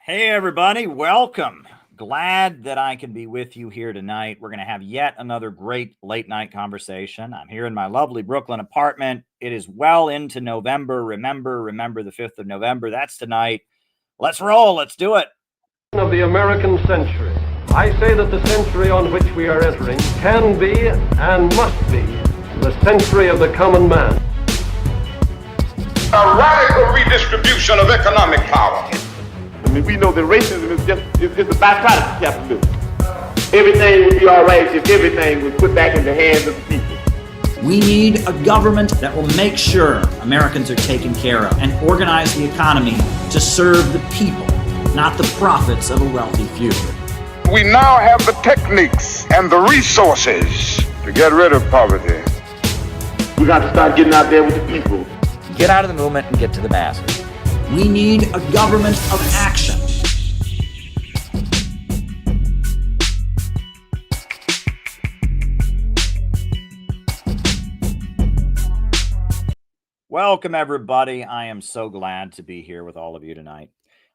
Hey, everybody. Welcome. Glad that I can be with you here tonight. We're going to have yet another great late night conversation. I'm here in my lovely Brooklyn apartment. It is well into November. Remember the 5th of November. That's tonight. Let's roll. Let's do it. Of the American century. I say that the century on which we are entering can be and must be the century of the common man. A radical redistribution of economic power. I mean, we know that racism is just a byproduct of capitalism. Everything would be all right if everything was put back in the hands of the people. We need a government that will make sure Americans are taken care of and organize the economy to serve the people, not the profits of a wealthy few. We now have the techniques and the resources to get rid of poverty. We got to start getting out there with the people. Get out of the movement and get to the masses. We need a government of action. Welcome, everybody. I am so glad to be here with all of you tonight.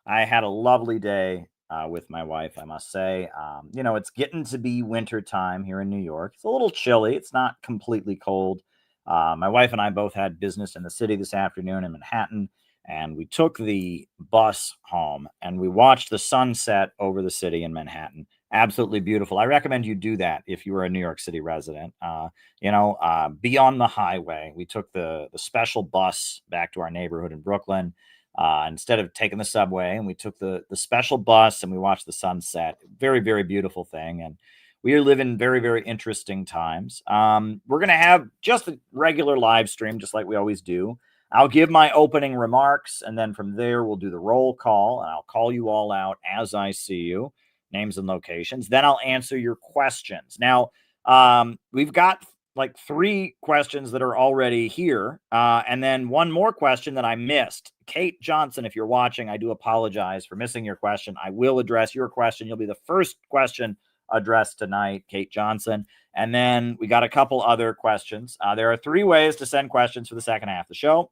I had a lovely day with my wife, I must say. It's getting to be winter time here in New York. It's a little chilly. It's not completely cold. My wife and I both had business in the city this afternoon in Manhattan, and we took the bus home and we watched the sunset over the city in Manhattan. Absolutely beautiful. I recommend you do that if you are a New York City resident. Be on the highway. We took the special bus back to our neighborhood in Brooklyn instead of taking the subway, and we took the special bus and we watched the sunset. Very, very beautiful thing. And we are living very, very interesting times. We're going to have just a regular live stream, just like we always do. I'll give my opening remarks, and then from there, we'll do the roll call, and I'll call you all out as I see you, names and locations. Then I'll answer your questions. Now, we've got like 3 questions that are already here, and then one more question that I missed. Kate Johnson, if you're watching, I do apologize for missing your question. I will address your question. You'll be the first question addressed tonight, Kate Johnson. And then we got a couple other questions. There are 3 ways to send questions for the second half of the show.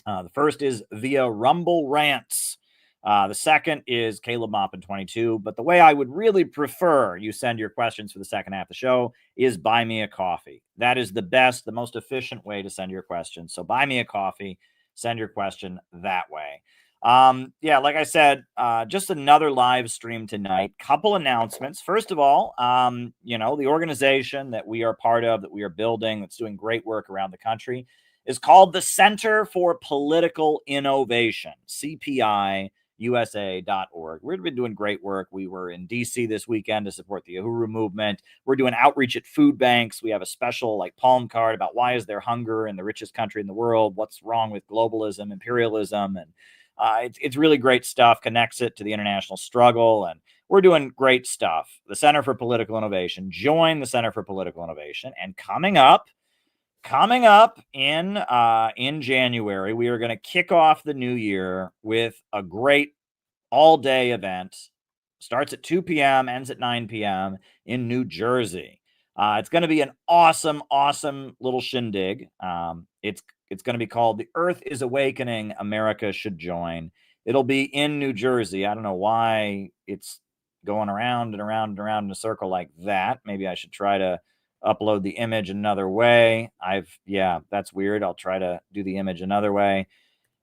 The first is via Rumble Rants. The second is Caleb Moppin 22. But the way I would really prefer you send your questions for the second half of the show is buy me a coffee. That is the best, the most efficient way to send your questions. So buy me a coffee, send your question that way. Like I said, just another live stream tonight. Couple announcements. First of all, the organization that we are part of, that we are building, that's doing great work around the country, is called the Center for Political Innovation, CPIUSA.org. We've been doing great work. We were in D.C. this weekend to support the Uhuru movement. We're doing outreach at food banks. We have a special palm card about why is there hunger in the richest country in the world, what's wrong with globalism, imperialism, and it's really great stuff, connects it to the international struggle, and we're doing great stuff. The Center for Political Innovation. Join the Center for Political Innovation. And coming up in January, we are going to kick off the new year with a great all-day event. Starts at 2 p.m., ends at 9 p.m. in New Jersey. It's going to be an awesome little shindig. It's going to be called The Earth is Awakening, America Should Join. It'll be in New Jersey. I don't know why it's going around and around and around in a circle like that. Maybe I should try to upload the image another way. That's weird. I'll try to do the image another way.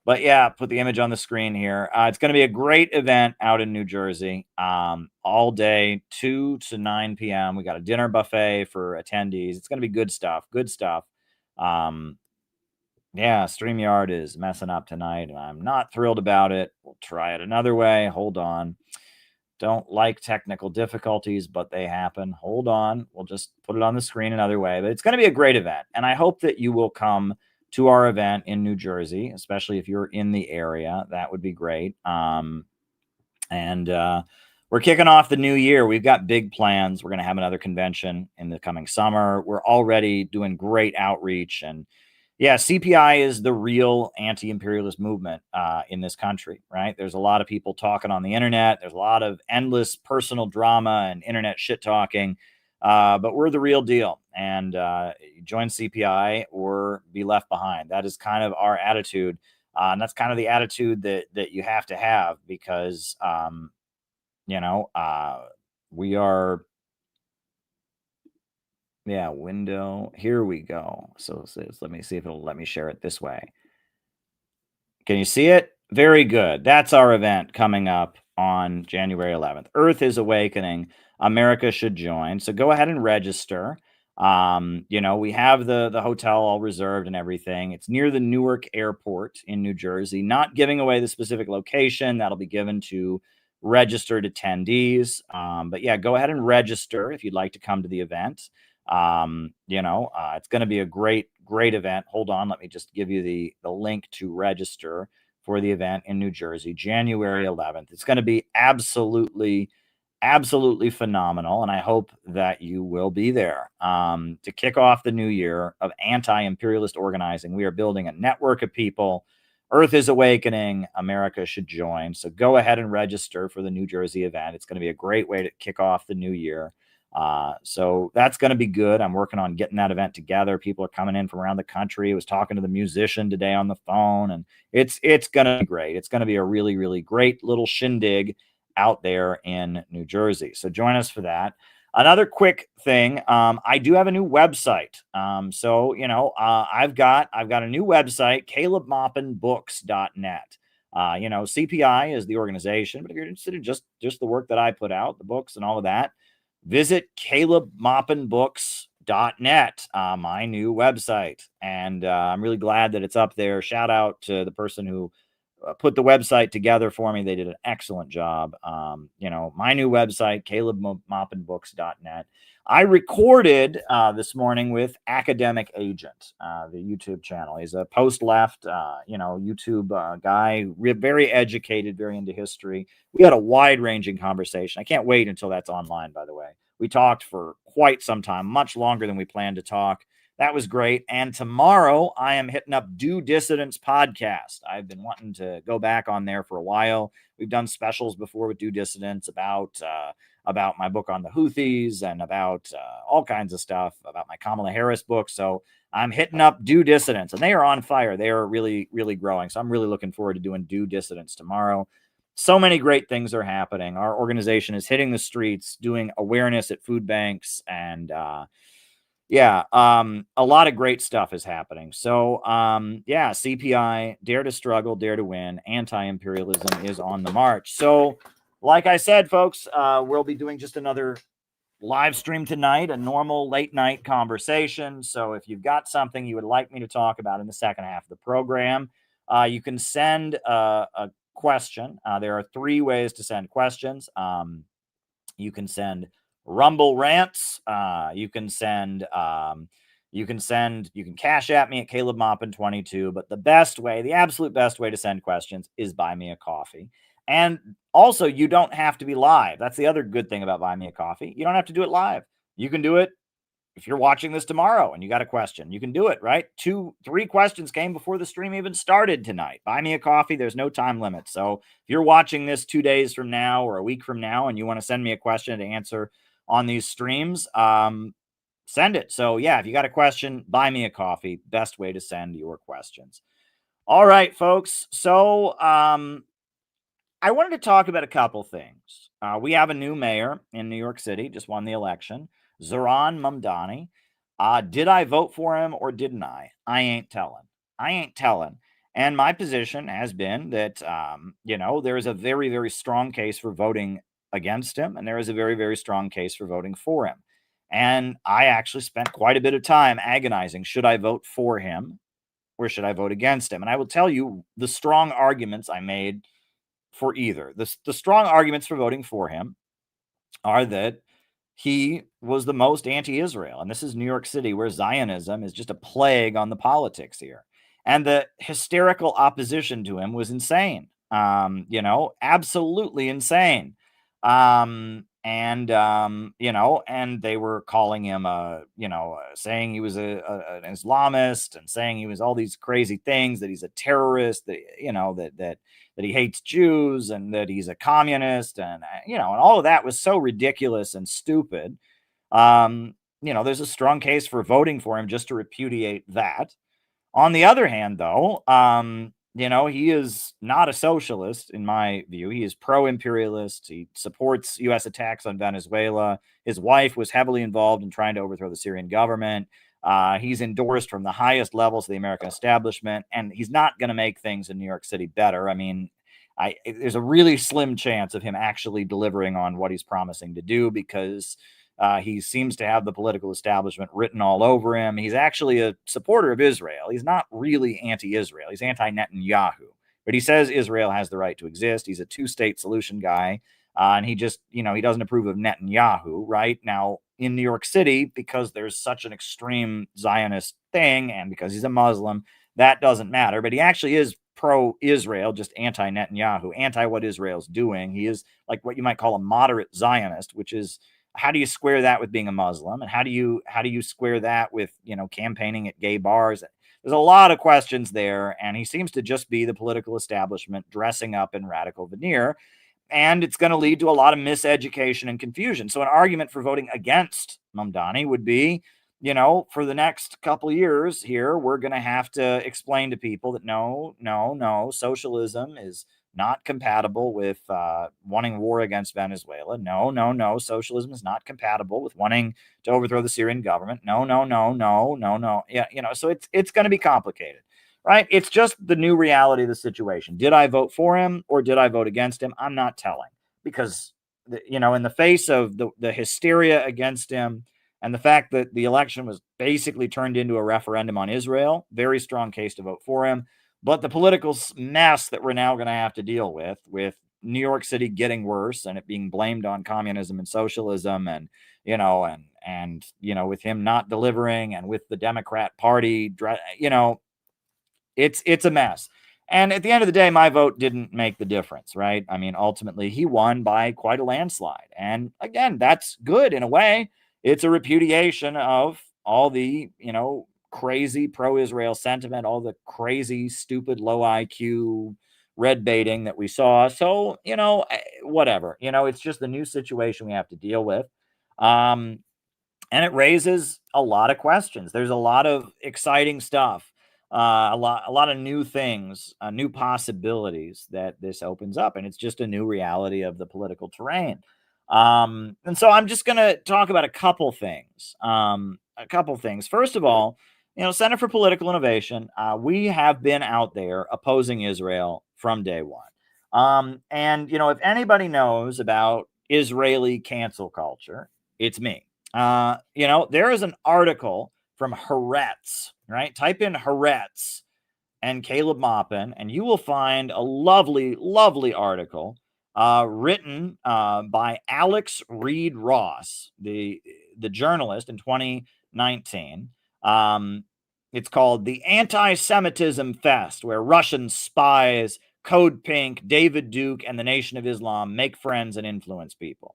But yeah, put the image on the screen here. It's going to be a great event out in New Jersey, all day, 2 to 9 p.m. We got a dinner buffet for attendees. It's going to be good stuff. StreamYard is messing up tonight, and I'm not thrilled about it. We'll try it another way. Hold on. Don't like technical difficulties, but they happen. Hold on. We'll just put it on the screen another way. But it's going to be a great event, and I hope that you will come to our event in New Jersey, especially if you're in the area. That would be great. We're kicking off the new year. We've got big plans. We're going to have another convention in the coming summer. We're already doing great outreach, and CPI is the real anti-imperialist movement in this country, right? There's a lot of people talking on the internet. There's a lot of endless personal drama and internet shit talking, but we're the real deal. And join CPI or be left behind. That is kind of our attitude. And that's kind of the attitude that you have to have, because, we are, window. Here we go. So let me see if it'll let me share it this way. Can you see it? Very good. That's our event coming up on January 11th. Earth is Awakening. America should join. So go ahead and register. We have the hotel all reserved and everything. It's near the Newark Airport in New Jersey. Not giving away the specific location. That'll be given to registered attendees. But yeah, go ahead and register if you'd like to come to the event. It's going to be a great event. Hold on, let me just give you the link to register for the event in New Jersey, January 11th. It's going to be absolutely phenomenal, and I hope that you will be there. To kick off the new year of anti-imperialist organizing, we are building a network of people. Earth is Awakening. America should join. So go ahead and register for the New Jersey event. It's going to be a great way to kick off the new year. So that's going to be good. I'm working on getting that event together. People are coming in from around the country. I was talking to the musician today on the phone, and it's going to be great. It's going to be a really, really great little shindig out there in New Jersey. So join us for that. Another quick thing, I do have a new website. I've got a new website, calebmaupinbooks.net. CPI is the organization, but if you're interested in just the work that I put out, the books and all of that, visit calebmaupinbooks.net, my new website. And I'm really glad that it's up there. Shout out to the person who put the website together for me. They did an excellent job. My new website, calebmaupinbooks.net. I recorded this morning with Academic Agent, the YouTube channel. He's a post-left, YouTube guy, very educated, very into history. We had a wide-ranging conversation. I can't wait until that's online, by the way. We talked for quite some time, much longer than we planned to talk. That was great. And tomorrow I am hitting up Do Dissidents podcast. I've been wanting to go back on there for a while. We've done specials before with Do Dissidents about my book on the Houthis and about all kinds of stuff, about my Kamala Harris book. So I'm hitting up Do Dissidents, and they are on fire. They are really, really growing. So I'm really looking forward to doing Do Dissidents tomorrow. So many great things are happening. Our organization is hitting the streets, doing awareness at food banks, and a lot of great stuff is happening. So, CPI, Dare to Struggle, Dare to Win, Anti-imperialism is on the march. So, like I said, folks, we'll be doing just another live stream tonight, a normal late night conversation. So if you've got something you would like me to talk about in the second half of the program, you can send a question. There are 3 ways to send questions. You can send Rumble rants. You can cash at me at Caleb Maupin 22. But the absolute best way to send questions is buy me a coffee. And also, you don't have to be live. That's the other good thing about Buy Me a Coffee. You don't have to do it live. You can do it if you're watching this tomorrow and you got a question. You can do it, right? 3 questions came before the stream even started tonight. Buy me a coffee. There's no time limit. So if you're watching this 2 days from now or a week from now and you want to send me a question to answer on these streams, send it. So if you got a question, buy me a coffee. Best way to send your questions. All right, folks. So I wanted to talk about a couple things. We have a new mayor in New York City, just won the election, Zohran Mamdani. Did I vote for him or didn't I? I ain't telling. And my position has been that, there is a very, very strong case for voting against him, and there is a very, very strong case for voting for him. And I actually spent quite a bit of time agonizing, should I vote for him or should I vote against him? And I will tell you the strong arguments I made for either. The strong arguments for voting for him are that he was the most anti-Israel. And this is New York City, where Zionism is just a plague on the politics here. And the hysterical opposition to him was insane. Absolutely insane. And they were calling him, saying he was an Islamist and saying he was all these crazy things, that he's a terrorist, that he hates Jews and that he's a communist. And, and all of that was so ridiculous and stupid. There's a strong case for voting for him just to repudiate that. On the other hand, though, he is not a socialist in my view. He is pro-imperialist. He supports U.S. attacks on Venezuela. His wife was heavily involved in trying to overthrow the Syrian government. He's endorsed from the highest levels of the American establishment, and he's not going to make things in New York City better. I mean, there's a really slim chance of him actually delivering on what he's promising to do, because he seems to have the political establishment written all over him. He's actually a supporter of Israel. He's not really anti-Israel. He's anti-Netanyahu. But he says Israel has the right to exist. He's a two-state solution guy. And he just, he doesn't approve of Netanyahu, right? Now, in New York City, because there's such an extreme Zionist thing, and because he's a Muslim, that doesn't matter. But he actually is pro-Israel, just anti-Netanyahu, anti what Israel's doing. He is like what you might call a moderate Zionist, which is, how do you square that with being a Muslim? And how do you square that with, campaigning at gay bars? There's a lot of questions there. And he seems to just be the political establishment dressing up in radical veneer. And it's going to lead to a lot of miseducation and confusion. So an argument for voting against Mamdani would be, for the next couple of years here, we're going to have to explain to people that no, socialism is not compatible with wanting war against Venezuela. No, socialism is not compatible with wanting to overthrow the Syrian government. No. Yeah, so it's going to be complicated, right? It's just the new reality of the situation. Did I vote for him or did I vote against him? I'm not telling, because, in the face of the hysteria against him and the fact that the election was basically turned into a referendum on Israel, very strong case to vote for him. But the political mess that we're now going to have to deal with New York City getting worse and it being blamed on communism and socialism, and, with him not delivering, and with the Democrat Party, it's a mess. And at the end of the day, my vote didn't make the difference, right? I mean, ultimately, he won by quite a landslide. And again, that's good in a way. It's a repudiation of all the, crazy pro-Israel sentiment, all the crazy, stupid, low IQ red baiting that we saw. So, whatever, it's just the new situation we have to deal with. And it raises a lot of questions. There's a lot of exciting stuff, a lot of new things, new possibilities that this opens up. And it's just a new reality of the political terrain. And so I'm just going to talk about a couple things. First of all, Center for Political Innovation, we have been out there opposing Israel from day one. And, if anybody knows about Israeli cancel culture, it's me. There is an article from Haaretz, right? Type in Haaretz and Caleb Maupin, and you will find a lovely, lovely article written by Alex Reed Ross, the journalist, in 2019. It's called The Anti-Semitism Fest, where Russian spies, Code Pink, David Duke, and the Nation of Islam make friends and influence people,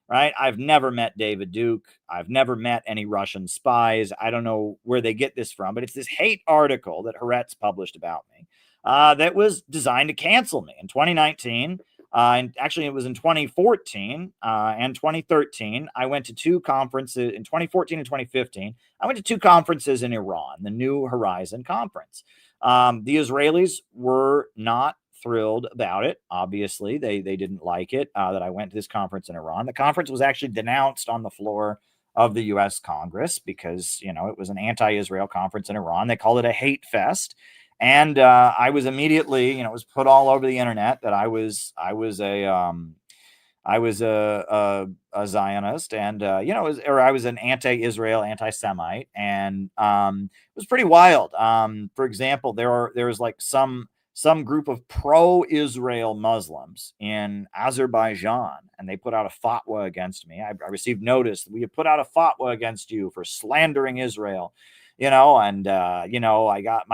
right? I've never met David Duke. I've never met any Russian spies. I don't know where they get this from, but it's this hate article that Haaretz published about me that was designed to cancel me in 2019. And actually, it was in 2014 and 2013. I went to two conferences in 2014 and 2015. I went to two conferences in Iran, the New Horizon Conference. The Israelis were not thrilled about it. Obviously, they didn't like it that I went to this conference in Iran. The conference was actually denounced on the floor of the U.S. Congress because, it was an anti-Israel conference in Iran. They called it a hate fest. And I was immediately, it was put all over the internet that I was a Zionist, and I was an anti-Israel, anti-Semite, and it was pretty wild. For example, there was like some group of pro-Israel Muslims in Azerbaijan, and they put out a fatwa against me. I received notice that we have put out a fatwa against you for slandering Israel. My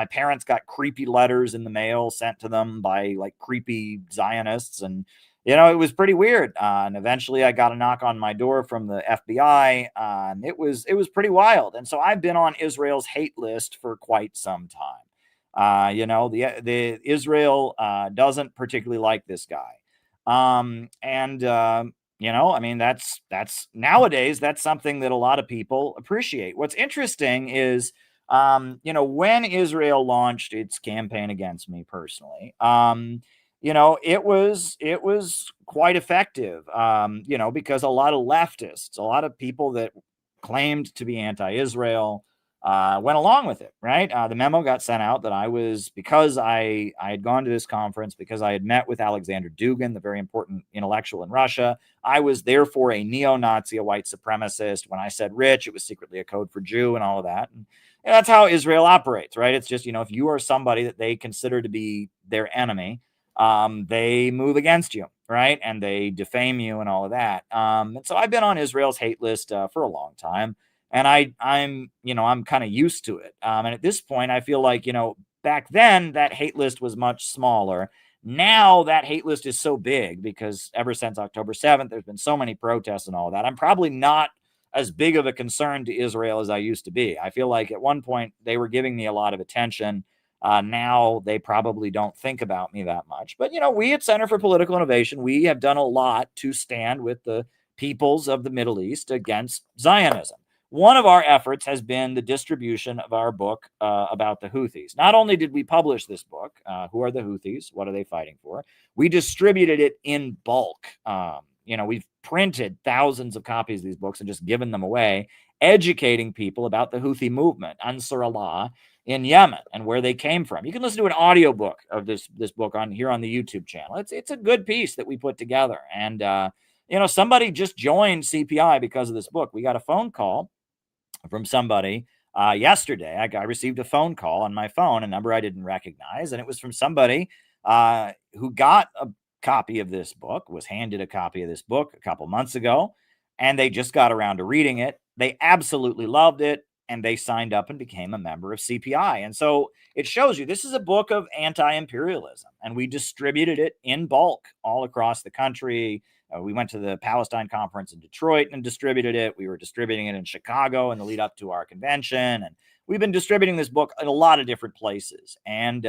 parents got creepy letters in the mail sent to them by like creepy Zionists. And, it was pretty weird. And eventually I got a knock on my door from the FBI. And it was pretty wild. And so I've been on Israel's hate list for quite some time. The Israel doesn't particularly like this guy. That's nowadays, that's something that a lot of people appreciate. What's interesting is When Israel launched its campaign against me personally, it was quite effective, because a lot of leftists, a lot of people that claimed to be anti-Israel, went along with it, right? The memo got sent out that because I had gone to this conference, because I had met with Alexander Dugin, the very important intellectual in Russia. I was therefore a neo-Nazi, a white supremacist. When I said rich, it was secretly a code for Jew and all of that. And that's how Israel operates, right? It's just, if you are somebody that they consider to be their enemy, they move against you, right? And they defame you and all of that. And so I've been on Israel's hate list for a long time. And I'm kind of used to it. And at this point, I feel like, back then that hate list was much smaller. Now that hate list is so big because ever since October 7th, there's been so many protests and all that. I'm probably not as big of a concern to Israel as I used to be. I feel like at one point they were giving me a lot of attention. Now they probably don't think about me that much. But, we at Center for Political Innovation, we have done a lot to stand with the peoples of the Middle East against Zionism. One of our efforts has been the distribution of our book about the Houthis. Not only did we publish this book, Who Are the Houthis? What are they fighting for? We distributed it in bulk. We've printed thousands of copies of these books and just given them away, educating people about the Houthi movement, Ansar Allah, in Yemen and where they came from. You can listen to an audiobook of this book here on the YouTube channel. It's a good piece that we put together. And, somebody just joined CPI because of this book. We got a phone call from somebody yesterday. I received a phone call on my phone, a number I didn't recognize, and it was from somebody who got a copy of this book, was handed a copy of this book a couple months ago, and they just got around to reading it. They absolutely loved it, and they signed up and became a member of CPI. And so it shows you this is a book of anti-imperialism, and we distributed it in bulk all across the country. We went to the Palestine conference in Detroit and distributed it. We were distributing it in Chicago in the lead up to our convention. And we've been distributing this book in a lot of different places. And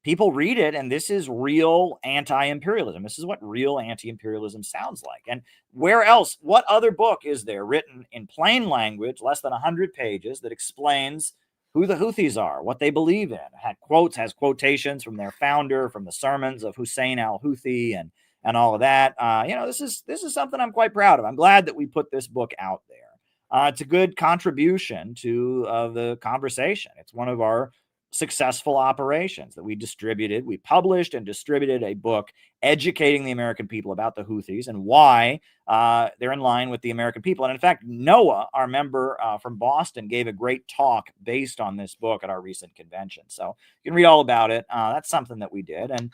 people read it, and this is real anti-imperialism. This is what real anti-imperialism sounds like. And where else, what other book is there written in plain language, less than 100 pages, that explains who the Houthis are, what they believe in? Has quotations from their founder, from the sermons of Hussein al-Houthi and all of that. This is something I'm quite proud of. I'm glad that we put this book out there. It's a good contribution to the conversation. It's one of our successful operations that we distributed. We published and distributed a book educating the American people about the Houthis and why they're in line with the American people. And in fact, Noah, our member from Boston, gave a great talk based on this book at our recent convention. So you can read all about it. That's something that we did. And,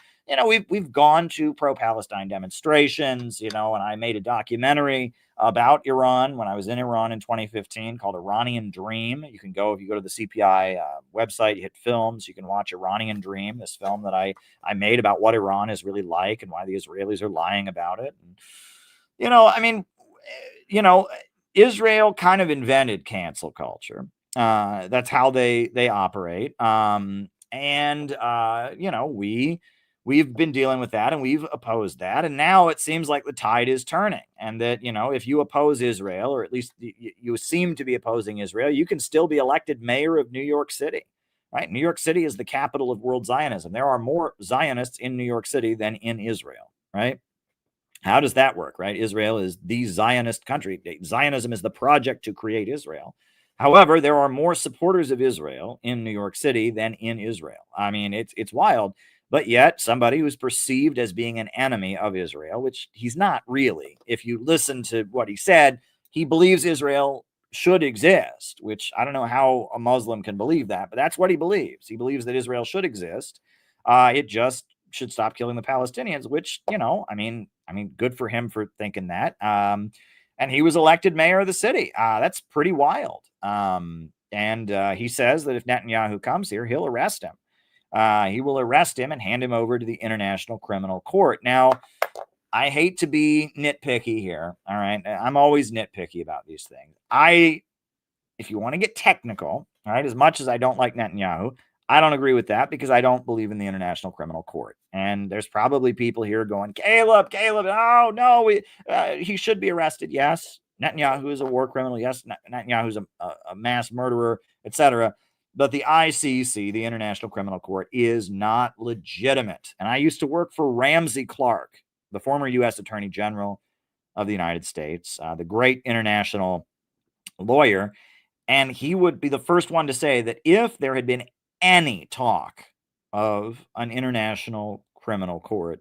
we've gone to pro-Palestine demonstrations, and I made a documentary about Iran when I was in Iran in 2015 called Iranian Dream. If you go to the CPI website, you hit films, you can watch Iranian Dream, this film that I made about what Iran is really like and why the Israelis are lying about it. And, Israel kind of invented cancel culture. That's how they operate. We've been dealing with that and we've opposed that. And now it seems like the tide is turning and that, if you oppose Israel, or at least you seem to be opposing Israel, you can still be elected mayor of New York City, right? New York City is the capital of world Zionism. There are more Zionists in New York City than in Israel, right? How does that work, right? Israel is the Zionist country. Zionism is the project to create Israel. However, there are more supporters of Israel in New York City than in Israel. I mean, it's wild. But yet somebody who's perceived as being an enemy of Israel, which he's not really. If you listen to what he said, he believes Israel should exist, which I don't know how a Muslim can believe that, but that's what he believes. He believes that Israel should exist. It just should stop killing the Palestinians, which, good for him for thinking that. And he was elected mayor of the city. That's pretty wild. And he says that if Netanyahu comes here, he'll arrest him. He will arrest him and hand him over to the International Criminal Court. Now, I hate to be nitpicky here. All right. I'm always nitpicky about these things. If you want to get technical, all right, as much as I don't like Netanyahu, I don't agree with that because I don't believe in the International Criminal Court. And there's probably people here going, Caleb, oh, no, he should be arrested. Yes. Netanyahu is a war criminal. Yes. Netanyahu is a mass murderer, etc. But the ICC, the International Criminal Court, is not legitimate. And I used to work for Ramsey Clark, the former U.S. Attorney General of the United States, the great international lawyer. And he would be the first one to say that if there had been any talk of an international criminal court,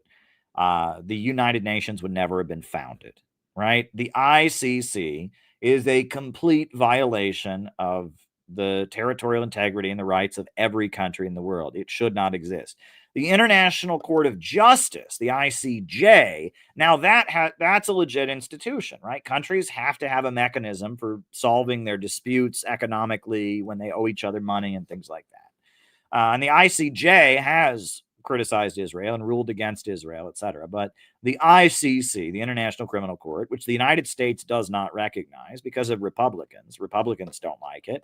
the United Nations would never have been founded, right? The ICC is a complete violation of the territorial integrity and the rights of every country in the world. It should not exist. The International Court of Justice, the ICJ, now that's a legit institution, right? Countries have to have a mechanism for solving their disputes economically when they owe each other money and things like that. And the ICJ has criticized Israel and ruled against Israel, etc. But the ICC, the International Criminal Court, which the United States does not recognize because of Republicans don't like it,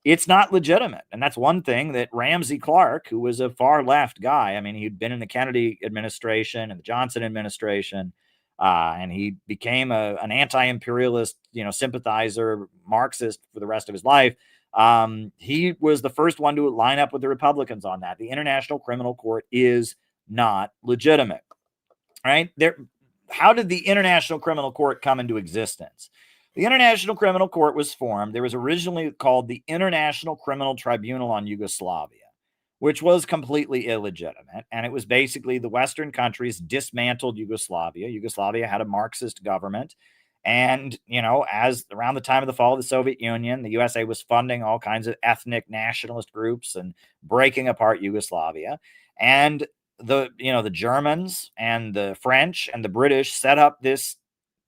it's not legitimate. And that's one thing that Ramsey Clark, who was a far left guy, I mean, he'd been in the Kennedy administration and the Johnson administration, and he became an anti-imperialist, sympathizer, Marxist for the rest of his life. He was the first one to line up with the Republicans on that. The International Criminal Court is not legitimate, right? How did the International Criminal Court come into existence? The International Criminal Court was formed. There was originally called the International Criminal Tribunal on Yugoslavia, which was completely illegitimate. And it was basically the Western countries dismantled Yugoslavia. Yugoslavia had a Marxist government. And, as around the time of the fall of the Soviet Union, the USA was funding all kinds of ethnic nationalist groups and breaking apart Yugoslavia. And the Germans and the French and the British set up this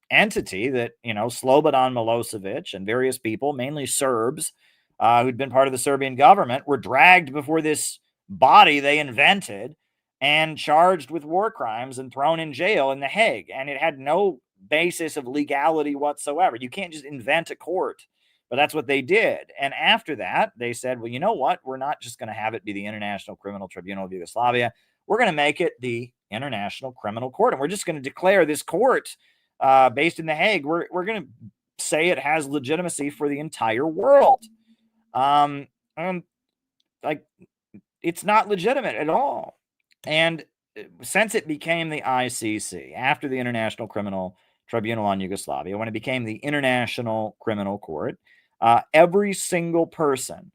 entity that, Slobodan Milosevic and various people, mainly Serbs, who'd been part of the Serbian government, were dragged before this body they invented and charged with war crimes and thrown in jail in The Hague. And it had no basis of legality whatsoever. You can't just invent a court, but that's what they did. And after that, they said, well, you know what? We're not just going to have it be the International Criminal Tribunal of Yugoslavia. We're going to make it the International Criminal Court. And we're just going to declare this court based in The Hague. We're going to say it has legitimacy for the entire world. It's not legitimate at all. And since it became the ICC, after the International Criminal Tribunal on Yugoslavia, when it became the International Criminal Court, every single person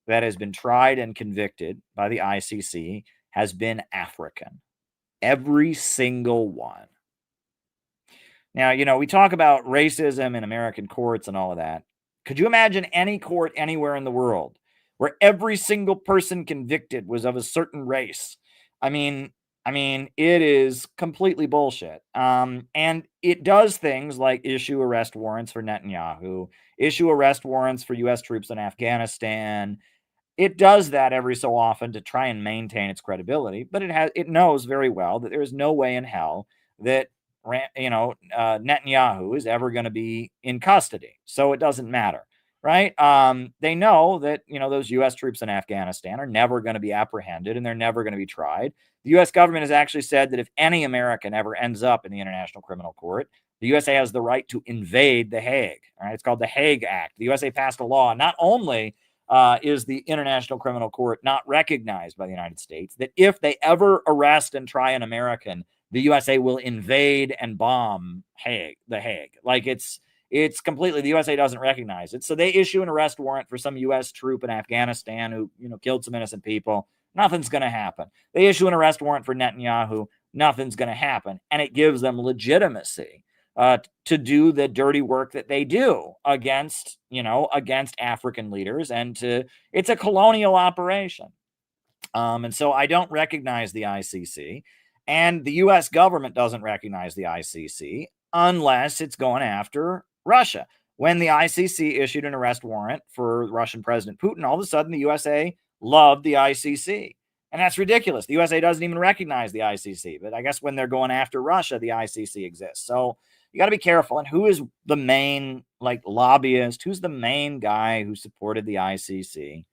that has been tried and convicted by the ICC has been African. Every single one. Now, we talk about racism in American courts and all of that. Could you imagine any court anywhere in the world where every single person convicted was of a certain race? I mean, it is completely bullshit. And it does things like issue arrest warrants for Netanyahu, issue arrest warrants for U.S. troops in Afghanistan. It does that every so often to try and maintain its credibility, but it knows very well that there is no way in hell that Netanyahu is ever going to be in custody. So it doesn't matter, right? They know that, those U.S. troops in Afghanistan are never going to be apprehended and they're never going to be tried. The U.S. government has actually said that if any American ever ends up in the International Criminal Court, the USA has the right to invade The Hague. Right? It's called the Hague Act. The USA passed a law. Not only is the International Criminal Court not recognized by the United States, that if they ever arrest and try an American, the USA will invade and bomb The Hague. Like it's completely, the USA doesn't recognize it. So they issue an arrest warrant for some U.S. troop in Afghanistan who, killed some innocent people. Nothing's going to happen. They issue an arrest warrant for Netanyahu. Nothing's going to happen. And it gives them legitimacy to do the dirty work that they do against African leaders. And it's a colonial operation. And so I don't recognize the ICC. And the U.S. government doesn't recognize the ICC unless it's going after Russia. When the ICC issued an arrest warrant for Russian President Putin, all of a sudden the USA loved the ICC. And that's ridiculous. The USA doesn't even recognize the ICC. But I guess when they're going after Russia, the ICC exists. So you got to be careful. And who is the main lobbyist? Who's the main guy who supported the ICC?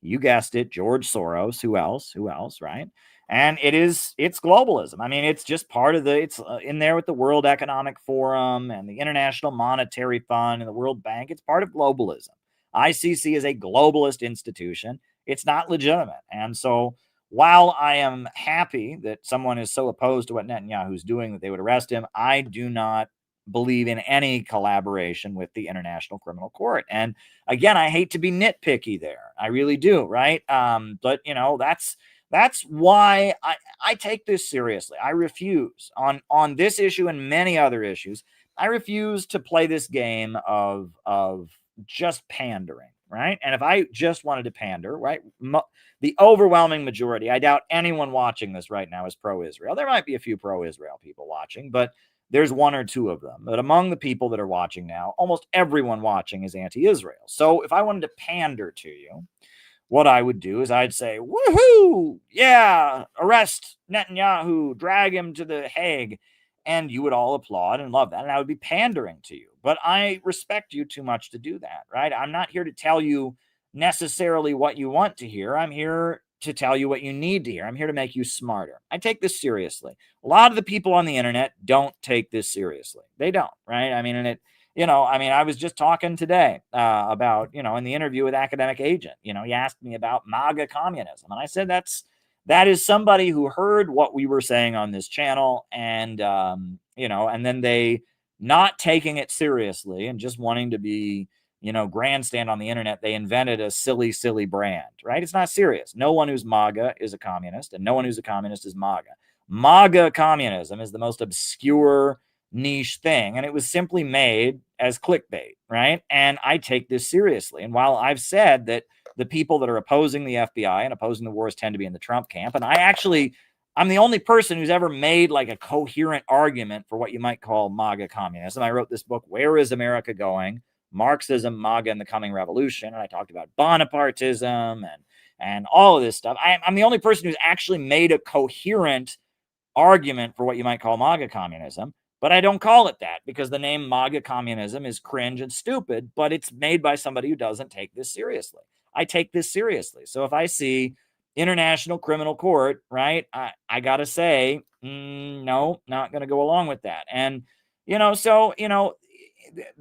You guessed it, George Soros. Who else, right? And it's globalism. I mean, it's just part of it's in there with the World Economic Forum and the International Monetary Fund and the World Bank. It's part of globalism. ICC is a globalist institution. It's not legitimate. And so while I am happy that someone is so opposed to what Netanyahu's doing that they would arrest him, I do not believe in any collaboration with the International Criminal Court. And again, I hate to be nitpicky there. I really do, right? But that's why I take this seriously. I refuse on this issue and many other issues. I refuse to play this game of just pandering, right? And if I just wanted to pander, right, the overwhelming majority, I doubt anyone watching this right now is pro-Israel. There might be a few pro-Israel people watching, but there's one or two of them. But among the people that are watching now, almost everyone watching is anti-Israel. So if I wanted to pander to you, what I would do is I'd say, woohoo, yeah, arrest Netanyahu, drag him to the Hague. And you would all applaud and love that. And I would be pandering to you. But I respect you too much to do that, right? I'm not here to tell you necessarily what you want to hear. I'm here to tell you what you need to hear. I'm here to make you smarter. I take this seriously. A lot of the people on the internet don't take this seriously. They don't, right? I mean, and it, I was just talking today about, in the interview with Academic Agent, he asked me about MAGA communism. And I said, that is somebody who heard what we were saying on this channel and, and then they not taking it seriously and just wanting to be, grandstand on the internet. They invented a silly, silly brand, right? It's not serious. No one who's MAGA is a communist and no one who's a communist is MAGA. MAGA communism is the most obscure niche thing. And it was simply made as clickbait, right? And I take this seriously. And while I've said that the people that are opposing the FBI and opposing the wars tend to be in the Trump camp, and I'm the only person who's ever made like a coherent argument for what you might call MAGA communism. I wrote this book, Where is America Going? Marxism, MAGA, and the Coming Revolution. And I talked about Bonapartism and all of this stuff. I'm the only person who's actually made a coherent argument for what you might call MAGA communism. But I don't call it that because the name MAGA communism is cringe and stupid, but it's made by somebody who doesn't take this seriously. I take this seriously. So if I see International Criminal Court, right, I got to say, no, not going to go along with that. And,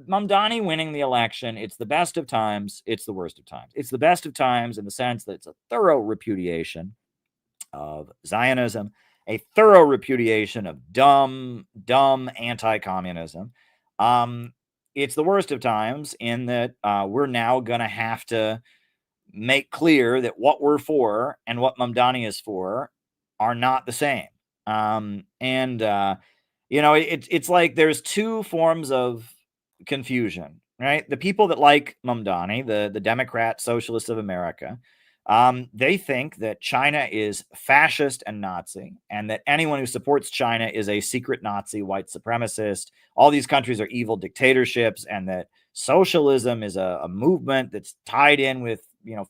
Mamdani winning the election, it's the best of times. It's the worst of times. It's the best of times in the sense that it's a thorough repudiation of Zionism, a thorough repudiation of dumb anti-communism. It's the worst of times in that we're now going to have to make clear that what we're for and what Mamdani is for are not the same. It's like there's two forms of confusion, right? The people that like Mamdani, the Democrat Socialists of America, they think that China is fascist and Nazi, and that anyone who supports China is a secret Nazi, white supremacist. All these countries are evil dictatorships, and that socialism is a movement that's tied in with,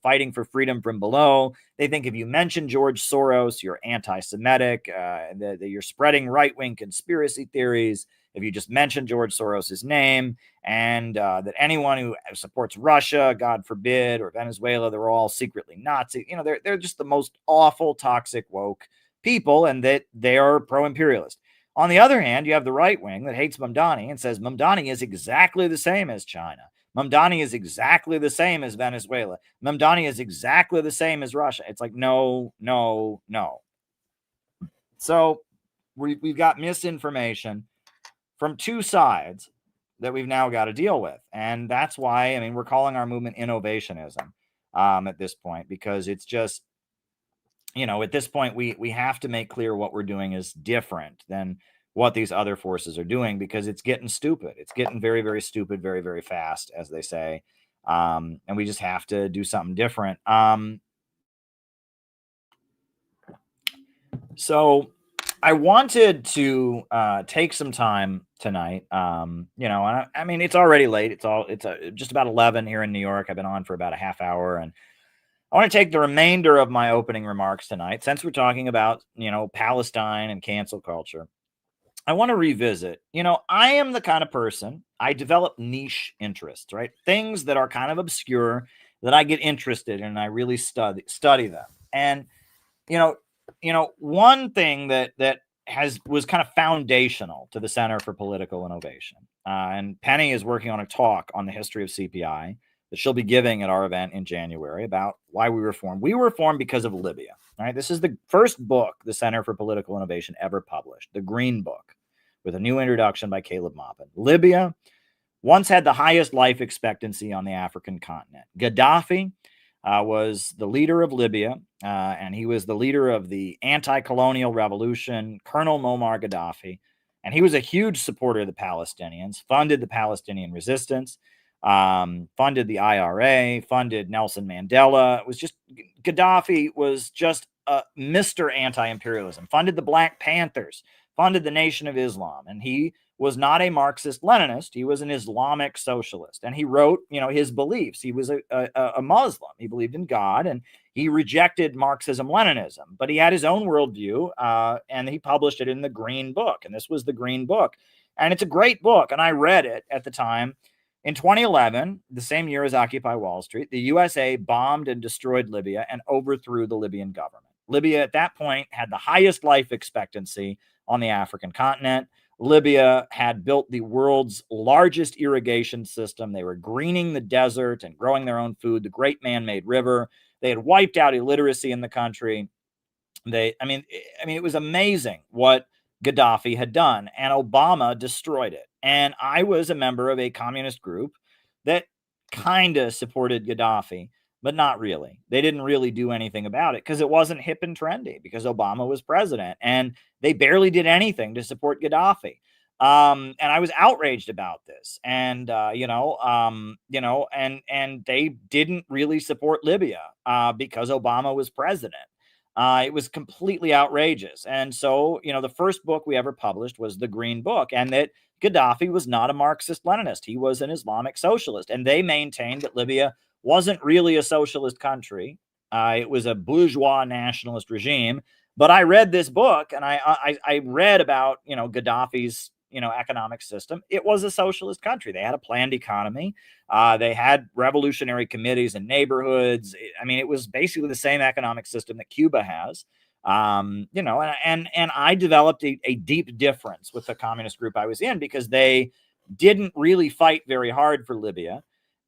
fighting for freedom from below. They think if you mention George Soros, you're anti-Semitic, that you're spreading right-wing conspiracy theories if you just mention George Soros's name, and that anyone who supports Russia, God forbid, or Venezuela, they're all secretly Nazi. They're just the most awful, toxic, woke people, and that they are pro-imperialist. On the other hand, you have the right wing that hates Mamdani and says Mamdani is exactly the same as China. Mamdani is exactly the same as Venezuela. Mamdani is exactly the same as Russia. It's like, no. So we've got misinformation from two sides that we've now got to deal with. And that's why, we're calling our movement innovationism at this point, because it's just, at this point, we have to make clear what we're doing is different than what these other forces are doing, because it's getting stupid. It's getting very, very stupid, very, very fast, as they say. And we just have to do something different. So I wanted to take some time tonight, and it's already late. It's just about 11 here in New York. I've been on for about a half hour, and I want to take the remainder of my opening remarks tonight, since we're talking about, Palestine and cancel culture. I want to revisit, I am the kind of person, I develop niche interests, right? Things that are kind of obscure that I get interested in, and I really study them. And, one thing that was kind of foundational to the Center for Political Innovation. And Penny is working on a talk on the history of CPI. that she'll be giving at our event in January about why we were formed. We were formed because of Libya. Right? This is the first book the Center for Political Innovation ever published, the Green Book, with a new introduction by Caleb Maupin. Libya once had the highest life expectancy on the African continent. Gaddafi was the leader of Libya, and he was the leader of the anti-colonial revolution, Colonel Muammar Gaddafi, and he was a huge supporter of the Palestinians, funded the Palestinian resistance, funded the IRA, funded Nelson Mandela. It was just, Gaddafi was just Mr. Anti-imperialism, funded the Black Panthers, funded the Nation of Islam, and he was not a Marxist-Leninist. He was an Islamic socialist, and he wrote, his beliefs. He was a Muslim. He believed in God, and he rejected Marxism-Leninism, but he had his own worldview, and he published it in the Green Book, and this was the Green Book, and it's a great book, and I read it at the time. In 2011, the same year as Occupy Wall Street, the USA bombed and destroyed Libya and overthrew the Libyan government. Libya at that point had the highest life expectancy on the African continent. Libya had built the world's largest irrigation system. They were greening the desert and growing their own food, the great man-made river. They had wiped out illiteracy in the country. It was amazing what Gaddafi had done, and Obama destroyed it. And I was a member of a communist group that kind of supported Gaddafi, but not really. They didn't really do anything about it because it wasn't hip and trendy, because Obama was president, and they barely did anything to support Gaddafi. And I was outraged about this, and and they didn't really support Libya because Obama was president. It was completely outrageous. And so, the first book we ever published was the Green Book, and that Gaddafi was not a Marxist-Leninist. He was an Islamic socialist, and they maintained that Libya wasn't really a socialist country. It was a bourgeois nationalist regime. But I read this book, and I read about, Gaddafi's, economic system. It was a socialist country. They had a planned economy. They had revolutionary committees in neighborhoods. It was basically the same economic system that Cuba has. And I developed a deep difference with the communist group I was in, because they didn't really fight very hard for Libya,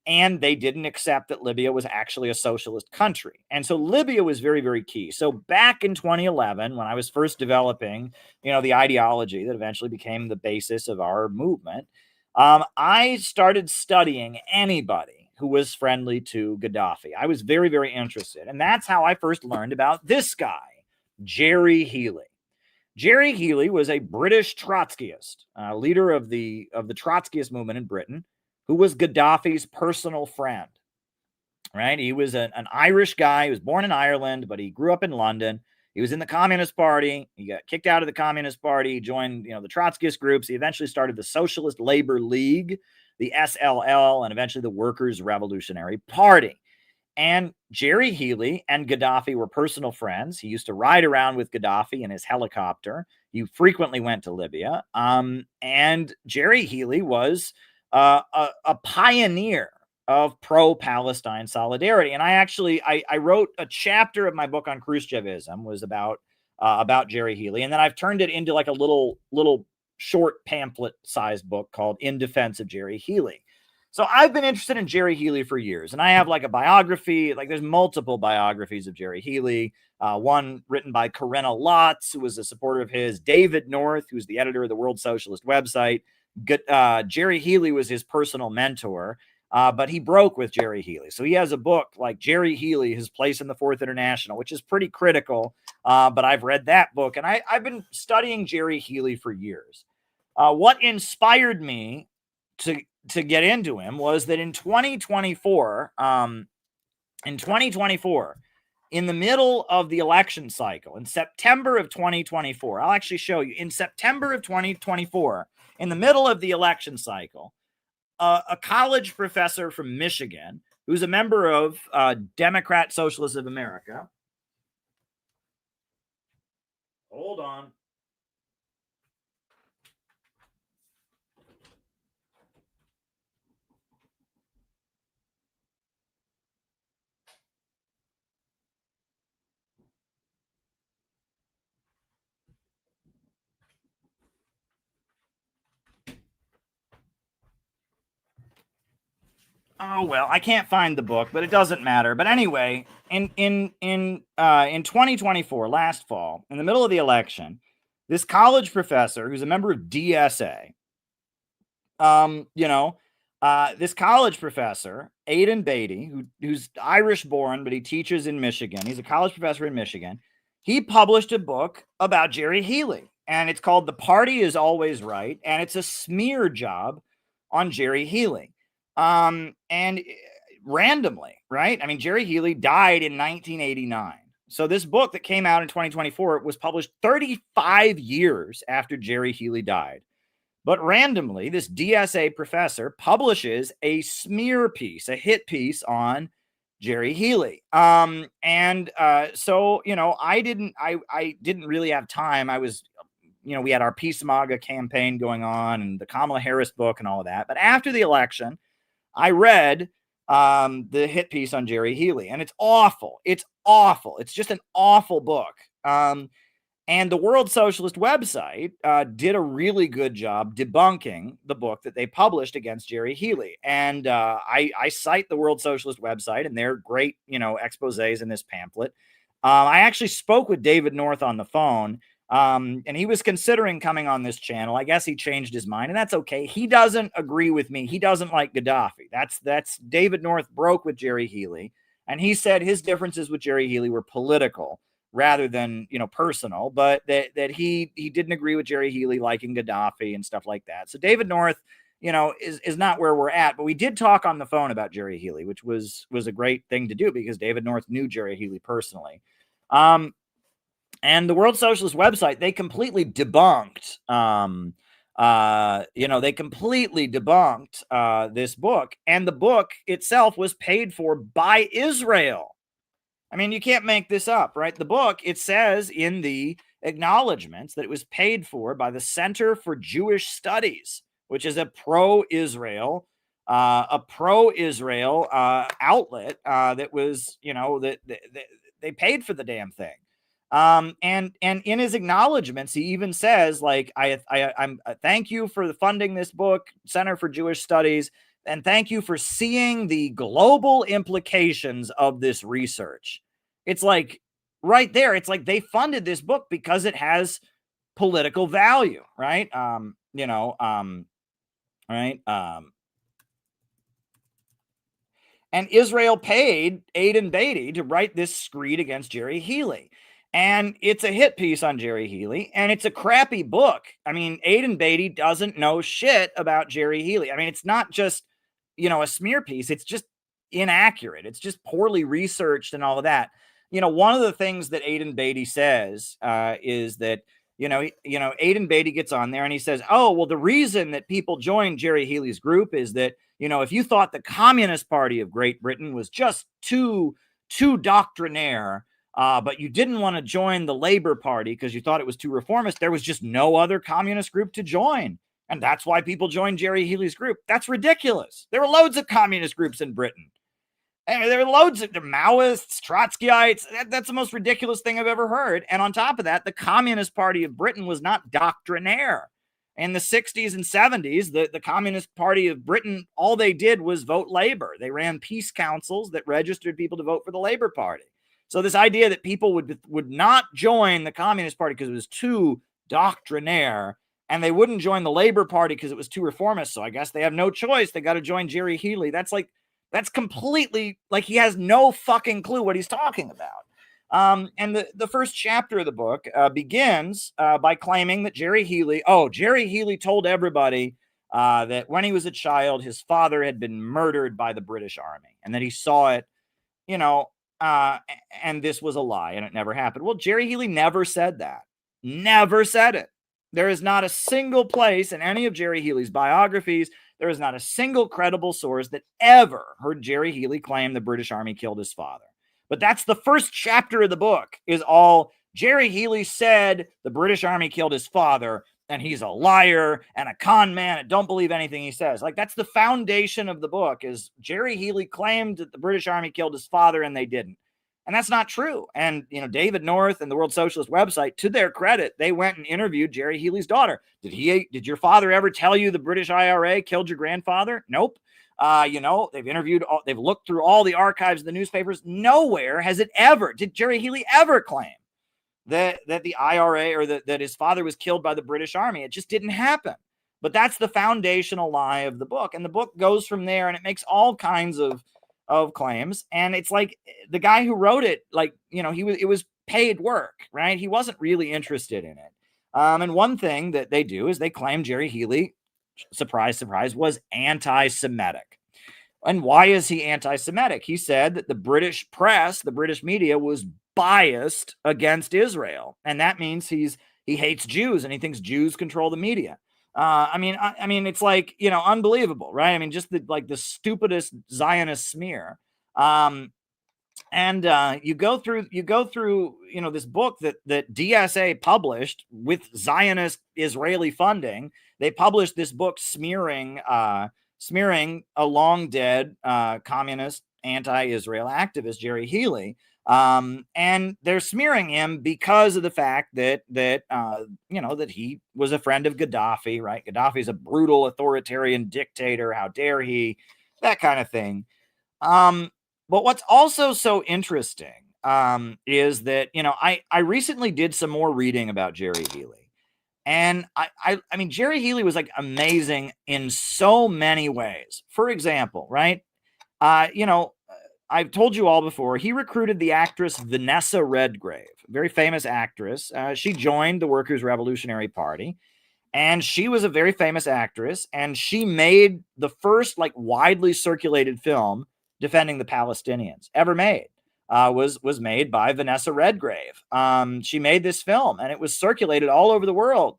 and they didn't accept that Libya was actually a socialist country. And so Libya was very, very key. So back in 2011, when I was first developing, the ideology that eventually became the basis of our movement, I started studying anybody who was friendly to Gaddafi. I was very, very interested. And that's how I first learned about this guy, Jerry Healey. Jerry Healey was a British Trotskyist, leader of the Trotskyist movement in Britain, who was Gaddafi's personal friend, right? He was an Irish guy. He was born in Ireland, but he grew up in London. He was in the Communist Party. He got kicked out of the Communist Party. He joined, the Trotskyist groups. He eventually started the Socialist Labor League, the SLL, and eventually the Workers' Revolutionary Party. And Jerry Healey and Gaddafi were personal friends. He used to ride around with Gaddafi in his helicopter. He frequently went to Libya. And Jerry Healey was a pioneer of pro-Palestine solidarity. And I wrote a chapter of my book on Khrushchevism was about Jerry Healey. And then I've turned it into like a little short pamphlet-sized book called In Defense of Jerry Healey. So I've been interested in Jerry Healey for years, and I have like a biography, like there's multiple biographies of Jerry Healey, one written by Corinna Lotz, who was a supporter of his, David North, who's the editor of the World Socialist website. Jerry Healey was his personal mentor, but he broke with Jerry Healey. So he has a book like Jerry Healey, His Place in the Fourth International, which is pretty critical, but I've read that book, and I've been studying Jerry Healey for years. What inspired me to get into him was that in 2024, in the middle of the election cycle, in September of 2024, I'll actually show you, in September of 2024, in the middle of the election cycle, a college professor from Michigan, who's a member of Democrat Socialists of America. Hold on. Oh well, I can't find the book, but it doesn't matter. But anyway, in 2024, last fall, in the middle of the election, this college professor who's a member of DSA, this college professor, Aidan Beatty, who's Irish born, but he teaches in Michigan. He's a college professor in Michigan. He published a book about Jerry Healey, and it's called "The Party Is Always Right," and it's a smear job on Jerry Healey. And randomly, right? I mean, Jerry Healey died in 1989. So this book that came out in 2024 was published 35 years after Jerry Healey died. But randomly, this DSA professor publishes a smear piece, a hit piece on Jerry Healey. So I didn't really have time. I was, we had our Peace MAGA campaign going on and the Kamala Harris book and all of that. But after the election, I read the hit piece on Jerry Healey, and it's awful. It's awful. It's just an awful book. And the World Socialist website did a really good job debunking the book that they published against Jerry Healey. And I cite the World Socialist website and their great, exposés in this pamphlet. I actually spoke with David North on the phone, and he was considering coming on this channel. I guess he changed his mind, and that's okay. He doesn't agree with me. He doesn't like Gaddafi. That's David North broke with Jerry Healey, and he said his differences with Jerry Healey were political rather than, personal, but that he didn't agree with Jerry Healey liking Gaddafi and stuff like that. So David North, is not where we're at, but we did talk on the phone about Jerry Healey, which was a great thing to do because David North knew Jerry Healey personally. And the World Socialist website, they completely debunked, this book, and the book itself was paid for by Israel. I mean, you can't make this up, right? The book, it says in the acknowledgments that it was paid for by the Center for Jewish Studies, which is a pro-Israel outlet that was, that they paid for the damn thing. And in his acknowledgments, he even says, like, I'm thank you for funding this book, Center for Jewish Studies, and thank you for seeing the global implications of this research. It's like right there. It's like they funded this book because it has political value, right? And Israel paid Aidan Beatty to write this screed against Jerry Healey. And it's a hit piece on Jerry Healey, and it's a crappy book. I mean, Aidan Beatty doesn't know shit about Jerry Healey. I mean, it's not just, a smear piece. It's just inaccurate. It's just poorly researched and all of that. One of the things that Aidan Beatty says is that, Aidan Beatty gets on there and he says, oh, well, the reason that people join Jerry Healey's group is that, if you thought the Communist Party of Great Britain was just too doctrinaire, but you didn't want to join the Labor Party because you thought it was too reformist, there was just no other communist group to join. And that's why people joined Jerry Healey's group. That's ridiculous. There were loads of communist groups in Britain. And there were loads of Maoists, Trotskyites. That's the most ridiculous thing I've ever heard. And on top of that, the Communist Party of Britain was not doctrinaire. In the 60s and 70s, the Communist Party of Britain, all they did was vote Labor. They ran peace councils that registered people to vote for the Labor Party. So this idea that people would not join the Communist Party because it was too doctrinaire, and they wouldn't join the Labor Party because it was too reformist, so I guess they have no choice. They got to join Jerry Healey. That's completely, like, he has no fucking clue what he's talking about. And the first chapter of the book begins by claiming that Jerry Healey told everybody that when he was a child, his father had been murdered by the British Army, and that he saw it, and this was a lie, and it never happened. Well, Jerry Healey never said that. Never said it. There is not a single place in any of Jerry Healey's biographies, there is not a single credible source that ever heard Jerry Healey claim the British Army killed his father. But that's the first chapter of the book, is all Jerry Healey said the British Army killed his father, and he's a liar and a con man and don't believe anything he says. Like, that's the foundation of the book, is Jerry Healey claimed that the British Army killed his father and they didn't. And that's not true. And, David North and the World Socialist website, to their credit, they went and interviewed Jerry Healey's daughter. Did your father ever tell you the British IRA killed your grandfather? Nope. They've interviewed, they've looked through all the archives of the newspapers. Nowhere has it ever, did Jerry Healey ever claim that the IRA or that his father was killed by the British Army. It just didn't happen. But that's the foundational lie of the book. And the book goes from there, and it makes all kinds of claims. And it's like the guy who wrote it, like, it was paid work, right? He wasn't really interested in it. And one thing that they do is they claim Jerry Healey, surprise, surprise, was anti-Semitic. And why is he anti-Semitic? He said that the British press, the British media, was biased against Israel, and that means he hates Jews and he thinks Jews control the media. I mean, it's like, unbelievable, right? I mean, just the stupidest Zionist smear. And you go through, this book that DSA published with Zionist Israeli funding. They published this book smearing a long dead communist anti-Israel activist, Jerry Healey. And they're smearing him because of the fact that he was a friend of Gaddafi, right? Gaddafi's a brutal authoritarian dictator. How dare he? That kind of thing. But what's also so interesting is that, I recently did some more reading about Jerry Healey. And I mean, Jerry Healey was like amazing in so many ways. For example, right? I've told you all before, he recruited the actress Vanessa Redgrave, a very famous actress. She joined the Workers' Revolutionary Party, and she was a very famous actress, and she made the first widely circulated film defending the Palestinians ever made. Was made by Vanessa Redgrave. She made this film, and it was circulated all over the world.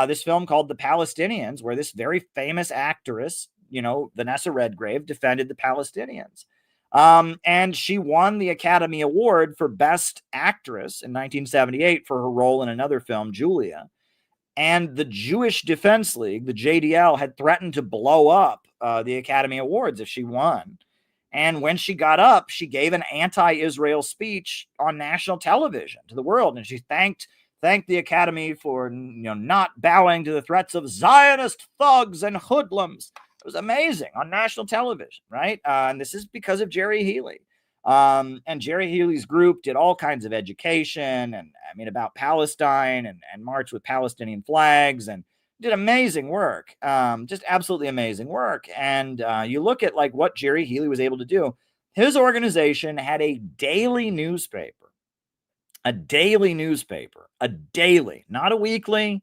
This film called The Palestinians, where this very famous actress, Vanessa Redgrave, defended the Palestinians. And she won the Academy Award for Best Actress in 1978 for her role in another film, Julia. And the Jewish Defense League, the JDL, had threatened to blow up the Academy Awards if she won. And when she got up, she gave an anti-Israel speech on national television to the world, and she thanked the Academy for not bowing to the threats of Zionist thugs and hoodlums. It was amazing on national television, right? And this is because of Jerry Healey. And Jerry Healey's group did all kinds of education and about Palestine and marched with Palestinian flags and did amazing work, just absolutely amazing work. And you look at what Jerry Healey was able to do. His organization had a daily newspaper, not a weekly,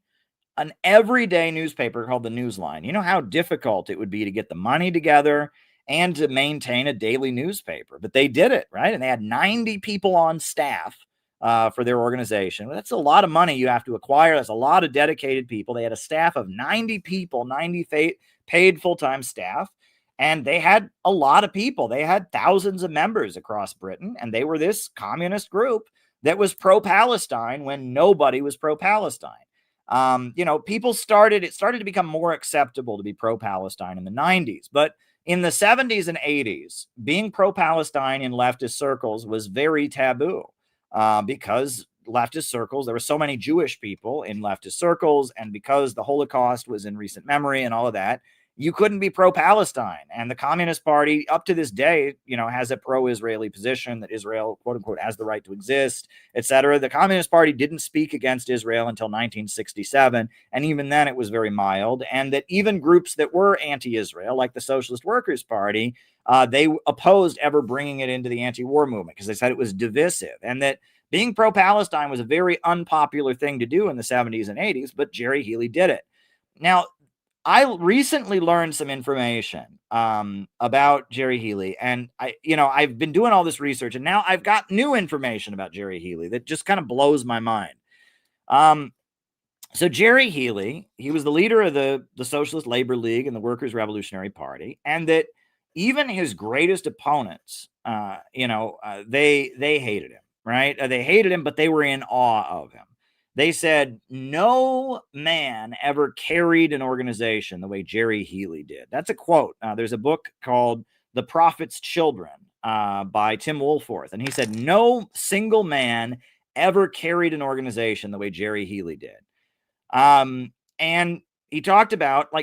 an everyday newspaper called the Newsline. You know how difficult it would be to get the money together and to maintain a daily newspaper, but they did it, right? And they had 90 people on staff for their organization. Well, that's a lot of money you have to acquire. That's a lot of dedicated people. They had a staff of 90 people, 90 paid full-time staff, and they had a lot of people. They had thousands of members across Britain, and they were this communist group that was pro-Palestine when nobody was pro-Palestine. It started to become more acceptable to be pro-Palestine in the 90s, but in the 70s and 80s, being pro-Palestine in leftist circles was very taboo. Because leftist circles, there were so many Jewish people in leftist circles, and because the Holocaust was in recent memory and all of that, you couldn't be pro-Palestine. And the Communist Party, up to this day, has a pro-Israeli position that Israel, quote unquote, has the right to exist, etc. The Communist Party didn't speak against Israel until 1967, and even then it was very mild. And that even groups that were anti-Israel, like the Socialist Workers' Party, they opposed ever bringing it into the anti-war movement because they said it was divisive, and that being pro-Palestine was a very unpopular thing to do in the 70s and 80s, but Jerry Healey did it. Now, I recently learned some information about Jerry Healey, and I've been doing all this research, and now I've got new information about Jerry Healey that just kind of blows my mind. So Jerry Healey, he was the leader of the Socialist Labor League and the Workers' Revolutionary Party, and that even his greatest opponents, they hated him, right? They hated him, but they were in awe of him. They said, no man ever carried an organization the way Jerry Healey did. That's a quote. There's a book called The Prophet's Children by Tim Woolforth. And he said, no single man ever carried an organization the way Jerry Healey did. And he talked about,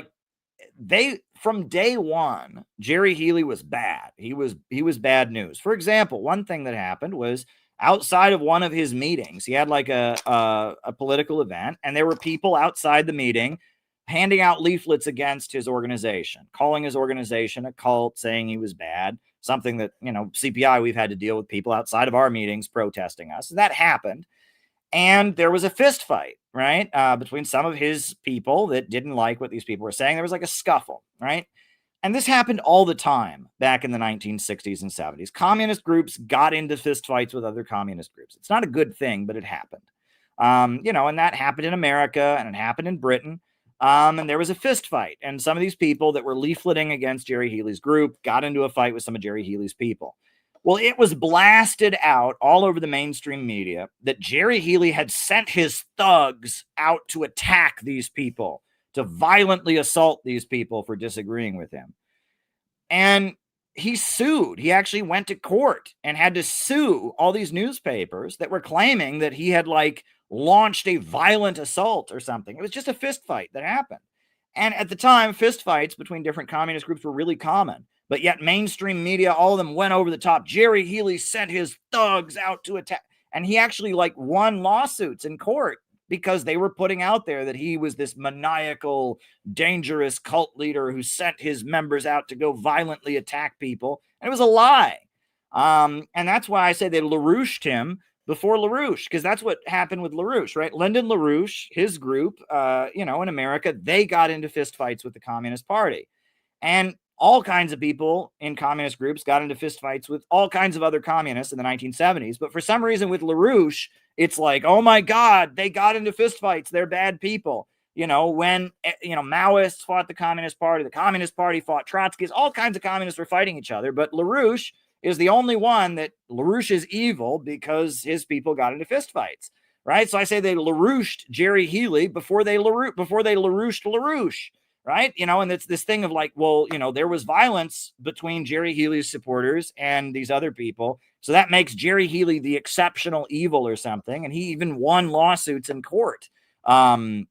they from day one, Jerry Healey was bad. He was bad news. For example, one thing that happened was outside of one of his meetings, he had like a political event, and there were people outside the meeting handing out leaflets against his organization, calling his organization a cult, saying he was bad, something that, CPI, we've had to deal with people outside of our meetings protesting us. And that happened. And there was a fist fight, right, between some of his people that didn't like what these people were saying. There was like a scuffle, right? And this happened all the time back in the 1960s and 70s. Communist groups got into fistfights with other communist groups. It's not a good thing, but it happened. And that happened in America, and it happened in Britain. And there was a fist fight. And some of these people that were leafleting against Jerry Healey's group got into a fight with some of Jerry Healey's people. Well, it was blasted out all over the mainstream media that Jerry Healey had sent his thugs out to attack these people, to violently assault these people for disagreeing with him. And he sued. He actually went to court and had to sue all these newspapers that were claiming that he had launched a violent assault or something. It was just a fist fight that happened. And at the time, fist fights between different communist groups were really common. But yet mainstream media, all of them went over the top. Jerry Healey sent his thugs out to attack. And he actually won lawsuits in court because they were putting out there that he was this maniacal, dangerous cult leader who sent his members out to go violently attack people. And it was a lie. And that's why I say they LaRouched him before LaRouche, because that's what happened with LaRouche, right? Lyndon LaRouche, his group, in America, they got into fistfights with the Communist Party. And all kinds of people in communist groups got into fistfights with all kinds of other communists in the 1970s. But for some reason with LaRouche, it's like, oh my God, they got into fistfights. They're bad people. When, Maoists fought the Communist Party fought Trotsky. All kinds of communists were fighting each other. But LaRouche is the only one that LaRouche is evil because his people got into fistfights, right? So I say they LaRouched Jerry Healey before they LaRouched LaRouche. Right. And it's this thing of there was violence between Jerry Healey's supporters and these other people. So that makes Jerry Healey the exceptional evil or something. And he even won lawsuits in court, saying,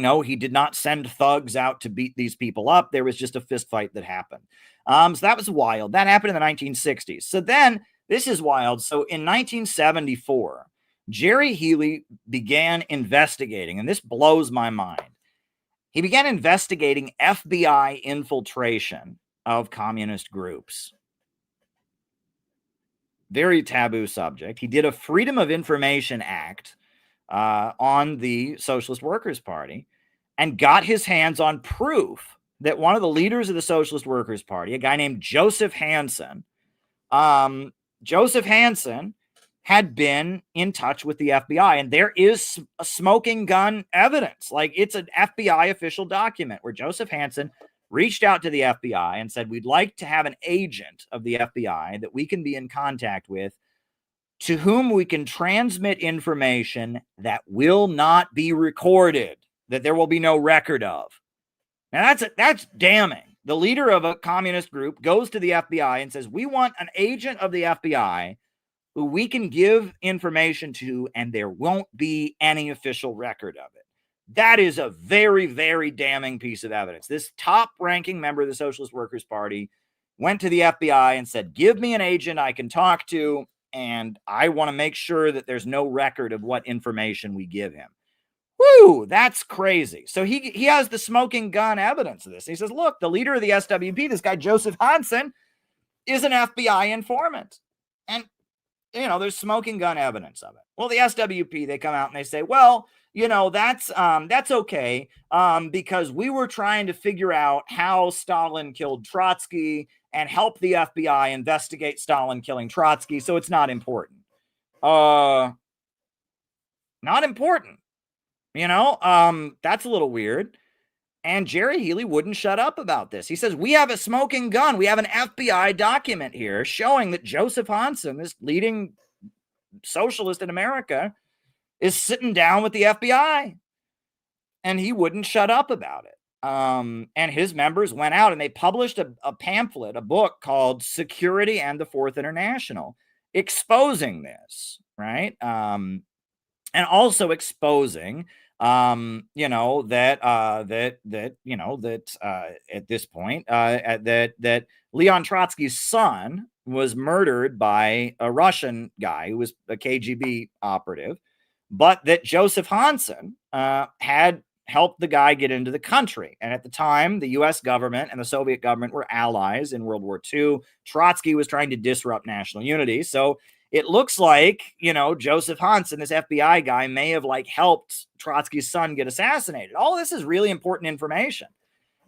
no, he did not send thugs out to beat these people up. There was just a fist fight that happened. So that was wild. That happened in the 1960s. So then this is wild. So in 1974, Jerry Healey began investigating, and this blows my mind. He began investigating FBI infiltration of communist groups. Very taboo subject. He did a Freedom of Information Act on the Socialist Workers' Party and got his hands on proof that one of the leaders of the Socialist Workers' Party, a guy named Joseph Hansen, had been in touch with the FBI. And there is a smoking gun evidence. It's an FBI official document where Joseph Hansen reached out to the FBI and said, we'd like to have an agent of the FBI that we can be in contact with, to whom we can transmit information that will not be recorded, that there will be no record of. Now that's damning. The leader of a communist group goes to the FBI and says, we want an agent of the FBI who we can give information to, and there won't be any official record of it. That is a very, very damning piece of evidence. This top-ranking member of the Socialist Workers' Party went to the FBI and said, give me an agent I can talk to, and I want to make sure that there's no record of what information we give him. Woo, that's crazy. So he has the smoking gun evidence of this. He says, look, the leader of the SWP, this guy Joseph Hansen, is an FBI informant. And there's smoking gun evidence of it. Well, the SWP, they come out and they say, well, that's okay, because we were trying to figure out how Stalin killed Trotsky and help the FBI investigate Stalin killing Trotsky, so it's not important. Not important. That's a little weird. And Jerry Healey wouldn't shut up about this. He says, we have a smoking gun. We have an FBI document here showing that Joseph Hansen, this leading socialist in America, is sitting down with the FBI. And he wouldn't shut up about it. And his members went out and they published a pamphlet, a book called Security and the Fourth International, exposing this, right? And also exposing you know, that at this point, that Leon Trotsky's son was murdered by a Russian guy who was a KGB operative, but that Joseph Hansen had helped the guy get into the country. And at the time, the US government and the Soviet government were allies in World War II. Trotsky was trying to disrupt national unity. So it looks like, you know, Joseph Hansen, this FBI guy, may have like helped Trotsky's son get assassinated. All this is really important information,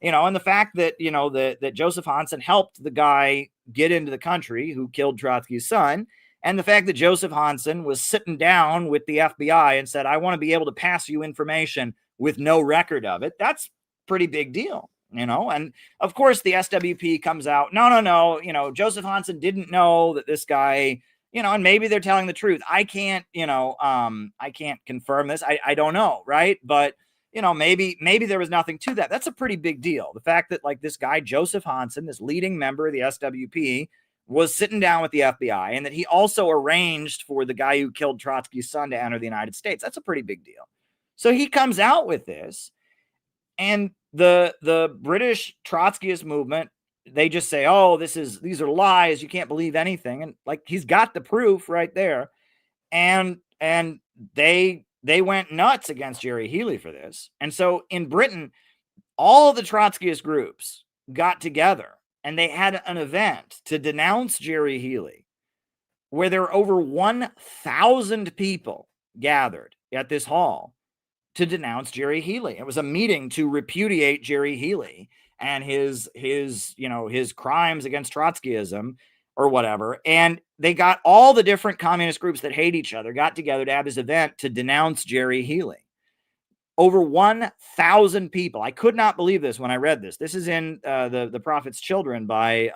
you know, and the fact that, you know, that Joseph Hansen helped the guy get into the country who killed Trotsky's son, and the fact that Joseph Hansen was sitting down with the FBI and said, I want to be able to pass you information with no record of it, that's pretty big deal, you know. And of course the SWP comes out, no, you know, Joseph Hansen didn't know that this guy, you know, and maybe they're telling the truth. I can't, you know, I can't confirm this. I don't know, right? But, you know, maybe there was nothing to that. That's a pretty big deal. The fact that like this guy, Joseph Hansen, this leading member of the SWP, was sitting down with the FBI, and that he also arranged for the guy who killed Trotsky's son to enter the United States. That's a pretty big deal. So he comes out with this, and the British Trotskyist movement, they just say, oh, these are lies. You can't believe anything. And like, he's got the proof right there. And they went nuts against Jerry Healey for this. And so in Britain, all of the Trotskyist groups got together and they had an event to denounce Jerry Healey, where there were over 1,000 people gathered at this hall to denounce Jerry Healey. It was a meeting to repudiate Jerry Healey and his crimes against Trotskyism or whatever. And they got all the different communist groups that hate each other got together to have this event to denounce Jerry Healey. Over 1,000 people. I could not believe this when I read this. This is in the Prophet's Children by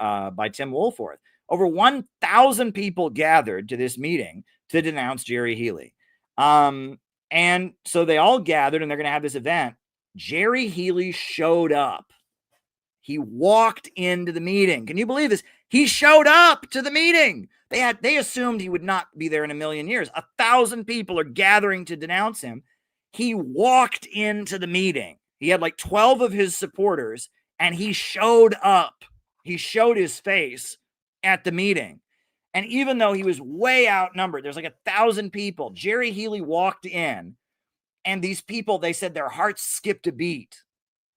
Tim Woolforth. Over 1,000 people gathered to this meeting to denounce Jerry Healey. And so they all gathered and they're going to have this event. Jerry Healey showed up. He walked into the meeting. Can you believe this? He showed up to the meeting. They assumed he would not be there in a million years. 1,000 people are gathering to denounce him. He walked into the meeting. He had like 12 of his supporters and he showed up. He showed his face at the meeting. And even though he was way outnumbered, there's like 1,000 people, Jerry Healey walked in, and these people, they said their hearts skipped a beat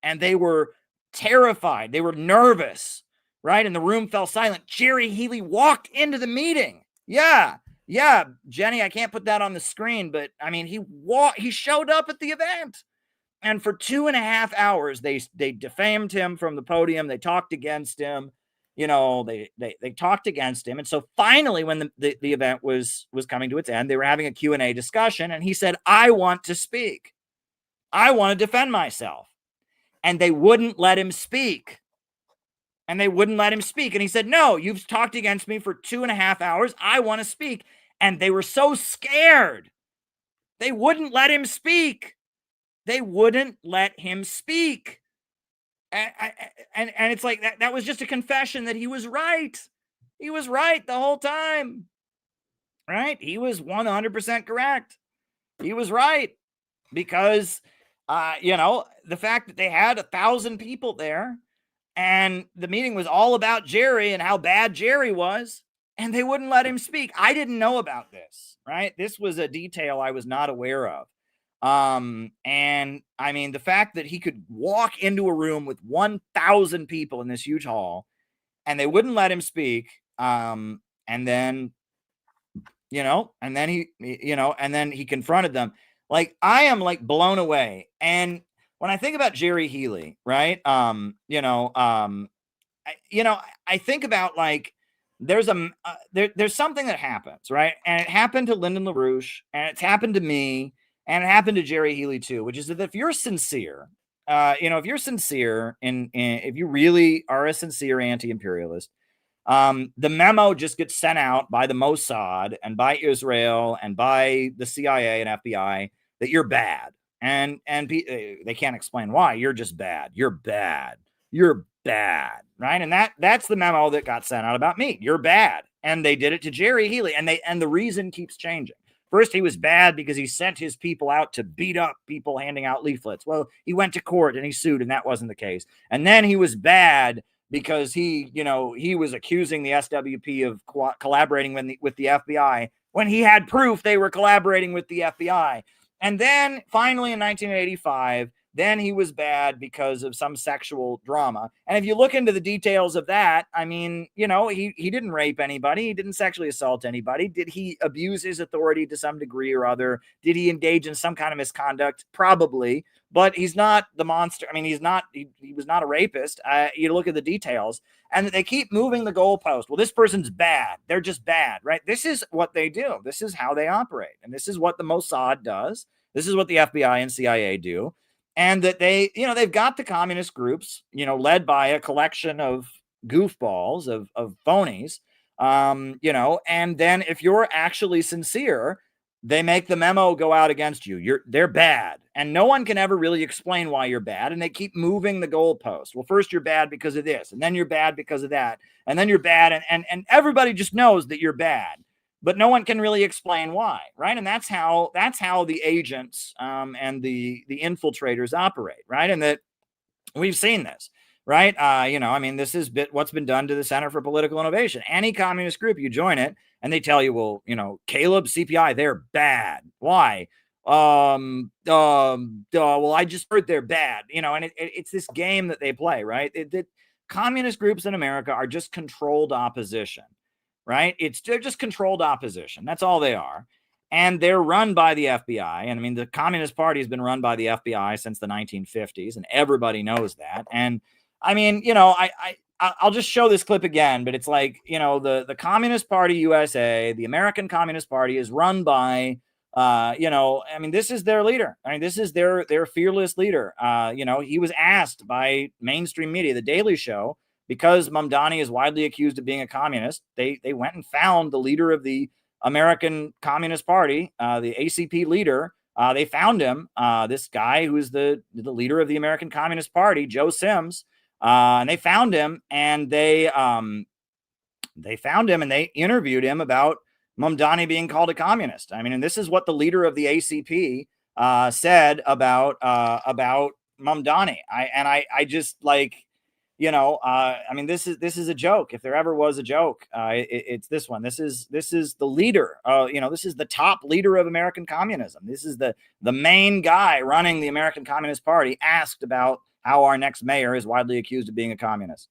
and they were terrified. They were nervous, right? And the room fell silent. Jerry Healey walked into the meeting. Yeah, Jenny, I can't put that on the screen, but I mean, he showed up at the event. And for 2.5 hours, they defamed him from the podium. They talked against him. You know, they talked against him. And so finally, when the event was coming to its end, they were having a Q&A discussion. And he said, I want to speak. I want to defend myself. And they wouldn't let him speak. And he said, no, you've talked against me for 2.5 hours. I want to speak. And they were so scared. They wouldn't let him speak. And it's like that was just a confession that he was right. He was right the whole time. Right? He was 100% correct. He was right. Because, the fact that they had 1,000 people there and the meeting was all about Jerry and how bad Jerry was, and they wouldn't let him speak. I didn't know about this, right? This was a detail I was not aware of. And I mean, the fact that he could walk into a room with 1,000 people in this huge hall and they wouldn't let him speak. And then he confronted them. Like, I am like blown away. And when I think about Jerry Healey, right? I think about like, there's something that happens, right? And it happened to Lyndon LaRouche and it's happened to me. And it happened to Jerry Healey too, which is that if you're sincere, if you really are a sincere anti-imperialist, the memo just gets sent out by the Mossad and by Israel and by the CIA and FBI that you're bad. And they can't explain why. You're just bad. You're bad. Right? And that's the memo that got sent out about me. You're bad. And they did it to Jerry Healey. And the reason keeps changing. First, he was bad because he sent his people out to beat up people handing out leaflets. Well, he went to court and he sued, and that wasn't the case. And then he was bad because he was accusing the SWP of collaborating with the FBI when he had proof they were collaborating with the FBI. And then finally in 1985, then he was bad because of some sexual drama. And if you look into the details of that, I mean, he didn't rape anybody. He didn't sexually assault anybody. Did he abuse his authority to some degree or other? Did he engage in some kind of misconduct? Probably. But he's not the monster. I mean, he was not a rapist. You look at the details, and they keep moving the goalpost. Well, this person's bad. They're just bad, right? This is what they do. This is how they operate. And this is what the Mossad does. This is what the FBI and CIA do. And that they've got the communist groups, led by a collection of goofballs, of phonies, and then if you're actually sincere, they make the memo go out against you. They're bad. And no one can ever really explain why you're bad. And they keep moving the goalpost. Well, first you're bad because of this, and then you're bad because of that, and then you're bad. And everybody just knows that you're bad, but no one can really explain why, right? And that's how the agents and the infiltrators operate, right? And that we've seen this, right? This is what's been done to the Center for Political Innovation. Any communist group, you join it, and they tell you, well, Caleb, CPI, they're bad. Why? Well, I just heard they're bad, and it's this game that they play, right? That communist groups in America are just controlled opposition. Right? They're just controlled opposition. That's all they are. And they're run by the FBI. And I mean, the Communist Party has been run by the FBI since the 1950s, and everybody knows that. And I mean, I'll just show this clip again, but it's like, the Communist Party USA, the American Communist Party, is run by, this is their leader. I mean, this is their fearless leader. He was asked by mainstream media, The Daily Show, because Mamdani is widely accused of being a communist. They went and found the leader of the American Communist Party, the ACP leader. They found him, this guy who is the leader of the American Communist Party, Joe Sims. And they found him, and they interviewed him about Mamdani being called a communist. I mean, and this is what the leader of the ACP said about Mamdani. I just like. This is a joke. If there ever was a joke, it's this one. This is the leader. This is the top leader of American communism. This is the main guy running the American Communist Party, asked about how our next mayor is widely accused of being a communist.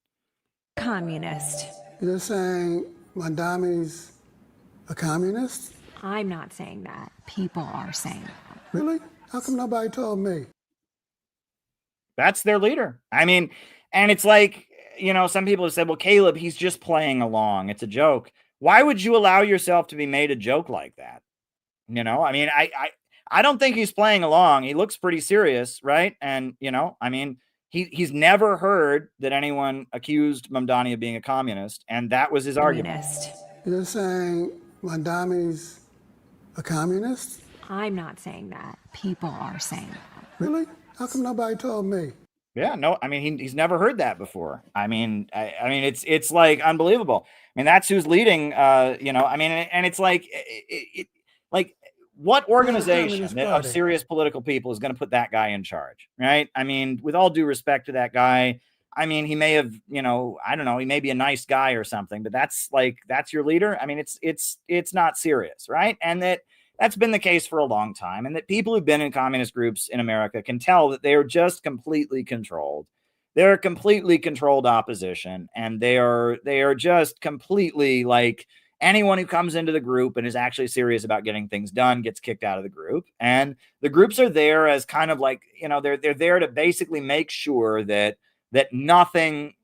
Communist. You're saying Mamdani's a communist? I'm not saying that. People are saying that. Really? How come nobody told me? That's their leader. I mean. And it's like, some people have said, well, Caleb, he's just playing along. It's a joke. Why would you allow yourself to be made a joke like that? I don't think he's playing along. He looks pretty serious, right? And, he's never heard that anyone accused Mamdani of being a communist. And that was his argument. You're saying Mamdani's a communist? I'm not saying that. People are saying that. Really? How come nobody told me? Yeah, no, he's never heard that before. It's like unbelievable. I mean, that's who's leading, and it's like, what organization of serious political people is going to put that guy in charge, right? I mean, with all due respect to that guy, he may have, I don't know, he may be a nice guy or something, but that's your leader. I mean, it's not serious, right? And that's been the case for a long time, and that people who've been in communist groups in America can tell that they are just completely controlled. They're completely controlled opposition, and they are just completely like anyone who comes into the group and is actually serious about getting things done gets kicked out of the group. And the groups are there as kind of like, they're there to basically make sure that nothing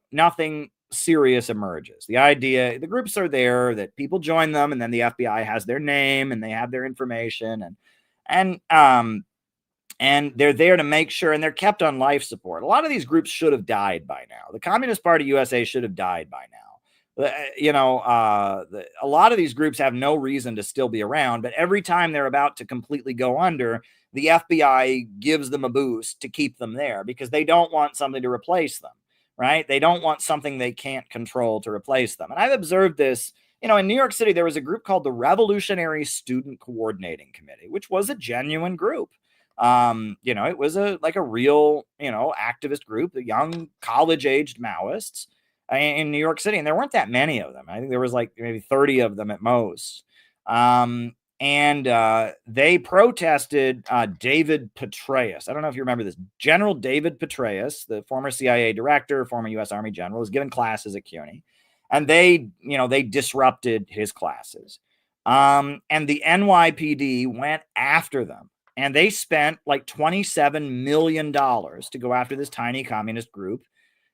serious emerges. The groups are there, that people join them, and then the FBI has their name and they have their information, and they're there to make sure, and they're kept on life support. A lot of these groups should have died by now. The Communist Party USA should have died by now. A lot of these groups have no reason to still be around, but every time they're about to completely go under, the FBI gives them a boost to keep them there because they don't want something to replace them. Right? They don't want something they can't control to replace them. And I've observed this in New York City, there was a group called the Revolutionary Student Coordinating Committee, which was a genuine group. It was a real, activist group, the young college-aged Maoists in New York City. And there weren't that many of them. I think there was maybe 30 of them at most. And they protested David Petraeus. I don't know if you remember this. General David Petraeus, the former CIA director, former U.S. Army general, was given classes at CUNY. And they disrupted his classes. And the NYPD went after them. And they spent $27 million to go after this tiny communist group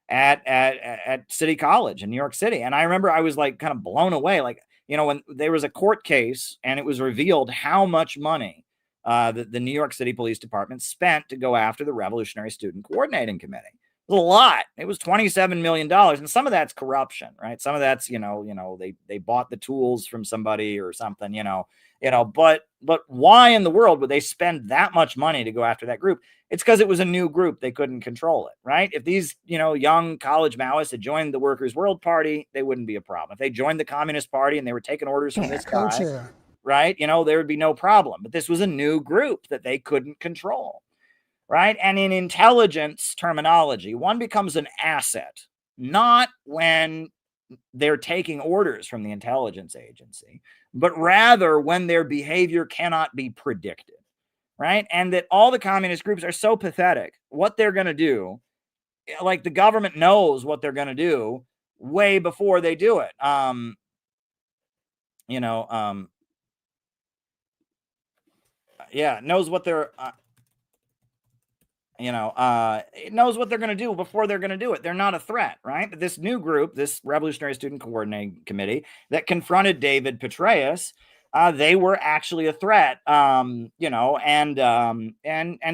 at City College in New York City. And I remember I was kind of blown away. When there was a court case and it was revealed how much money the New York City Police Department spent to go after the Revolutionary Student Coordinating Committee. It was a lot. It was $27 million. And some of that's corruption, right? Some of that's, they bought the tools from somebody or something, but why in the world would they spend that much money to go after that group? It's because it was a new group. They couldn't control it, right? If these, young college Maoists had joined the Workers' World Party, they wouldn't be a problem. If they joined the Communist Party and they were taking orders from this guy, right, there would be no problem. But this was a new group that they couldn't control, right? And in intelligence terminology, one becomes an asset, not when they're taking orders from the intelligence agency, but rather when their behavior cannot be predicted, right? And that all the communist groups are so pathetic. What they're going to do, the government knows what they're going to do way before they do it. Knows what they're... it knows what they're going to do before they're going to do it. They're not a threat, right? But this new group, this Revolutionary Student Coordinating Committee that confronted David Petraeus, they were actually a threat, and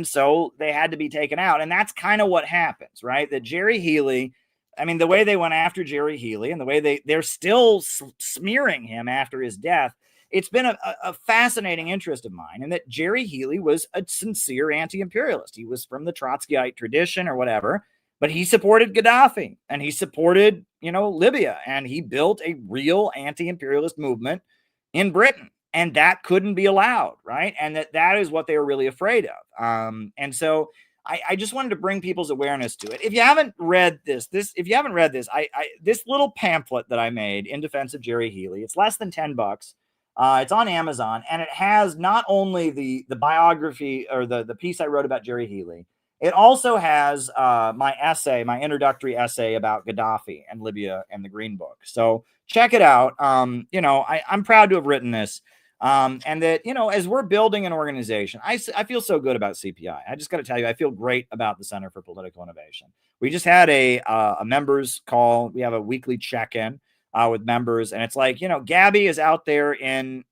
so they had to be taken out. And that's kind of what happens, right? That Jerry Healey, the way they went after Jerry Healey and the way they're still smearing him after his death, it's been a fascinating interest of mine, and that Jerry Healey was a sincere anti-imperialist. He was from the Trotskyite tradition or whatever, but he supported Gaddafi and he supported, Libya, and he built a real anti-imperialist movement in Britain, and that couldn't be allowed, right? And that is what they were really afraid of. And so I just wanted to bring people's awareness to it. If you haven't read this little pamphlet that I made in defense of Jerry Healey, it's less than $10. It's on Amazon, and it has not only the biography or the piece I wrote about Jerry Healey, it also has my introductory essay about Gaddafi and Libya and the Green Book. So check it out. I'm proud to have written this. And that, as we're building an organization, I feel so good about CPI. I just got to tell you, I feel great about the Center for Political Innovation. We just had a members call. We have a weekly check-in with members, and it's Gabby is out there in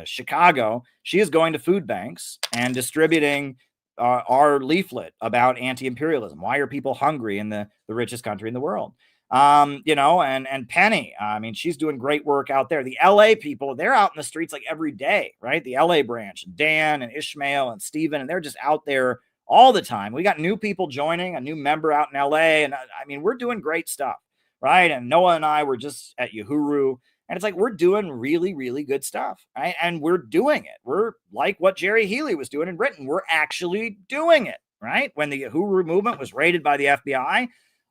Chicago. She is going to food banks and distributing our leaflet about anti-imperialism. Why are people hungry in the richest country in the world? And Penny, she's doing great work out there. The LA people, they're out in the streets every day, right? The LA branch, Dan and Ishmael and Steven, and they're just out there all the time. We got new people joining, a new member out in LA. And we're doing great stuff, right? And Noah and I were just at Uhuru, and it's we're doing really, really good stuff, right? And we're doing it. We're like what Jerry Healey was doing in Britain. We're actually doing it, right? When the Uhuru movement was raided by the FBI,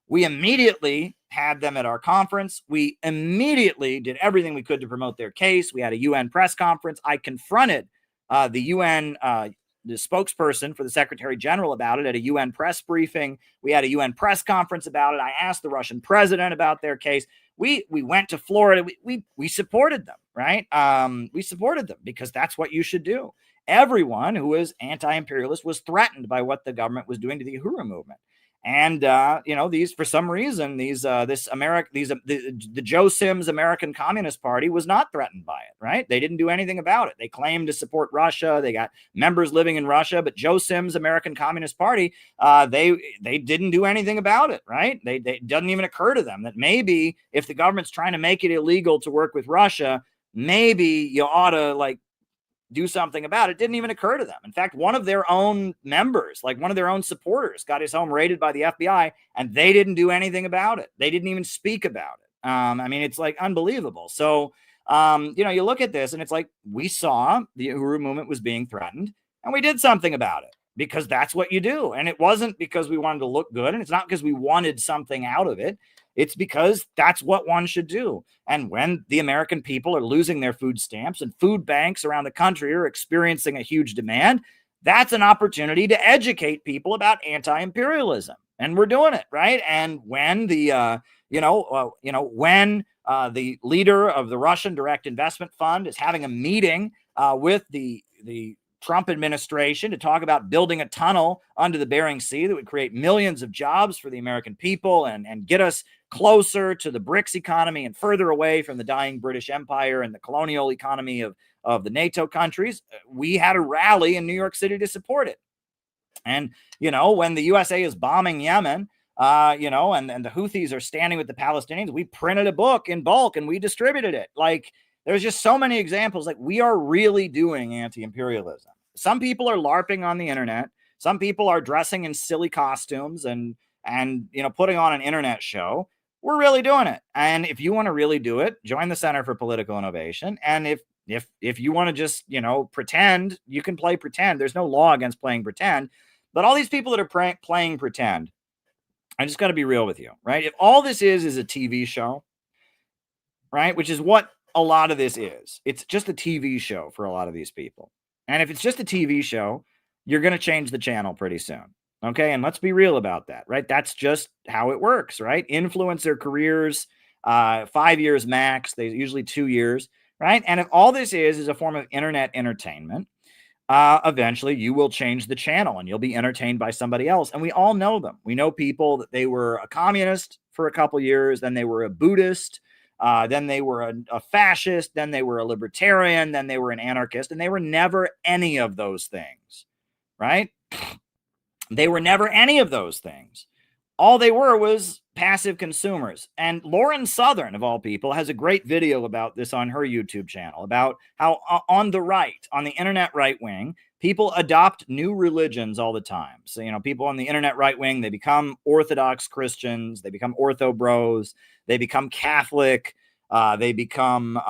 we immediately had them at our conference. We immediately did everything we could to promote their case. We had a UN press conference. I confronted the UN the spokesperson for the Secretary General about it at a UN press briefing. We had a UN press conference about it. I asked the Russian president about their case. We went to Florida. We supported them, right? We supported them because that's what you should do. Everyone who was anti-imperialist was threatened by what the government was doing to the Uhuru movement. And these, for some reason, the Joe Sims American Communist Party was not threatened by it, right? They didn't do anything about it. They claimed to support Russia. They got members living in Russia, but Joe Sims American Communist Party, they didn't do anything about it, right? It doesn't even occur to them that maybe if the government's trying to make it illegal to work with Russia, maybe you ought to do something about it. Didn't even occur to them. In fact, one of their own members, one of their own supporters, got his home raided by the FBI, and they didn't do anything about it. They didn't even speak about it, I mean, it's like unbelievable. So, you look at this and it's like we saw the Uhuru movement was being threatened and we did something about it because that's what you do. And it wasn't because we wanted to look good, and it's not because we wanted something out of it. It's because that's what one should do. And when the American people are losing their food stamps and food banks around the country are experiencing a huge demand, that's an opportunity to educate people about anti-imperialism. And we're doing it, right? And when the when the leader of the Russian Direct Investment Fund is having a meeting with the Trump administration to talk about building a tunnel under the Bering Sea that would create millions of jobs for the American people and get us closer to the BRICS economy and further away from the dying British Empire and the colonial economy of the NATO countries, we had a rally in New York City to support it. And, when the USA is bombing Yemen, and the Houthis are standing with the Palestinians, we printed a book in bulk and we distributed it. Like, there's just so many examples. Like, we are really doing anti-imperialism. Some people are LARPing on the internet. Some people are dressing in silly costumes and putting on an internet show. We're really doing it. And if you want to really do it, join the Center for Political Innovation. And if you want to just, pretend, you can play pretend. There's no law against playing pretend. But all these people that are playing pretend, I just got to be real with you, right? If all this is a TV show, right, which is what a lot of this is, it's just a TV show for a lot of these people. And if it's just a TV show, you're going to change the channel pretty soon. Okay. And let's be real about that, right? That's just how it works, right? Influencer careers, 5 years max, they usually 2 years, right? And if all this is a form of internet entertainment, eventually you will change the channel and you'll be entertained by somebody else. And we all know them. We know people that they were a communist for a couple years, then they were a Buddhist, then they were a fascist, then they were a libertarian, then they were an anarchist, and they were never any of those things, right? They were never any of those things. All they were was passive consumers. And Lauren Southern, of all people, has a great video about this on her YouTube channel, about how on the right, on the internet right wing, people adopt new religions all the time. So, people on the internet right wing, they become Orthodox Christians, they become Ortho Bros, they become Catholic, they become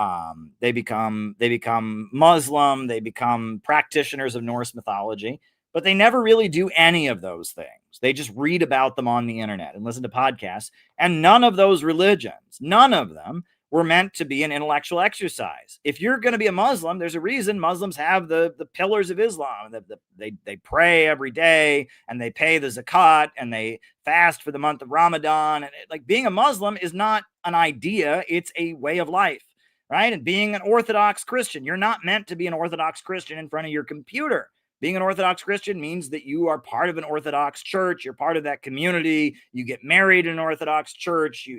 Muslim, they become practitioners of Norse mythology. But they never really do any of those things. They just read about them on the internet and listen to podcasts. And none of those religions, none of them were meant to be an intellectual exercise. If you're going to be a Muslim, there's a reason Muslims have the pillars of Islam. They pray every day and they pay the zakat and they fast for the month of Ramadan. And like, being a Muslim is not an idea. It's a way of life, right? And being an Orthodox Christian, you're not meant to be an Orthodox Christian in front of your computer. Being an Orthodox Christian means that you are part of an Orthodox church. You're part of that community. You get married in an Orthodox church.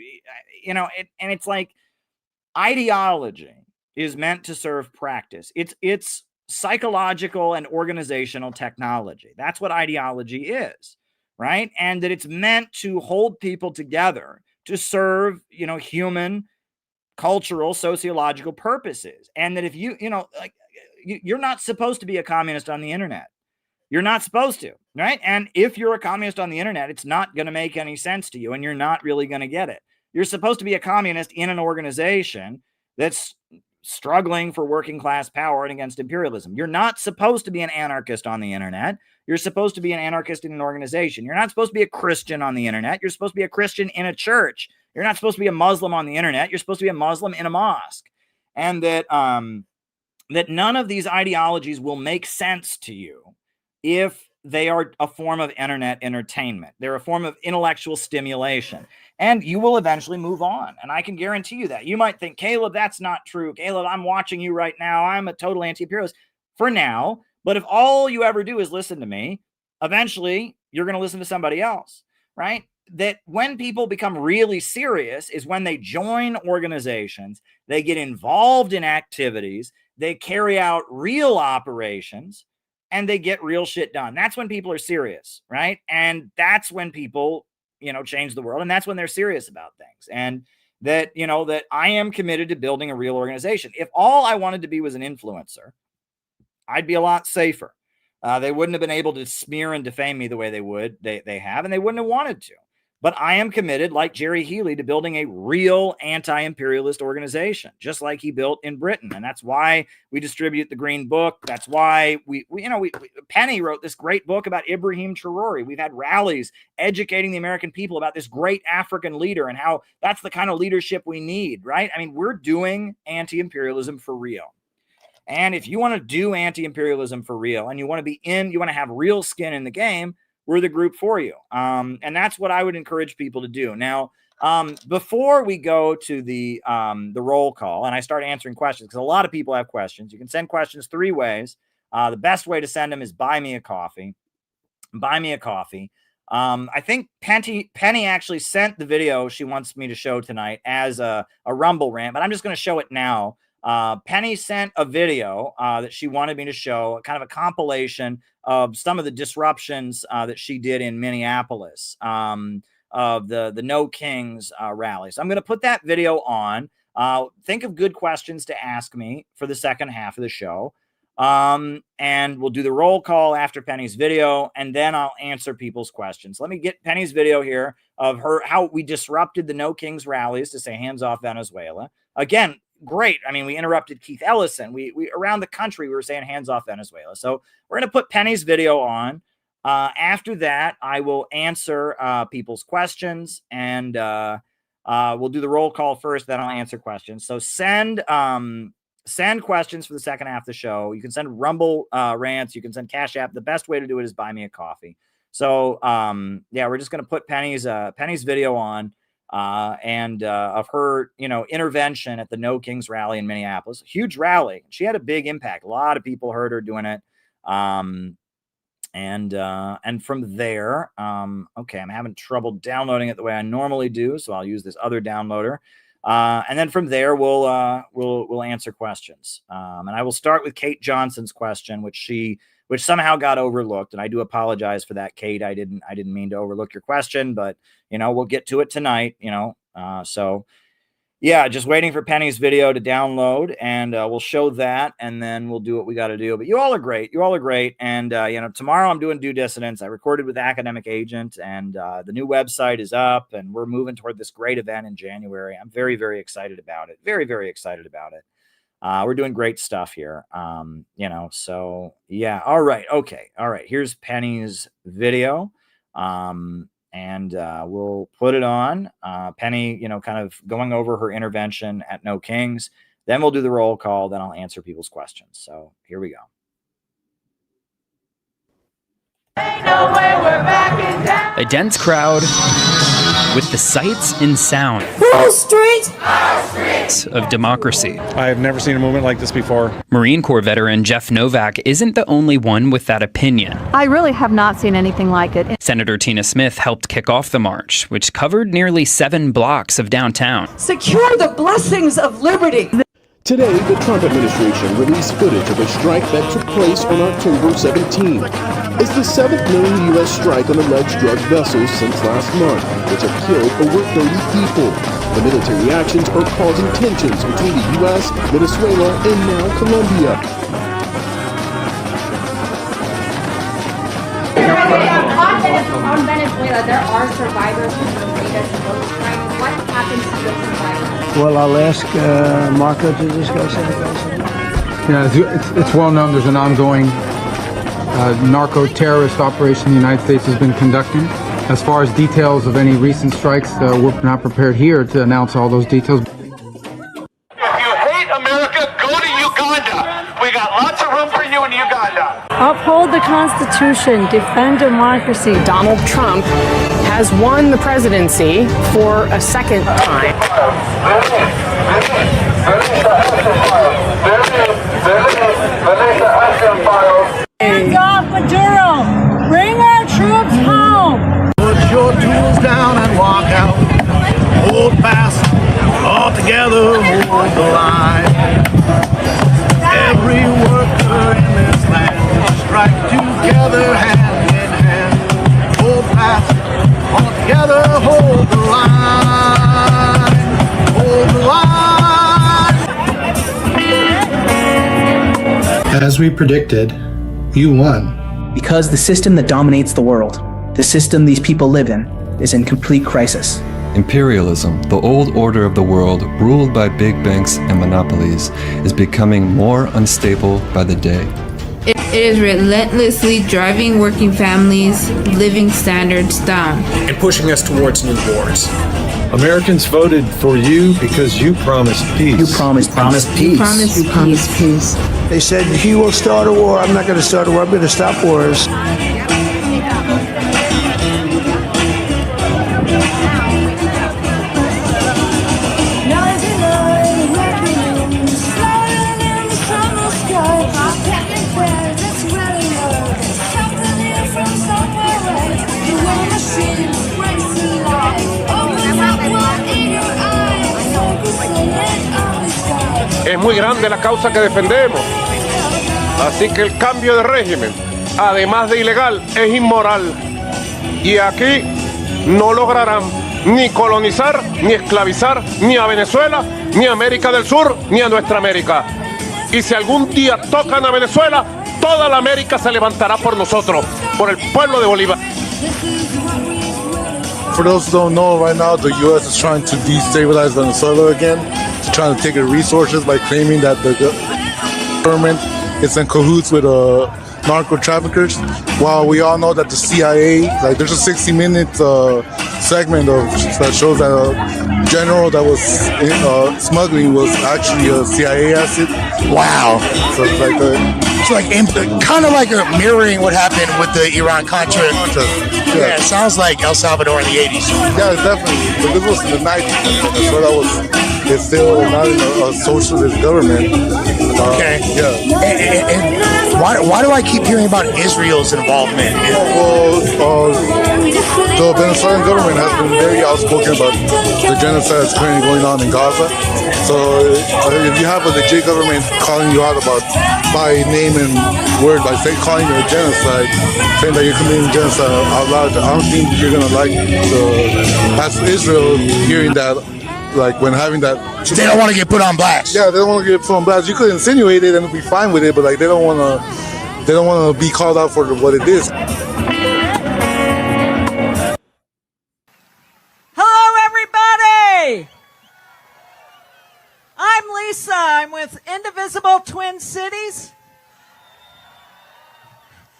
And it's like, ideology is meant to serve practice. It's psychological and organizational technology. That's what ideology is, right? And that it's meant to hold people together to serve, human, cultural, sociological purposes. And that if you're not supposed to be a communist on the internet. You're not supposed to, right? And if you're a communist on the internet, it's not going to make any sense to you and you're not really going to get it. You're supposed to be a communist in an organization that's struggling for working class power and against imperialism. You're not supposed to be an anarchist on the internet. You're supposed to be an anarchist in an organization. You're not supposed to be a Christian on the internet. You're supposed to be a Christian in a church. You're not supposed to be a Muslim on the internet. You're supposed to be a Muslim in a mosque. And that none of these ideologies will make sense to you if they are a form of internet entertainment. They're a form of intellectual stimulation. And you will eventually move on. And I can guarantee you that. You might think, Caleb, that's not true. Caleb, I'm watching you right now. I'm a total anti-imperialist for now. But if all you ever do is listen to me, eventually you're going to listen to somebody else, right? That when people become really serious is when they join organizations, they get involved in activities, they carry out real operations, and they get real shit done. That's when people are serious, right? And that's when people, change the world. And that's when they're serious about things. And that, that I am committed to building a real organization. If all I wanted to be was an influencer, I'd be a lot safer. They wouldn't have been able to smear and defame me the way they have, and they wouldn't have wanted to. But I am committed, like Jerry Healey, to building a real anti-imperialist organization, just like he built in Britain. And that's why we distribute the Green Book. That's why Penny wrote this great book about Ibrahim Traore. We've had rallies educating the American people about this great African leader and how that's the kind of leadership we need, right? I mean, we're doing anti-imperialism for real. And if you want to do anti-imperialism for real and you want to have real skin in the game, we're the group for you. And that's what I would encourage people to do. Now, before we go to the roll call and I start answering questions, because a lot of people have questions, you can send questions 3 ways. The best way to send them is buy me a coffee. Buy me a coffee. I think Penny actually sent the video she wants me to show tonight as a Rumble rant, but I'm just going to show it now. Penny sent a video that she wanted me to show, kind of a compilation of some of the disruptions that she did in Minneapolis of the No Kings rally. So I'm going to put that video on. Think of good questions to ask me for the second half of the show. And we'll do the roll call after Penny's video, and then I'll answer people's questions. Let me get Penny's video here of how we disrupted the No Kings rallies to say hands off Venezuela. Again, great. I mean, we interrupted Keith Ellison. We around the country, we were saying hands off Venezuela. So we're going to put Penny's video on. After that, I will answer people's questions, and we'll do the roll call first, then I'll answer questions. So send questions for the second half of the show. You can send Rumble rants. You can send Cash App. The best way to do it is buy me a coffee. So yeah, we're just going to put Penny's video on. And of her, intervention at the No Kings rally in Minneapolis, huge rally. She had a big impact. A lot of people heard her doing it. And from there, okay, I'm having trouble downloading it the way I normally do, so I'll use this other downloader. And then from there, we'll answer questions. And I will start with Kate Johnson's question, which somehow got overlooked. And I do apologize for that, Kate. I didn't mean to overlook your question, but we'll get to it tonight, so yeah, just waiting for Penny's video to download, and we'll show that, and then we'll do what we got to do. But you all are great. And, tomorrow I'm doing Due Dissidence. I recorded with Academic Agent, and the new website is up, and we're moving toward this great event in January. I'm very, very excited about it. Very, very excited about it. We're doing great stuff here. So yeah. All right. Okay. All right. Here's Penny's video. And we'll put it on. Penny, kind of going over her intervention at No Kings. Then we'll do the roll call. Then I'll answer people's questions. So here we go. A dense crowd with the sights and sound of democracy. I have never seen a movement like this before. Marine Corps veteran Jeff Novak isn't the only one with that opinion. I really have not seen anything like it. Senator Tina Smith helped kick off the march, which covered nearly 7 blocks of downtown. Secure the blessings of liberty. Today, the Trump administration released footage of a strike that took place on October 17. It's the 7th known U.S. strike on alleged drug vessels since last month, which have killed over 30 people. The military actions are causing tensions between the U.S., Venezuela, and now Colombia. On Venezuela, there are survivors who have made us those strikes. What happens to the survivors? Well, I'll ask Marco to discuss that. Yeah, it's well known there's an ongoing narco-terrorist operation the United States has been conducting. As far as details of any recent strikes, we're not prepared here to announce all those details. If you hate America, go to Uganda. We got lots of room for you in Uganda. Uphold the Constitution, defend democracy. Donald Trump has won the presidency for a second time. Hands off Maduro! Bring our troops home! Put your tools down and walk out. Hold fast, all together, hold the line. Every worker in this land, strike together hand in hand. Hold fast, all together, hold the line. Hold the line. As we predicted, you won. Because the system that dominates the world, the system these people live in, is in complete crisis. Imperialism, the old order of the world ruled by big banks and monopolies, is becoming more unstable by the day. It is relentlessly driving working families' living standards down and pushing us towards new wars. Americans voted for you because you promised peace. You promised peace. You promised peace. They said, he will start a war. I'm not going to start a war. I'm going to stop wars. Es muy grande la causa que defendemos. Así que el cambio de régimen, además de ilegal, es inmoral. Y aquí no lograrán ni colonizar, ni esclavizar, ni a Venezuela, ni a América del Sur, ni a nuestra América. Y si algún día tocan a Venezuela, toda la América se levantará por nosotros, por el pueblo de Bolívar. For those who don't know, right now the U.S. is trying to destabilize Venezuela again, trying to take its resources by claiming that the government is in cahoots with narco traffickers. While we all know that the CIA, like there's a 60-minute segment that shows that a general that was smuggling was actually a CIA asset. Wow. So it's like kind of like mirroring what happened with the Iran-Contra. Yeah, it sounds like El Salvador in the 80s. Yeah, definitely. But this was in the 90s. So it's still not in a socialist government. Okay. Yeah. And why do I keep hearing about Israel's involvement? Well, the Venezuelan government has been very outspoken about the genocide that's currently going on in Gaza. So if you have a legit government calling you out about by name and word, by calling you a genocide, saying that you're committing genocide out loud, I don't think you're gonna like as Israel hearing that. Like when having that, they don't want to get put on blast. Yeah, they don't want to get put on blast. You could insinuate it and be fine with it, but like they don't want to be called out for what it is. Hello, everybody. I'm Lisa. I'm with Indivisible Twin Cities,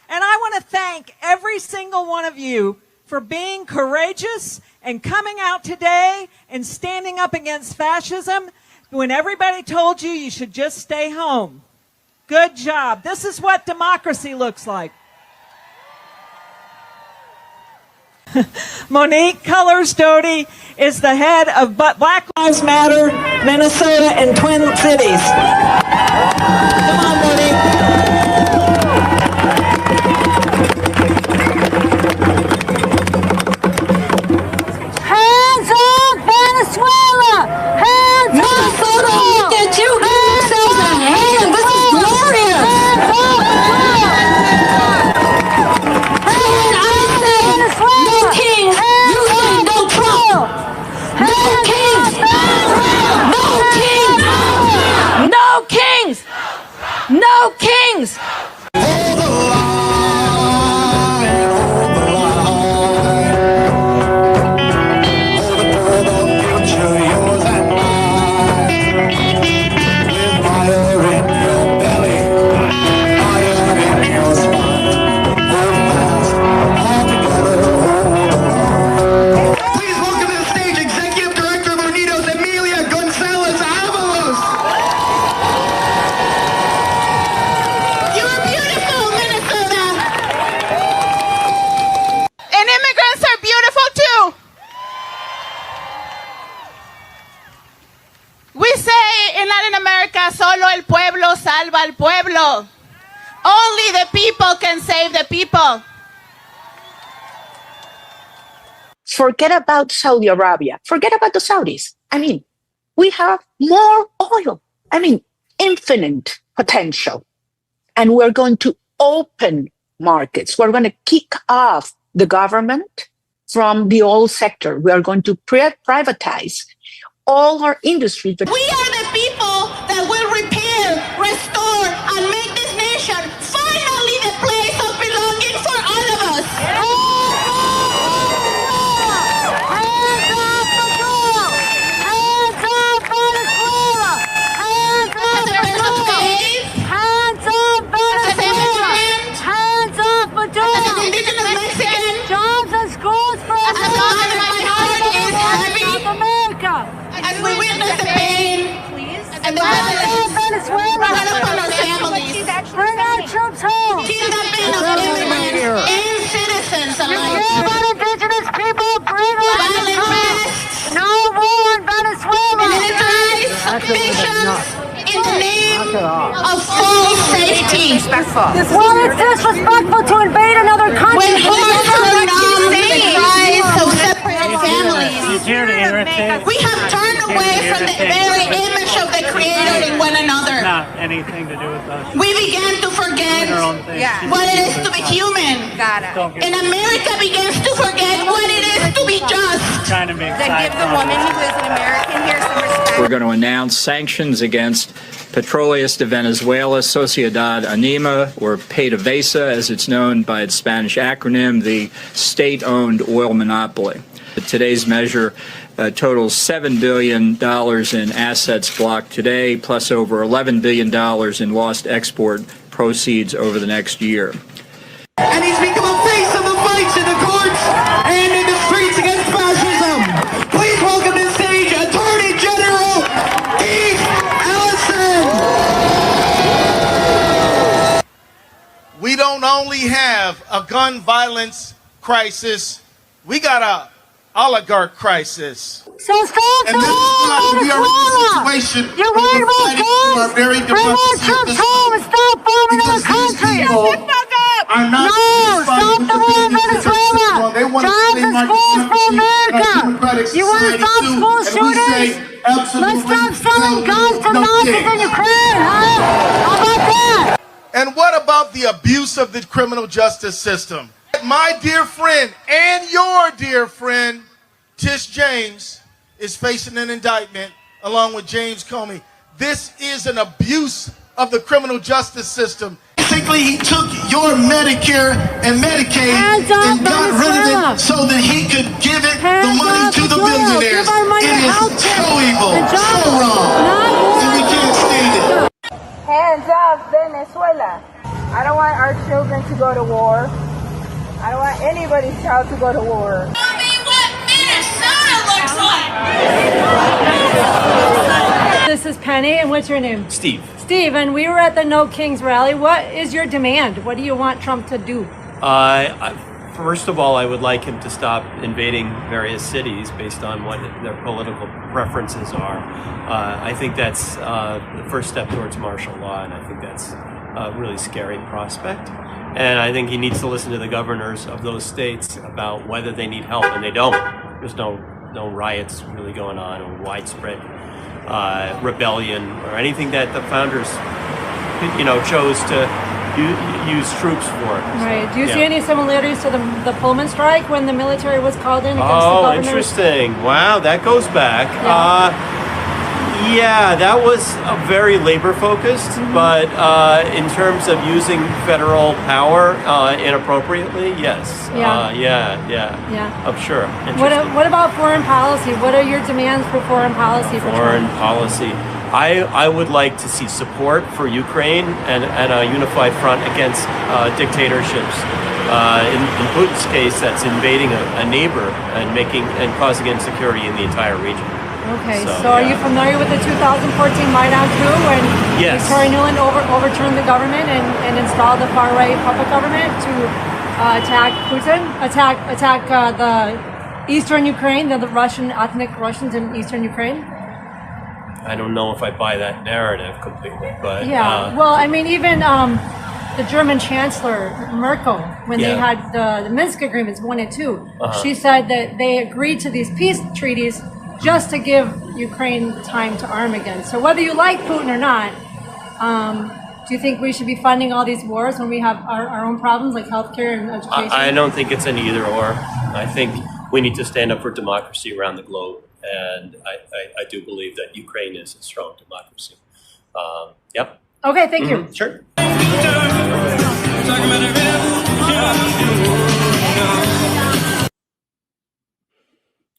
and I want to thank every single one of you for being courageous and coming out today and standing up against fascism when everybody told you you should just stay home. Good job. This is what democracy looks like. Monique Colors Doty is the head of Black Lives Matter, Minnesota and Twin Cities. Come on, Monique. No kings! Solo el pueblo salva al pueblo. Only the people can save the people. Forget about Saudi Arabia. Forget about the Saudis. I mean, we have more oil. I mean, infinite potential. And we're going to open markets. We're going to kick off the government from the oil sector. We are going to privatize all our industries. We are the people that will repair, restore, and make this nation finally the place of belonging for all of us. Venezuela. Bring our troops home. Kidnapping of immigrants and citizens alike. Indigenous people, bring our troops home. No war in Venezuela. Militarized submissions in the name of false safety. Well, it's disrespectful to invade another country. When hearts are numb, the cries of separated families. We have turned away from the very image of the Creator in one another. Not anything to do with us. We began to forget what it is to be human. And America begins to forget what it is to be just. Trying to make Then give the woman who is an American here some respect. We're going to announce sanctions against Petroleos de Venezuela, Sociedad Anima, or PDVSA, as it's known by its Spanish acronym, the state-owned oil monopoly. Today's measure totals $7 billion in assets blocked today, plus over $11 billion in lost export proceeds over the next year. And he's become a face of the fights in the courts and in the streets against fascism. Please welcome to the stage Attorney General Keith Ellison. We don't only have a gun violence crisis, we got a oligarch crisis. So stop the war in Venezuela. You're worried about guns? Bring our troops home and stop bombing our country. No, stop the war in Venezuela. Jobs and schools for America. You want to stop school shootings? Let's stop selling guns to Nazis in Ukraine, huh? How about that? And what about the abuse of the criminal justice system? My dear friend and your dear friend, Tish James, is facing an indictment along with James Comey. This is an abuse of the criminal justice system. Basically, he took your Medicare and Medicaid and got rid of it so that he could give it the money to the billionaires. It is so evil, so wrong, and we can't stand it. Hands off Venezuela. I don't want our children to go to war. I don't want anybody's child to go to war. Tell me what Minnesota looks like. This is Penny, and what's your name? Steve. Steve, and we were at the No Kings rally. What is your demand? What do you want Trump to do? First of all, I would like him to stop invading various cities based on what their political preferences are. I think that's the first step towards martial law, and I think that's a really scary prospect. And I think he needs to listen to the governors of those states about whether they need help, and they don't. There's no riots really going on or widespread rebellion or anything that the founders, chose to use troops for. Right. Do you see any similarities to the Pullman strike when the military was called in against the governors? Interesting. Wow, that goes back. Yeah. That was very labor-focused, but in terms of using federal power inappropriately, yes. Yeah. I'm sure. What about foreign policy? What are your demands for foreign policy for foreign Trump? policy? I would like to see support for Ukraine and a unified front against dictatorships. In Putin's case, that's invading a neighbor and causing insecurity in the entire region. Okay, so are you familiar with the 2014 Maidan coup when Victoria Nuland overturned the government and installed the far-right puppet government to attack Putin, attack the eastern Ukraine, the Russian ethnic Russians in eastern Ukraine? I don't know if I buy that narrative completely, but well, I mean, even the German Chancellor Merkel, when they had the Minsk agreements 1 and 2, she said that they agreed to these peace treaties just to give Ukraine time to arm again. So whether you like Putin or not, do you think we should be funding all these wars when we have our own problems like healthcare and education? I don't think it's an either or. I think we need to stand up for democracy around the globe, and I do believe that Ukraine is a strong democracy. Yep. Okay, thank you. Sure.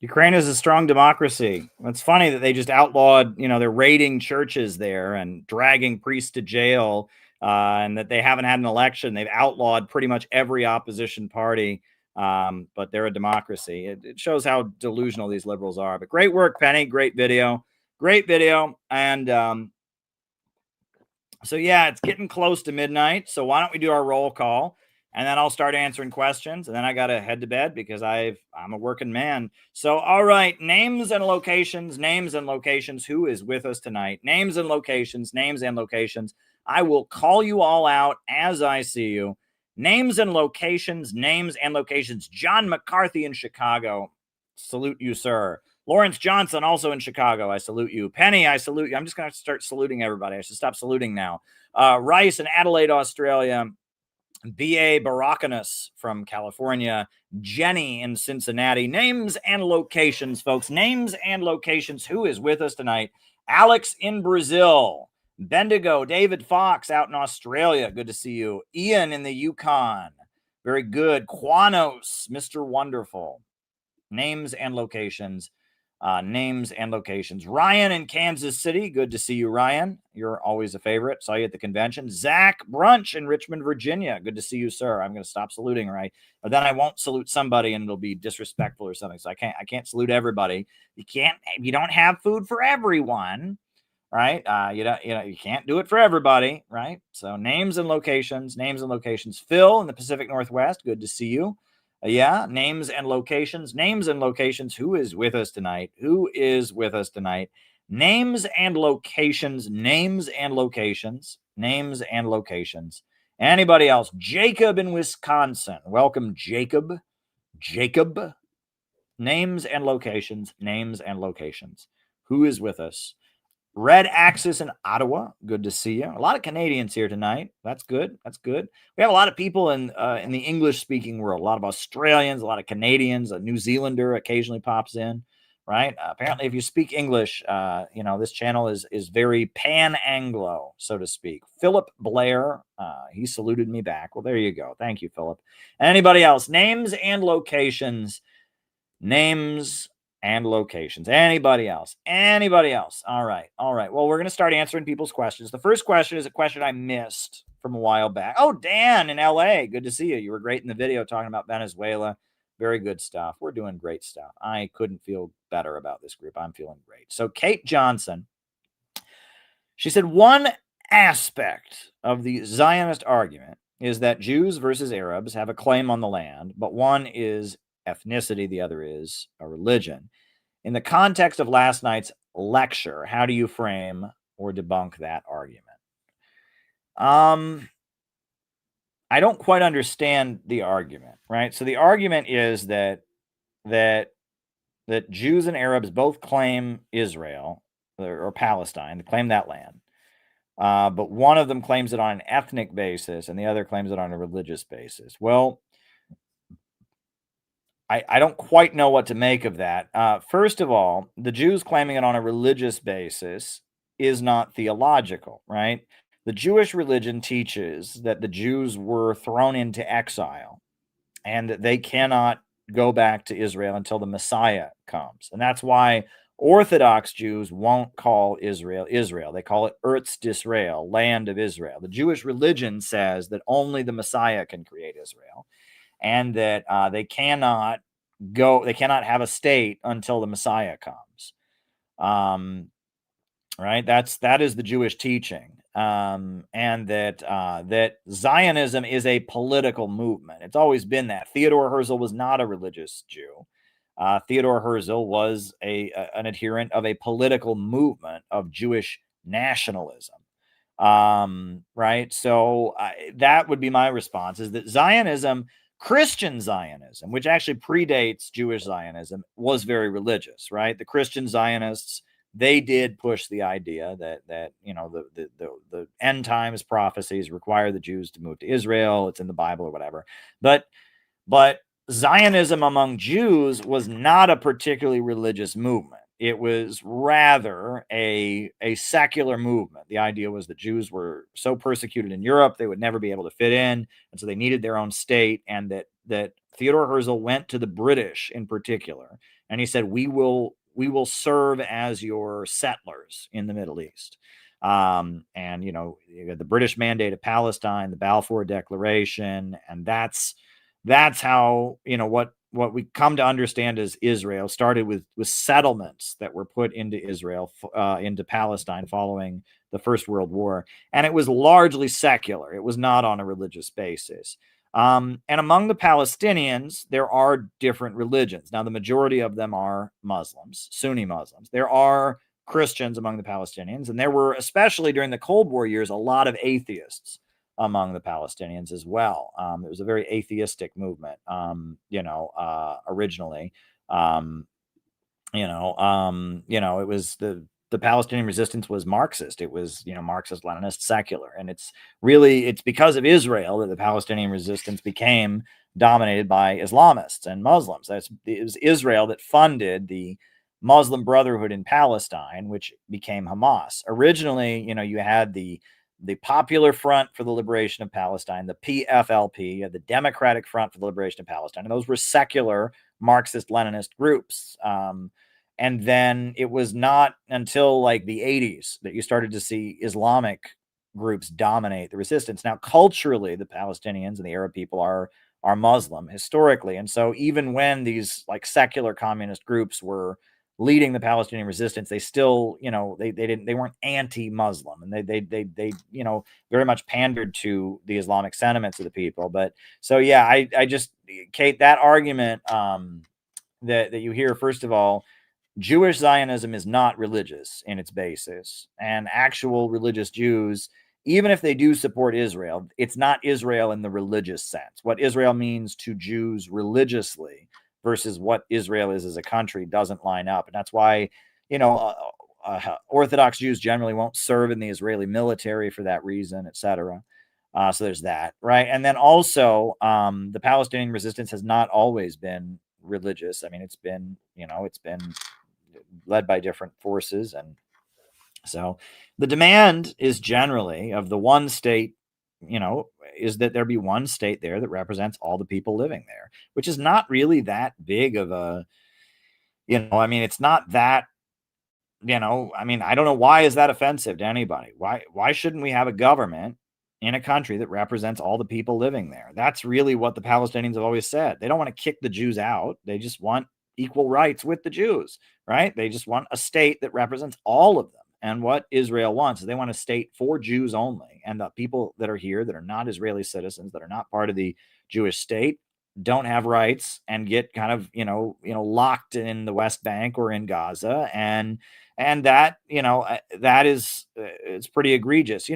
Ukraine is a strong democracy. It's funny that they just outlawed, they're raiding churches there and dragging priests to jail, and that they haven't had an election. They've outlawed pretty much every opposition party, but they're a democracy. It shows how delusional these liberals are. But great work, Penny. Great video. And So yeah, it's getting close to midnight. So why don't we do our roll call? And then I'll start answering questions. And then I got to head to bed because I'm a working man. So, all right, names and locations, who is with us tonight? Names and locations. I will call you all out as I see you. Names and locations. John McCarthy in Chicago. Salute you, sir. Lawrence Johnson, also in Chicago. I salute you. Penny, I salute you. I'm just going to start saluting everybody. I should stop saluting now. Rice in Adelaide, Australia. B.A. Barakanus from California, Jenny in Cincinnati. Names and locations, folks. Names and locations. Who is with us tonight? Alex in Brazil. Bendigo, David Fox out in Australia. Good to see you. Ian in the Yukon. Very good. Quanos, Mr. Wonderful. Names and locations. Ryan in Kansas City. Good to see you, Ryan. You're always a favorite. Saw you at the convention. Zach Brunch in Richmond, Virginia. Good to see you, sir. I'm going to stop saluting, right? But then I won't salute somebody and it'll be disrespectful or something. So I can't salute everybody. You don't have food for everyone, right? You can't do it for everybody, right? So names and locations. Phil in the Pacific Northwest. Good to see you. Yeah, names and locations. Who is with us tonight? Names and locations. Anybody else? Jacob in Wisconsin. Welcome, Jacob. Names and locations. Who is with us? Red Axis in Ottawa. Good to see you. A lot of Canadians here tonight. That's good. We have a lot of people in the English-speaking world. A lot of Australians, a lot of Canadians. A New Zealander occasionally pops in, right? Apparently, if you speak English, this channel is very pan-Anglo, so to speak. Philip Blair, he saluted me back. Well, there you go. Thank you, Philip. Anybody else? Names and locations. Anybody else? All right. Well, we're going to start answering people's questions. The first question is a question I missed from a while back. Oh, Dan in LA. Good to see you. You were great in the video talking about Venezuela. Very good stuff. We're doing great stuff. I couldn't feel better about this group. I'm feeling great. So Kate Johnson, she said, one aspect of the Zionist argument is that Jews versus Arabs have a claim on the land, but one is ethnicity, the other is a religion. In the context of last night's lecture, how do you frame or debunk that argument? I don't quite understand the argument, right? So the argument is that Jews and Arabs both claim Israel or Palestine, they claim that land. But one of them claims it on an ethnic basis and the other claims it on a religious basis. Well, I don't quite know what to make of that. First of all, the Jews claiming it on a religious basis is not theological, right? The Jewish religion teaches that the Jews were thrown into exile and that they cannot go back to Israel until the Messiah comes. And that's why Orthodox Jews won't call Israel Israel. They call it Eretz Disrael, land of Israel. The Jewish religion says that only the Messiah can create Israel, and that they cannot have a state until the Messiah comes. Right? That is the Jewish teaching. And that Zionism is a political movement. It's always been that. Theodore Herzl was not a religious Jew. Theodore Herzl was an adherent of a political movement of Jewish nationalism. Right? So that would be my response, is that Zionism, Christian Zionism, which actually predates Jewish Zionism, was very religious, right? The Christian Zionists, they did push the idea that the end times prophecies require the Jews to move to Israel. It's in the Bible or whatever. But Zionism among Jews was not a particularly religious movement. It was rather a secular movement. The idea was that Jews were so persecuted in Europe, they would never be able to fit in. And so they needed their own state. And that Theodore Herzl went to the British in particular. And he said, we will serve as your settlers in the Middle East. And, you got the British Mandate of Palestine, the Balfour Declaration. And that's how, what we come to understand as Israel started with settlements that were put into Israel, into Palestine following the First World War. And it was largely secular. It was not on a religious basis. And among the Palestinians, there are different religions. Now, the majority of them are Muslims, Sunni Muslims. There are Christians among the Palestinians. And there were, especially during the Cold War years, a lot of atheists among the Palestinians as well. It was a very atheistic movement, originally. It was the Palestinian resistance was Marxist. It was, Marxist, Leninist, secular. And it's because of Israel that the Palestinian resistance became dominated by Islamists and Muslims. It was Israel that funded the Muslim Brotherhood in Palestine, which became Hamas. Originally, you had the Popular Front for the Liberation of Palestine, the PFLP, the Democratic Front for the Liberation of Palestine. And those were secular Marxist-Leninist groups. And then it was not until like the 80s that you started to see Islamic groups dominate the resistance. Now, culturally, the Palestinians and the Arab people are Muslim historically. And so even when these like secular communist groups were leading the Palestinian resistance, they still, they weren't anti-Muslim, and they very much pandered to the Islamic sentiments of the people. But so, yeah, I just, Kate, that argument that you hear, first of all, Jewish Zionism is not religious in its basis, and actual religious Jews, even if they do support Israel, it's not Israel in the religious sense. What Israel means to Jews religiously versus what Israel is as a country doesn't line up. And that's why, Orthodox Jews generally won't serve in the Israeli military for that reason, etc. So there's that, right? And then also, the Palestinian resistance has not always been religious. I mean, it's been led by different forces. And so the demand is generally of the one state, is that there be one state there that represents all the people living there, which is not really that big of a, it's not that, I don't know, why is that offensive to anybody? Why shouldn't we have a government in a country that represents all the people living there? That's really what the Palestinians have always said. They don't want to kick the Jews out. They just want equal rights with the Jews, right? They just want a state that represents all of them. And what Israel wants is they want a state for Jews only. And the people that are here that are not Israeli citizens, that are not part of the Jewish state, don't have rights and get kind of, locked in the West Bank or in Gaza. And that, that is, it's pretty egregious.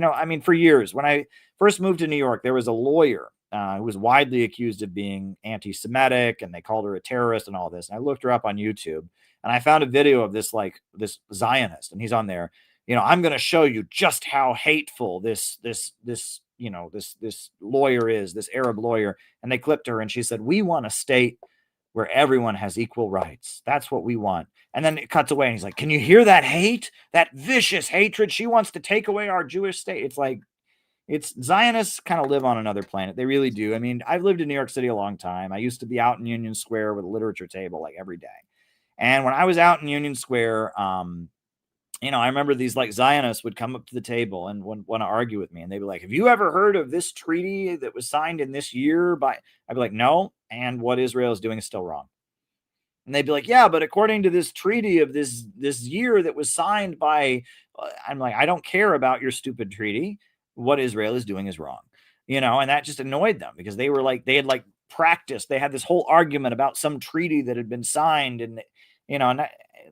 For years, when I first moved to New York, there was a lawyer who was widely accused of being anti-Semitic, and they called her a terrorist and all this. And I looked her up on YouTube, and I found a video of this Zionist, and he's on there. I'm going to show you just how hateful this lawyer is, this Arab lawyer. And they clipped her, and she said, "We want a state where everyone has equal rights. That's what we want." And then it cuts away, and he's like, "Can you hear that hate? That vicious hatred? She wants to take away our Jewish state." It's like, Zionists kind of live on another planet. They really do. I mean, I've lived in New York City a long time. I used to be out in Union Square with a literature table like every day. And when I was out in Union Square, I remember these like Zionists would come up to the table and want to argue with me. And they'd be like, "Have you ever heard of this treaty that was signed in this year by?" I'd be like, "No. And what Israel is doing is still wrong." And they'd be like, "Yeah, but according to this treaty of this year that was signed by," I'm like, "I don't care about your stupid treaty. What Israel is doing is wrong." And that just annoyed them, because they were like, they had like practiced. They had this whole argument about some treaty that had been signed, and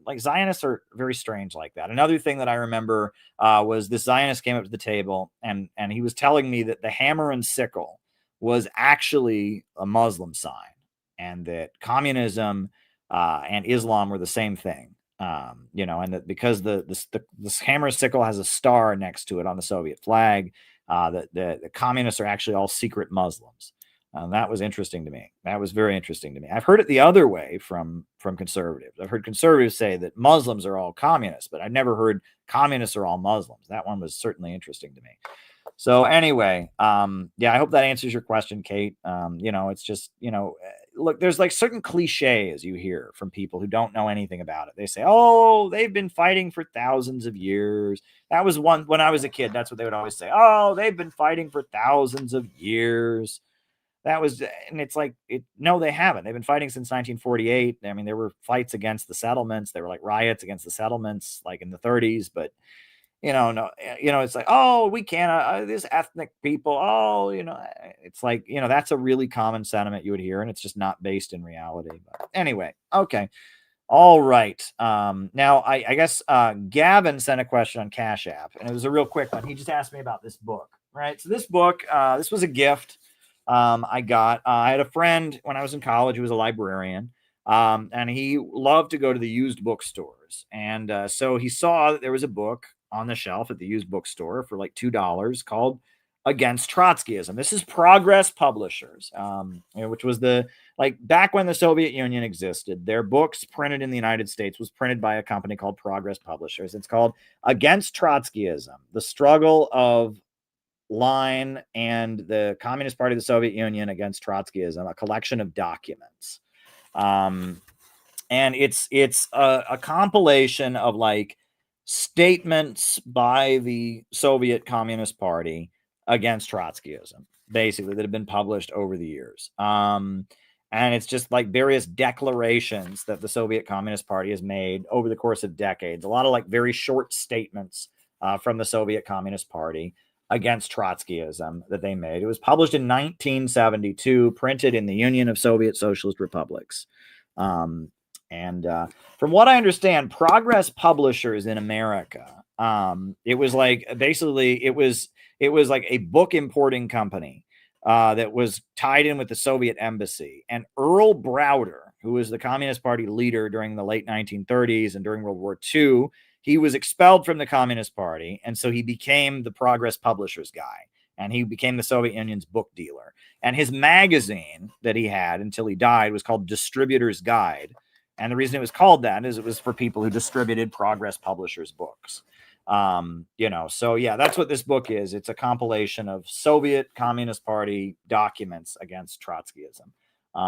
like Zionists are very strange like that. Another thing that I remember was this Zionist came up to the table, and he was telling me that the hammer and sickle was actually a Muslim sign, and that communism and Islam were the same thing. And that because this hammer and sickle has a star next to it on the Soviet flag, the communists are actually all secret Muslims. That was interesting to me. That was very interesting to me. I've heard it the other way from conservatives. I've heard conservatives say that Muslims are all communists, but I've never heard communists are all Muslims. That one was certainly interesting to me. So anyway, I hope that answers your question, Kate. It's just, look, there's like certain cliches you hear from people who don't know anything about it. They say, "Oh, they've been fighting for thousands of years." That was one when I was a kid. That's what they would always say. "Oh, they've been fighting for thousands of years." That was, and it's like, no, they haven't. They've been fighting since 1948. I mean, there were fights against the settlements. There were like riots against the settlements, like in the 30s. But no, it's like, oh, we can't, this ethnic people. Oh, it's like, that's a really common sentiment you would hear, and it's just not based in reality. But anyway, okay. All right. Now, I guess Gavin sent a question on Cash App, and it was a real quick one. He just asked me about this book, right? So this book, this was a gift I got. I had a friend when I was in college who was a librarian, and he loved to go to the used bookstores. And so he saw that there was a book on the shelf at the used bookstore for like $2 called Against Trotskyism. This is Progress Publishers, which was back when the Soviet Union existed. Their books printed in the United States was printed by a company called Progress Publishers. It's called Against Trotskyism, the struggle of Line and the Communist Party of the Soviet Union against Trotskyism, a collection of documents. And it's a compilation of like statements by the Soviet Communist Party against Trotskyism, basically, that have been published over the years. And it's just like various declarations that the Soviet Communist Party has made over the course of decades. A lot of like very short statements from the Soviet Communist Party against Trotskyism that they made. It was published in 1972, printed in the Union of Soviet Socialist Republics. And from what I understand, Progress Publishers in America, it was like basically it was like a book importing company that was tied in with the Soviet embassy. And Earl Browder, who was the Communist Party leader during the late 1930s and during World War II, he was expelled from the Communist Party, and so he became the Progress Publishers guy, and he became the Soviet Union's book dealer. And his magazine that he had until he died was called Distributor's Guide. And the reason it was called that is it was for people who distributed Progress Publishers books. So yeah, that's what this book is. It's a compilation of Soviet Communist Party documents against Trotskyism. It's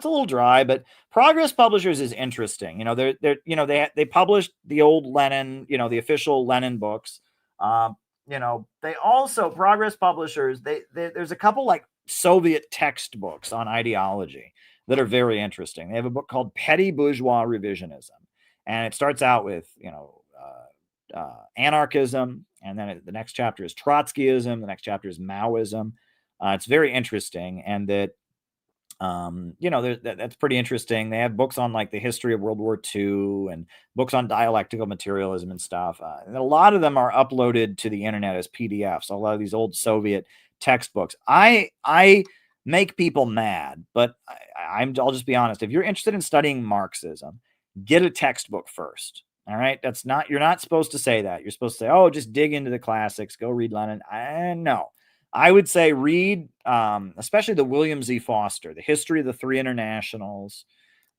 a little dry, but Progress Publishers is interesting. They published the old Lenin, the official Lenin books. They also, Progress Publishers, there's a couple like Soviet textbooks on ideology that are very interesting. They have a book called Petty Bourgeois Revisionism, and it starts out with, anarchism, and then the next chapter is Trotskyism, the next chapter is Maoism. It's very interesting, and that that's pretty interesting. They have books on like the history of World War II and books on dialectical materialism and stuff. And a lot of them are uploaded to the internet as PDFs. A lot of these old Soviet textbooks. I make people mad, but I'll just be honest. If you're interested in studying Marxism, get a textbook first. All right. You're not supposed to say that. You're supposed to say, oh, just dig into the classics, go read Lenin. No. I would say read, especially the William Z. Foster, the history of the three internationals,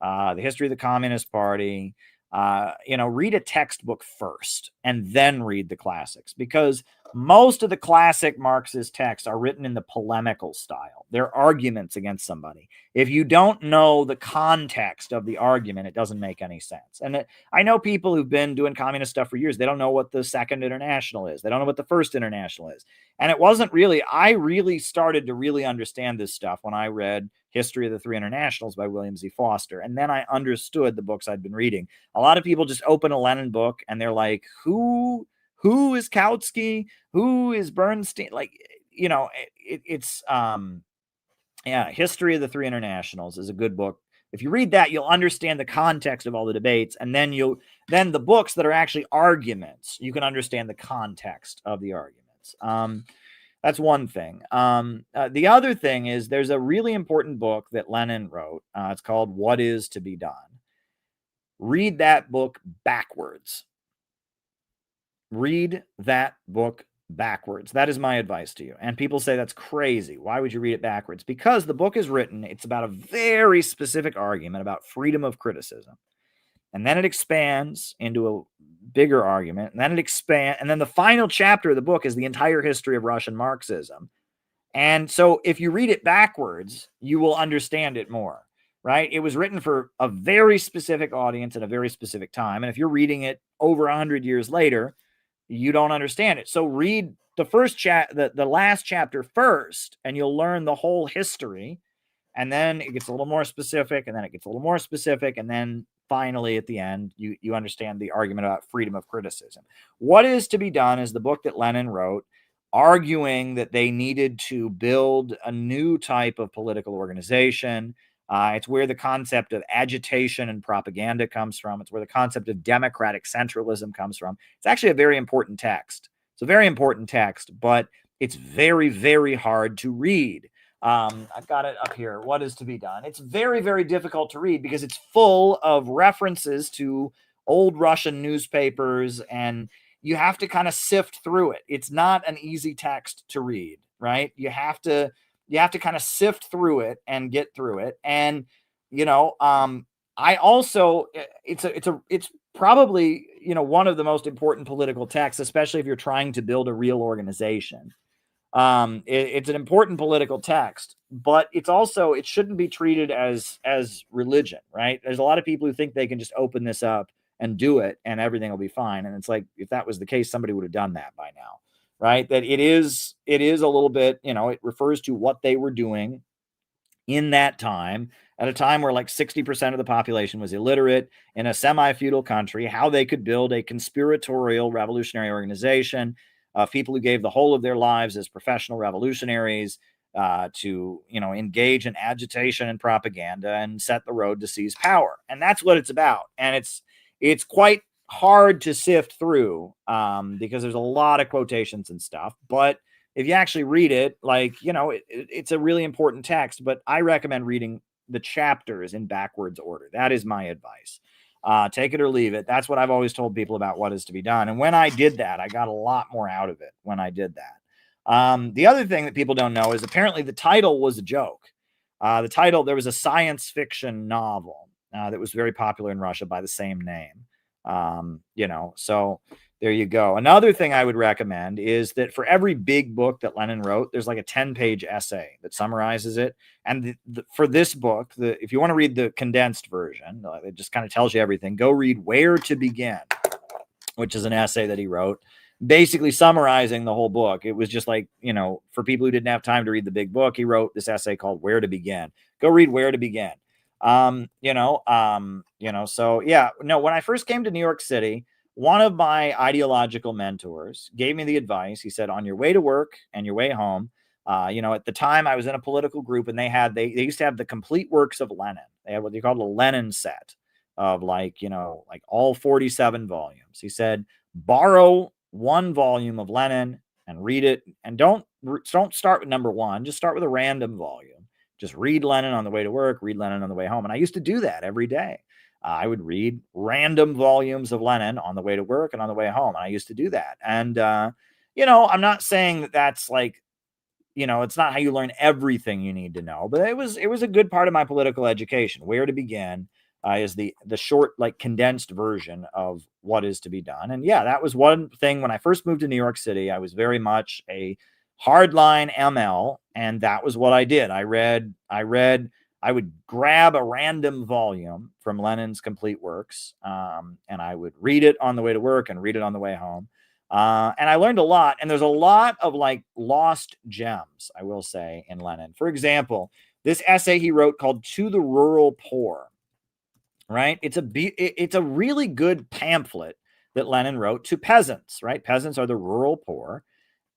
the history of the Communist Party. Read a textbook first and then read the classics, because most of the classic Marxist texts are written in the polemical style. They're arguments against somebody. If you don't know the context of the argument, it doesn't make any sense. And I know people who've been doing communist stuff for years. They don't know what the Second International is. They don't know what the First International is. And it wasn't really, I really started to really understand this stuff when I read History of the Three Internationals by William Z. Foster. And then I understood the books I'd been reading. A lot of people just open a Lenin book and they're like, who is Kautsky? Who is Bernstein? Like, History of the Three Internationals is a good book. If you read that, you'll understand the context of all the debates. And then the books that are actually arguments, you can understand the context of the arguments. That's one thing. The other thing is there's a really important book that Lenin wrote. It's called What Is to Be Done. Read that book backwards. Read that book backwards. That is my advice to you. And people say that's crazy. Why would you read it backwards? Because the book is written, it's about a very specific argument about freedom of criticism. And then it expands into a bigger argument. And then and then the final chapter of the book is the entire history of Russian Marxism. And so if you read it backwards, you will understand it more, right? It was written for a very specific audience at a very specific time. And if you're reading it over 100 years later, you don't understand it. So read the last chapter first, and you'll learn the whole history. And then it gets a little more specific, and then it gets a little more specific, and then finally at the end, you understand the argument about freedom of criticism. What is to be done is the book that Lenin wrote, arguing that they needed to build a new type of political organization. It's where the concept of agitation and propaganda comes from. It's where the concept of democratic centralism comes from. It's actually a very important text. It's a very important text, but it's very, very hard to read. I've got it up here. What is to be done? It's very, very difficult to read because it's full of references to old Russian newspapers, and you have to kind of sift through it. It's not an easy text to read, right? You have to kind of sift through it and get through it. And, I also, it's probably, one of the most important political texts, especially if you're trying to build a real organization. It's an important political text, but it shouldn't be treated as religion, right? There's a lot of people who think they can just open this up and do it and everything will be fine. And it's like, if that was the case, somebody would have done that by now, right? That it is a little bit, it refers to what they were doing in that time, at a time where like 60% of the population was illiterate in a semi-feudal country, how they could build a conspiratorial revolutionary organization of people who gave the whole of their lives as professional revolutionaries to, engage in agitation and propaganda and set the road to seize power. And that's what it's about. And it's quite hard to sift through because there's a lot of quotations and stuff. But if you actually read it, it's a really important text. But I recommend reading the chapters in backwards order. That is my advice. Take it or leave it. That's what I've always told people about what is to be done. And when I did that, I got a lot more out of it when I did that. The other thing that people don't know is apparently the title was a joke. There was a science fiction novel that was very popular in Russia by the same name. So there you go. Another thing I would recommend is that for every big book that Lenin wrote, there's like a 10-page essay that summarizes it. And for this book, if you want to read the condensed version, it just kind of tells you everything. Go read Where to Begin, which is an essay that he wrote, basically summarizing the whole book. It was just like, for people who didn't have time to read the big book, he wrote this essay called Where to Begin. Go read Where to Begin. So yeah, no, when I first came to New York City, one of my ideological mentors gave me the advice. He said, on your way to work and your way home, at the time I was in a political group, and they used to have the complete works of Lenin. They had what they called a Lenin set of like all 47 volumes. He said, borrow one volume of Lenin and read it. And don't start with number one. Just start with a random volume. Just read Lenin on the way to work, read Lenin on the way home. And I used to do that every day. I would read random volumes of Lenin on the way to work and on the way home. And I used to do that. And, I'm not saying that that's like, it's not how you learn everything you need to know, but it was a good part of my political education. Where to Begin is the short, like condensed version of what is to be done. And yeah, that was one thing when I first moved to New York City. I was very much a hardline ML, and that was what I did. I would grab a random volume from Lenin's complete works, and I would read it on the way to work and read it on the way home. And I learned a lot, and there's a lot of like lost gems, I will say, in Lenin. For example, this essay he wrote called To the Rural Poor, right? It's a really good pamphlet that Lenin wrote to peasants, right? Peasants are the rural poor.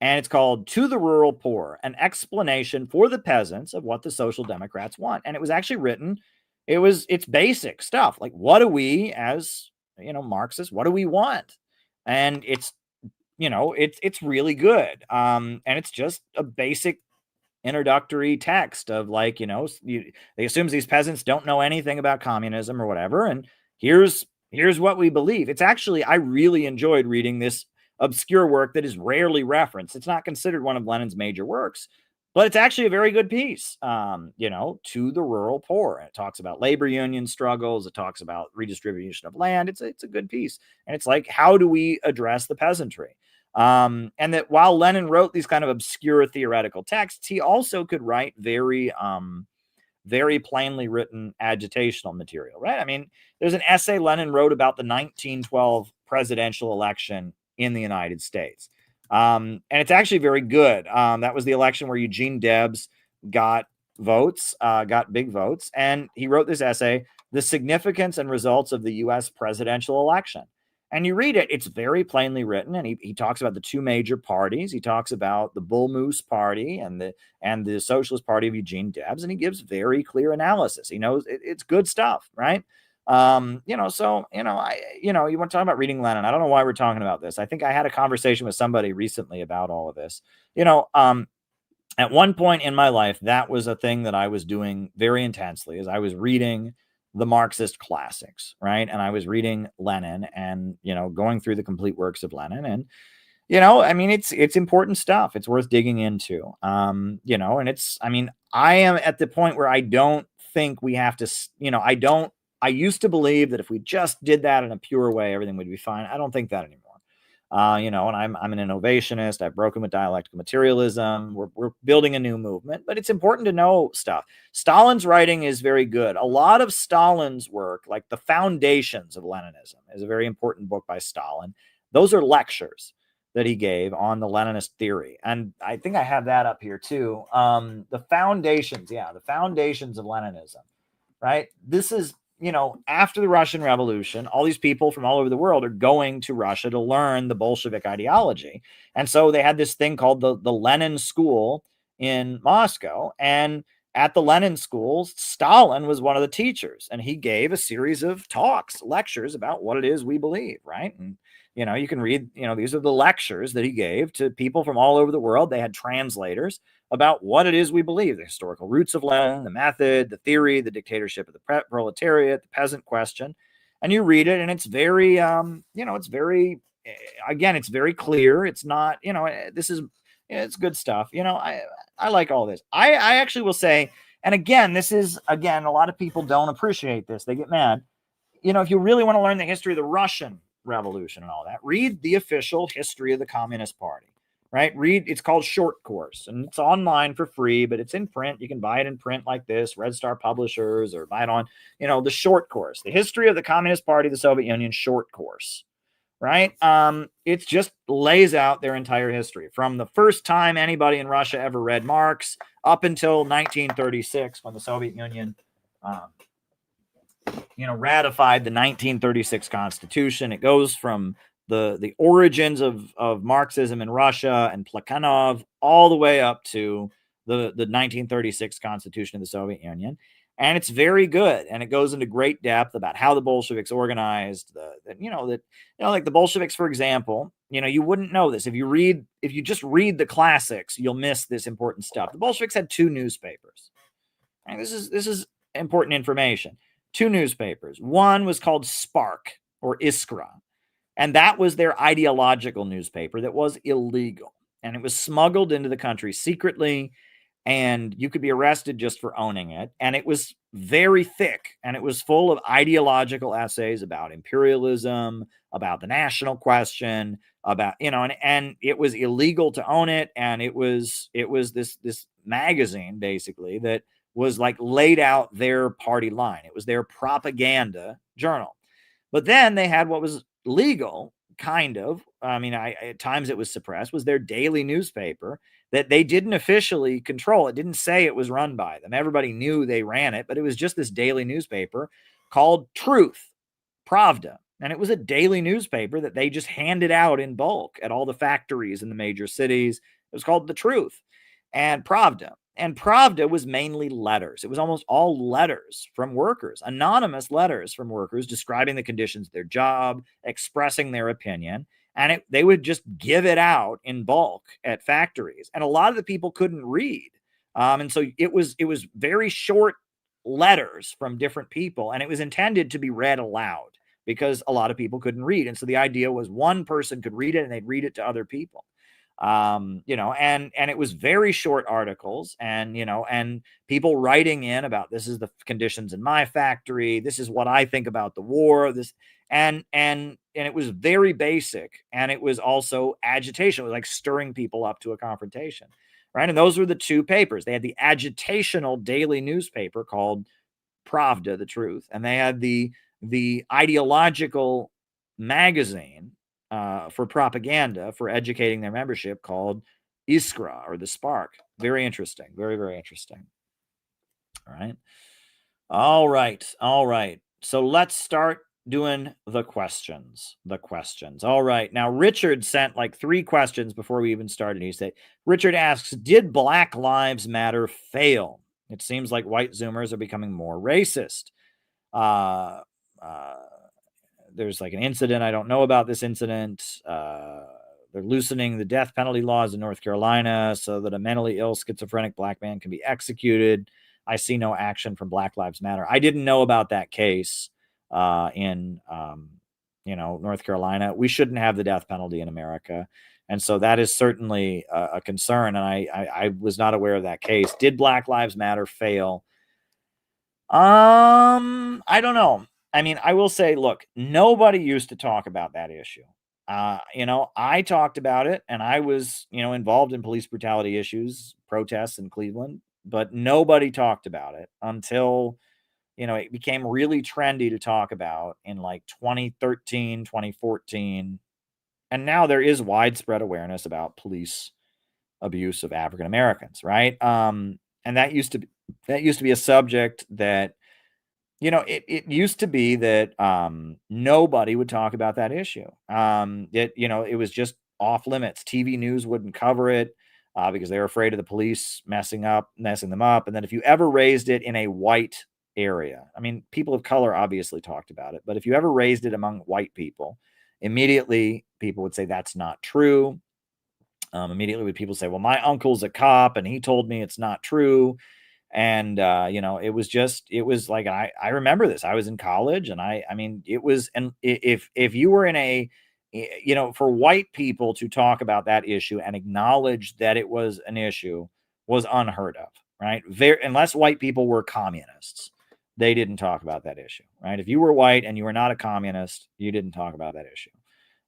And it's called To the Rural Poor, an explanation for the peasants of what the Social Democrats want. And it was actually written, it's basic stuff. Like, what do we as, Marxists, what do we want? And it's really good. And it's just a basic introductory text of like, they assumes these peasants don't know anything about communism or whatever. And here's what we believe. It's actually, I really enjoyed reading this obscure work that is rarely referenced. It's not considered one of Lenin's major works, but it's actually a very good piece, To the Rural Poor. And it talks about labor union struggles. It talks about redistribution of land. It's a good piece. And it's like, how do we address the peasantry? And that while Lenin wrote these kind of obscure theoretical texts, he also could write very plainly written agitational material, right? I mean, there's an essay Lenin wrote about the 1912 presidential election in the United States. And it's actually very good. That was the election where Eugene Debs got votes, got big votes. And he wrote this essay, The Significance and Results of the U.S. Presidential Election. And you read it, it's very plainly written. And he talks about the two major parties. He talks about the Bull Moose Party and the Socialist Party of Eugene Debs. And he gives very clear analysis. He knows it's good stuff, right? You want to talk about reading Lenin. I don't know why we're talking about this. I think I had a conversation with somebody recently about all of this. At one point in my life, that was a thing that I was doing very intensely, is I was reading the Marxist classics, right? And I was reading Lenin and, going through the complete works of Lenin. And, it's important stuff. It's worth digging into. And I am at the point where I don't think we have to, I used to believe that if we just did that in a pure way, everything would be fine. I don't think that anymore. And I'm an innovationist. I've broken with dialectical materialism. We're building a new movement, but it's important to know stuff. Stalin's writing is very good. A lot of Stalin's work, like The Foundations of Leninism, is a very important book by Stalin. Those are lectures that he gave on the Leninist theory. And I think I have that up here too. The Foundations of Leninism, right? This is, after the Russian Revolution, all these people from all over the world are going to Russia to learn the Bolshevik ideology. And so they had this thing called the Lenin School in Moscow. And at the Lenin School, Stalin was one of the teachers. And he gave a series of lectures about what it is we believe, right? And, you can read, these are the lectures that he gave to people from all over the world. They had translators about what it is we believe, the historical roots of Lenin, the method, the theory, the dictatorship of the proletariat, the peasant question. And you read it and it's very, it's very clear. It's not, it's good stuff. I like all this. I actually will say, and again, a lot of people don't appreciate this. They get mad. If you really want to learn the history of the Russian Revolution and all that, read the official history of the Communist Party. Right? It's called Short Course, and it's online for free, but it's in print. You can buy it in print like this, Red Star Publishers, or buy it on, the Short Course, the history of the Communist Party of the Soviet Union, Short Course, right? It just lays out their entire history from the first time anybody in Russia ever read Marx up until 1936, when the Soviet Union, ratified the 1936 Constitution. It goes from the origins of Marxism in Russia and Plekhanov all the way up to the 1936 Constitution of the Soviet Union. And it's very good. And it goes into great depth about how the Bolsheviks organized like the Bolsheviks, for example, you wouldn't know this. If you just read the classics, you'll miss this important stuff. The Bolsheviks had two newspapers. And this is important information. Two newspapers. One was called Spark or Iskra. And that was their ideological newspaper that was illegal. And it was smuggled into the country secretly. And you could be arrested just for owning it. And it was very thick. And it was full of ideological essays about imperialism, about the national question, about, and it was illegal to own it. And it was this magazine, basically, that was like laid out their party line. It was their propaganda journal. But then they had what was legal, kind of. At times it was suppressed, was their daily newspaper that they didn't officially control. It didn't say it was run by them. Everybody knew they ran it, but it was just this daily newspaper called Truth, Pravda. And it was a daily newspaper that they just handed out in bulk at all the factories in the major cities. It was called The Truth and Pravda. And Pravda was mainly letters. It was almost all letters from workers, anonymous letters from workers describing the conditions of their job, expressing their opinion. And they would just give it out in bulk at factories. And a lot of the people couldn't read. And so it was very short letters from different people. And it was intended to be read aloud because a lot of people couldn't read. And so the idea was one person could read it and they'd read it to other people. And it was very short articles and people writing in about, this is the conditions in my factory. This is what I think about the war, and it was very basic. And it was also agitation. It was like stirring people up to a confrontation. Right. And those were the two papers. They had the agitational daily newspaper called Pravda, The Truth. And they had the ideological magazine for propaganda, for educating their membership, called Iskra, or the Spark. Very interesting. Very, very interesting. All right. All right. All right. So let's start doing the questions. All right. Now, Richard sent like 3 questions before we even started. He said, Richard asks, did Black Lives Matter fail? It seems like white Zoomers are becoming more racist. There's like an incident. I don't know about this incident. They're loosening the death penalty laws in North Carolina so that a mentally ill schizophrenic black man can be executed. I see no action from Black Lives Matter. I didn't know about that case in North Carolina. We shouldn't have the death penalty in America. And so that is certainly a concern. And I was not aware of that case. Did Black Lives Matter fail? I don't know. I mean, I will say, look, nobody used to talk about that issue. I talked about it, and I was, involved in police brutality issues, protests in Cleveland, but nobody talked about it until, it became really trendy to talk about in like 2013, 2014. And now there is widespread awareness about police abuse of African Americans, right? And that used to be a subject that, it used to be that nobody would talk about that issue. It was just off limits. TV news wouldn't cover it because they were afraid of the police messing them up. And then if you ever raised it in a white area, I mean, people of color obviously talked about it, but if you ever raised it among white people, immediately people would say that's not true. Immediately would people say, well, my uncle's a cop and he told me it's not true. And, it was like, I remember this. I was in college and it was, and if you were in a, for white people to talk about that issue and acknowledge that it was an issue was unheard of, right? Unless white people were communists, they didn't talk about that issue, right? If you were white and you were not a communist, you didn't talk about that issue.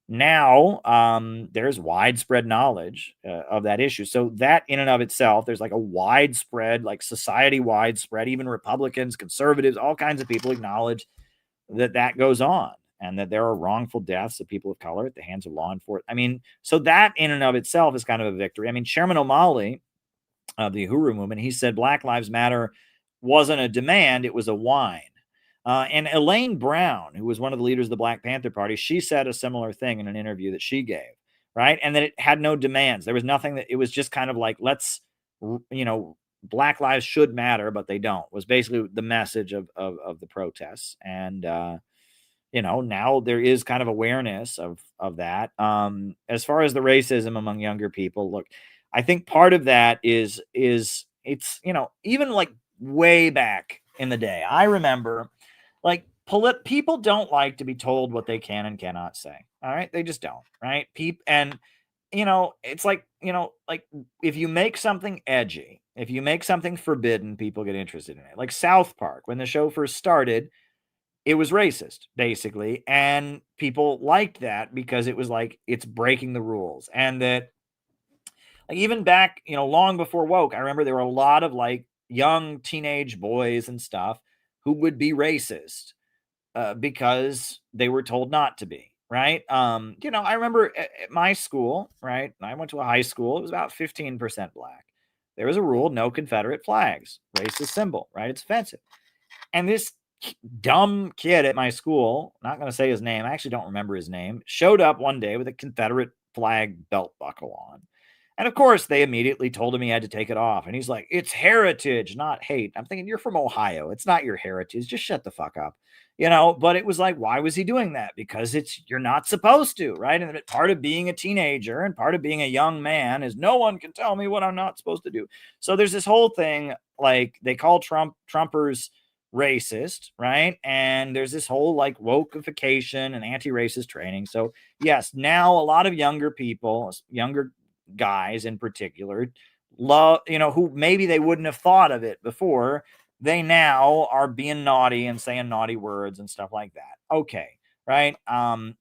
Now, there's widespread knowledge of that issue. So that in and of itself, there's like a widespread, like society widespread, even Republicans, conservatives, all kinds of people acknowledge that goes on and that there are wrongful deaths of people of color at the hands of law enforcement. I mean, so that in and of itself is kind of a victory. I mean, Chairman O'Malley of the Uhuru movement, he said Black Lives Matter wasn't a demand, it was a whine. And Elaine Brown, who was one of the leaders of the Black Panther Party, she said a similar thing in an interview that she gave, right? And that it had no demands. There was nothing that it was just kind of like, Black lives should matter, but they don't, was basically the message of the protests. And, now there is kind of awareness of that. As far as the racism among younger people, look, I think part of that is it's, even like way back in the day, I remember like people don't like to be told what they can and cannot say. All right. They just don't. Right. And it's like, like if you make something edgy, if you make something forbidden, people get interested in it. Like South Park, when the show first started, it was racist basically. And people liked that because it was like, it's breaking the rules. And that like, even back, long before woke, I remember there were a lot of like young teenage boys and stuff who would be racist because they were told not to be, right? I remember at my school, right? I went to a high school. It was about 15% black. There was a rule, no Confederate flags, racist symbol, right? It's offensive. And this dumb kid at my school, not going to say his name, I actually don't remember his name, showed up one day with a Confederate flag belt buckle on. And of course, they immediately told him he had to take it off. And he's like, it's heritage, not hate. I'm thinking, you're from Ohio. It's not your heritage. Just shut the fuck up. But it was like, why was he doing that? Because you're not supposed to, right? And part of being a teenager and part of being a young man is no one can tell me what I'm not supposed to do. So there's this whole thing, like they call Trumpers racist, right? And there's this whole like wokeification and anti-racist training. So yes, now a lot of younger people, younger guys in particular, love, who maybe they wouldn't have thought of it before, they now are being naughty and saying naughty words and stuff like that. Okay, right?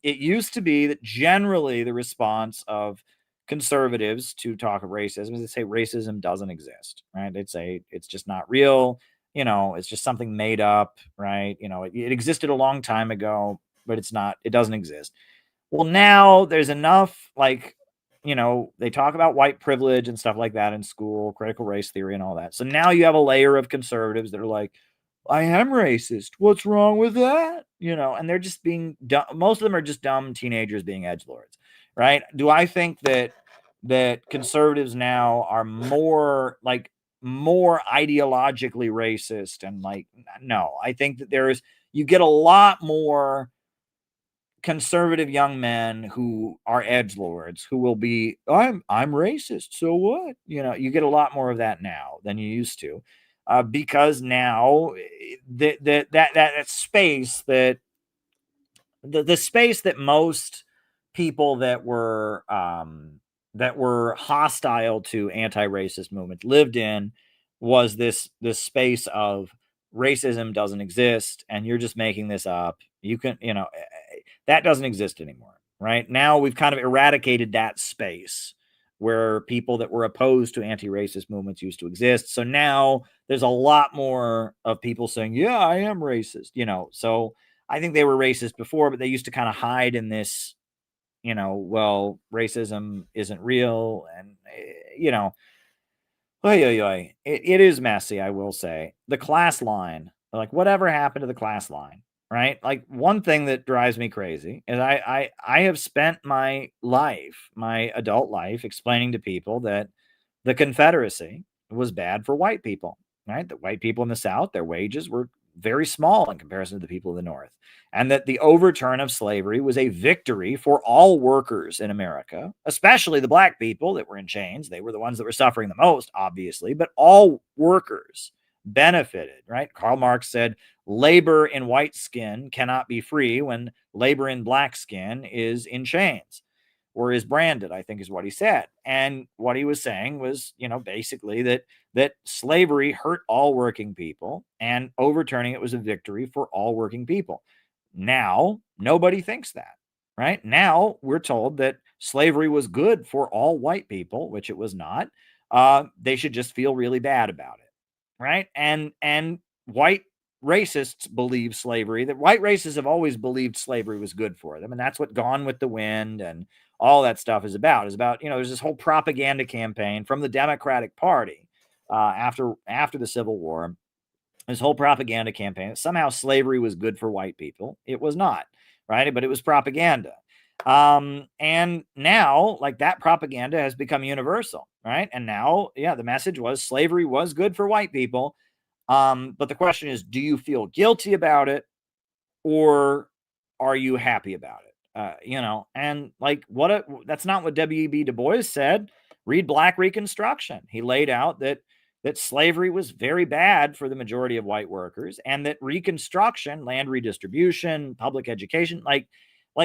It used to be that generally the response of conservatives to talk of racism is to say racism doesn't exist, right? They'd say it's just not real, it's just something made up, right? It existed a long time ago, but it doesn't exist. Well, now there's enough, like, they talk about white privilege and stuff like that in school, critical race theory and all that. So now you have a layer of conservatives that are like, I am racist. What's wrong with that? And they're just being dumb. Most of them are just dumb teenagers being edgelords, right? Do I think that conservatives now are more ideologically racist and no? I think that you get a lot more conservative young men who are edgelords who will be, I'm racist, so what? You get a lot more of that now than you used to, because now that space that the space that most people that were hostile to anti-racist movements lived in was this space of racism doesn't exist and you're just making this up. You can, that doesn't exist anymore. Right now, we've kind of eradicated that space where people that were opposed to anti-racist movements used to exist. So now there's a lot more of people saying, yeah, I am racist, so I think they were racist before, but they used to kind of hide in this, well, racism isn't real. And, it is messy, I will say. The class line, like, whatever happened to the class line, right? Like, one thing that drives me crazy is I have spent my adult life, explaining to people that the Confederacy was bad for white people, right? The white people in the South, their wages were very small in comparison to the people of the North, and that the overturn of slavery was a victory for all workers in America, especially the black people that were in chains. They were the ones that were suffering the most, obviously, but all workers benefited, right? Karl Marx said, labor in white skin cannot be free when labor in black skin is in chains or is branded, I think is what he said. And what he was saying was, basically that slavery hurt all working people and overturning it was a victory for all working people. Now, nobody thinks that, right? Now we're told that slavery was good for all white people, which it was not. They should just feel really bad about it, right? And white racists believe that white racists have always believed slavery was good for them. And that's what Gone with the Wind and all that stuff is about, there's this whole propaganda campaign from the Democratic Party after the Civil War, this whole propaganda campaign that somehow slavery was good for white people. It was not, right? But it was propaganda. And now, like, that propaganda has become universal, right? And now, the message was slavery was good for white people. But the question is, do you feel guilty about it or are you happy about it? And like, that's not what W.E.B. Du Bois said. Read Black Reconstruction. He laid out that slavery was very bad for the majority of white workers, and that Reconstruction, land redistribution, public education, like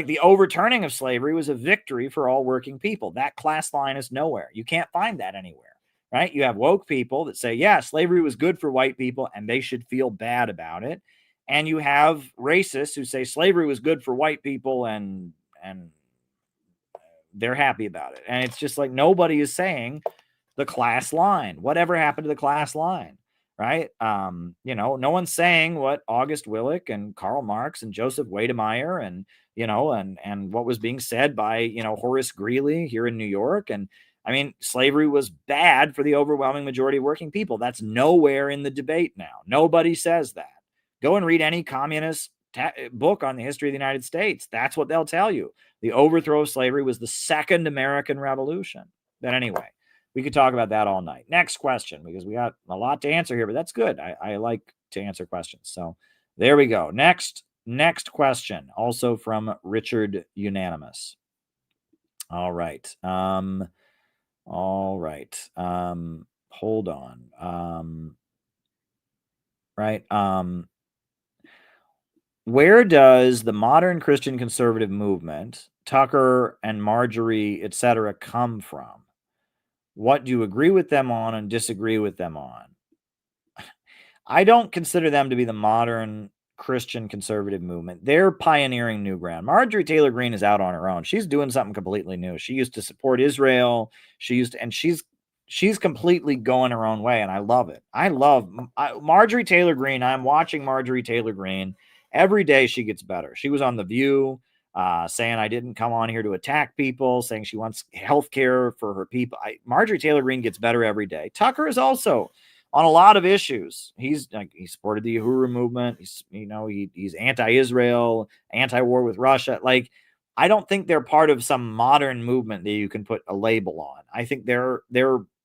the overturning of slavery was a victory for all working people. That class line is nowhere. You can't find that anywhere, right? You have woke people that say, yeah, slavery was good for white people and they should feel bad about it. And you have racists who say slavery was good for white people and they're happy about it. And it's just like, nobody is saying the class line. Whatever happened to the class line, right? No one's saying what August Willich and Karl Marx and Joseph Weydemeyer and, and what was being said by, Horace Greeley here in New York. And I mean, slavery was bad for the overwhelming majority of working people. That's nowhere in the debate now. Nobody says that. Go and read any communist book on the history of the United States. That's what they'll tell you. The overthrow of slavery was the second American Revolution. But anyway, we could talk about that all night. Next question, because we got a lot to answer here, but that's good. I like to answer questions. So there we go. Next question, also from Richard Unanimous. All right. Hold on. Where does the modern Christian conservative movement, Tucker and Marjorie, etc., come from? What do you agree with them on and disagree with them on? I don't consider them to be the modern Christian conservative movement. They're pioneering new ground. Marjorie Taylor Greene is out on her own. She's doing something completely new. She used to support Israel. She's completely going her own way, and I love it. I love Marjorie Taylor Greene. I'm watching Marjorie Taylor Greene. Every day she gets better. She was on The View. saying I didn't come on here to attack people, saying she wants health care for her people. Marjorie Taylor Greene gets better every day. Tucker is also on a lot of issues. He's like, he supported the Uhuru movement. He's anti-Israel, anti-war with Russia. Like, I don't think they're part of some modern movement that you can put a label on. I think they're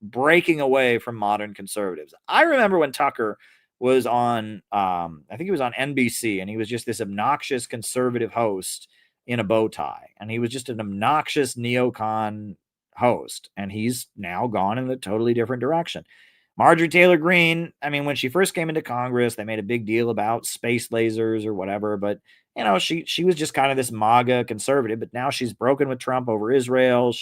breaking away from modern conservatives. I remember when Tucker was on, I think he was on NBC, and he was just this obnoxious conservative host in a bow tie, and he was just an obnoxious neocon host, and he's now gone in a totally different direction. Marjorie Taylor Greene, I mean, when she first came into Congress, they made a big deal about space lasers or whatever, but she was just kind of this MAGA conservative, but now she's broken with Trump over Israel.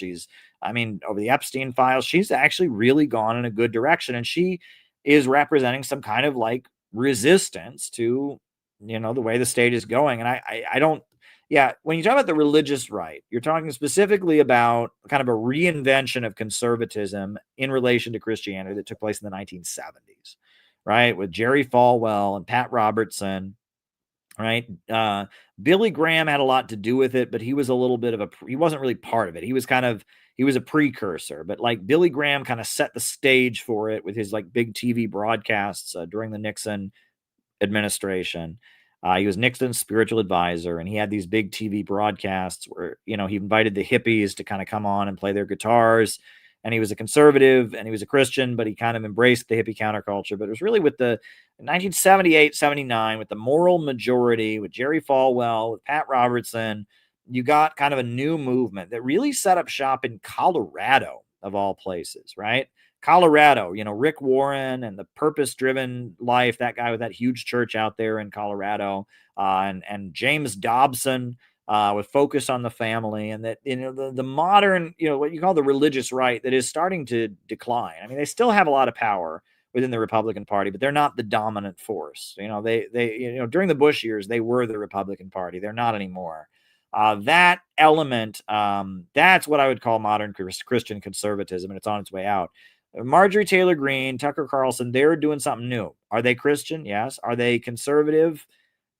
Over the Epstein files, she's actually really gone in a good direction, and she is representing some kind of like resistance to, the way the state is going. And I don't, when you talk about the religious right, you're talking specifically about kind of a reinvention of conservatism in relation to Christianity that took place in the 1970s, right? With Jerry Falwell and Pat Robertson, right? Billy Graham had a lot to do with it, but he was a little bit of he wasn't really part of it. He was a precursor, but like Billy Graham kind of set the stage for it with his like big TV broadcasts during the Nixon administration. He was Nixon's spiritual advisor, and he had these big TV broadcasts where, he invited the hippies to kind of come on and play their guitars. And he was a conservative and he was a Christian, but he kind of embraced the hippie counterculture. But it was really with the 1978, 79, with the moral majority, with Jerry Falwell, with Pat Robertson, you got kind of a new movement that really set up shop in Colorado, of all places, right? Colorado, Rick Warren and the purpose-driven life, that guy with that huge church out there in Colorado, and James Dobson, with focus on the family, and that, the modern, what you call the religious right that is starting to decline. I mean, they still have a lot of power within the Republican Party, but they're not the dominant force. They during the Bush years, they were the Republican Party. They're not anymore. That element, that's what I would call modern Christian conservatism, and it's on its way out. Marjorie Taylor Greene, Tucker Carlson, they're doing something new. Are they Christian? Yes. Are they conservative?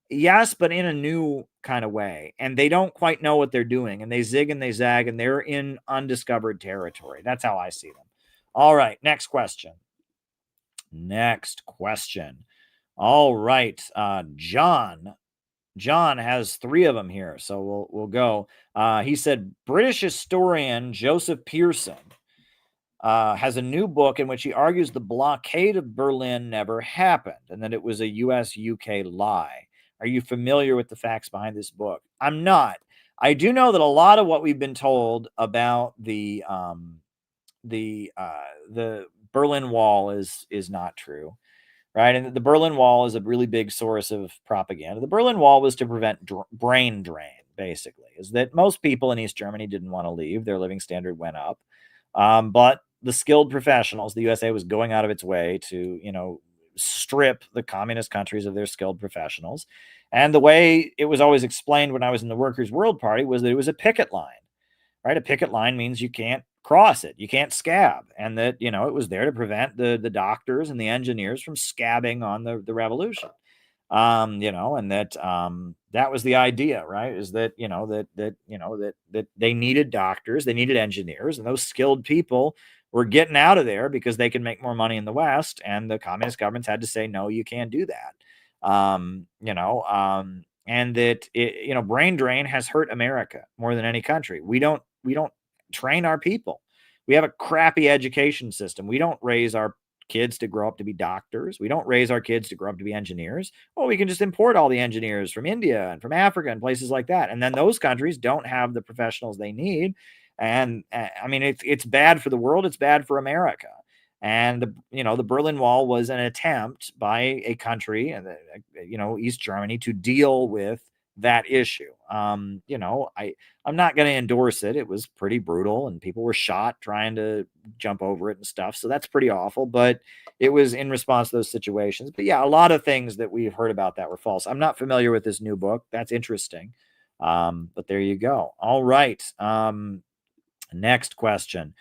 Yes, but in a new kind of way. And they don't quite know what they're doing, and they zig and they zag, and they're in undiscovered territory. That's how I see them. All right, next question. All right, John has 3 of them here, so we'll go. He said British historian Joseph Pearson has a new book in which he argues the blockade of Berlin never happened and that it was a US-UK lie. Are you familiar with the facts behind this book? I'm not. I do know that a lot of what we've been told about the Berlin Wall is not true, right? And the Berlin Wall is a really big source of propaganda. The Berlin Wall was to prevent brain drain, basically, is that most people in East Germany didn't want to leave. Their living standard went up. But the skilled professionals, the USA was going out of its way to, strip the communist countries of their skilled professionals. And the way it was always explained when I was in the Workers' World Party was that it was a picket line, right? A picket line means you can't cross it. You can't scab. And that, it was there to prevent the doctors and the engineers from scabbing on the revolution. And that was the idea, right? Is that, that they needed doctors, they needed engineers, and those skilled people were getting out of there because they could make more money in the West, and the communist governments had to say, no, you can't do that. And that, brain drain has hurt America more than any country. We don't train our people. We have a crappy education system. We don't raise our kids to grow up to be doctors. We don't raise our kids to grow up to be engineers. Well, we can just import all the engineers from India and from Africa and places like that. And then those countries don't have the professionals they need. And it's bad for the world. It's bad for America. And the Berlin Wall was an attempt by a country, East Germany, to deal with that issue. I'm not going to endorse it. It was pretty brutal, and people were shot trying to jump over it and stuff. So that's pretty awful, but it was in response to those situations. But yeah, a lot of things that we've heard about that were false. I'm not familiar with this new book. That's interesting. But there you go. All right. Next question.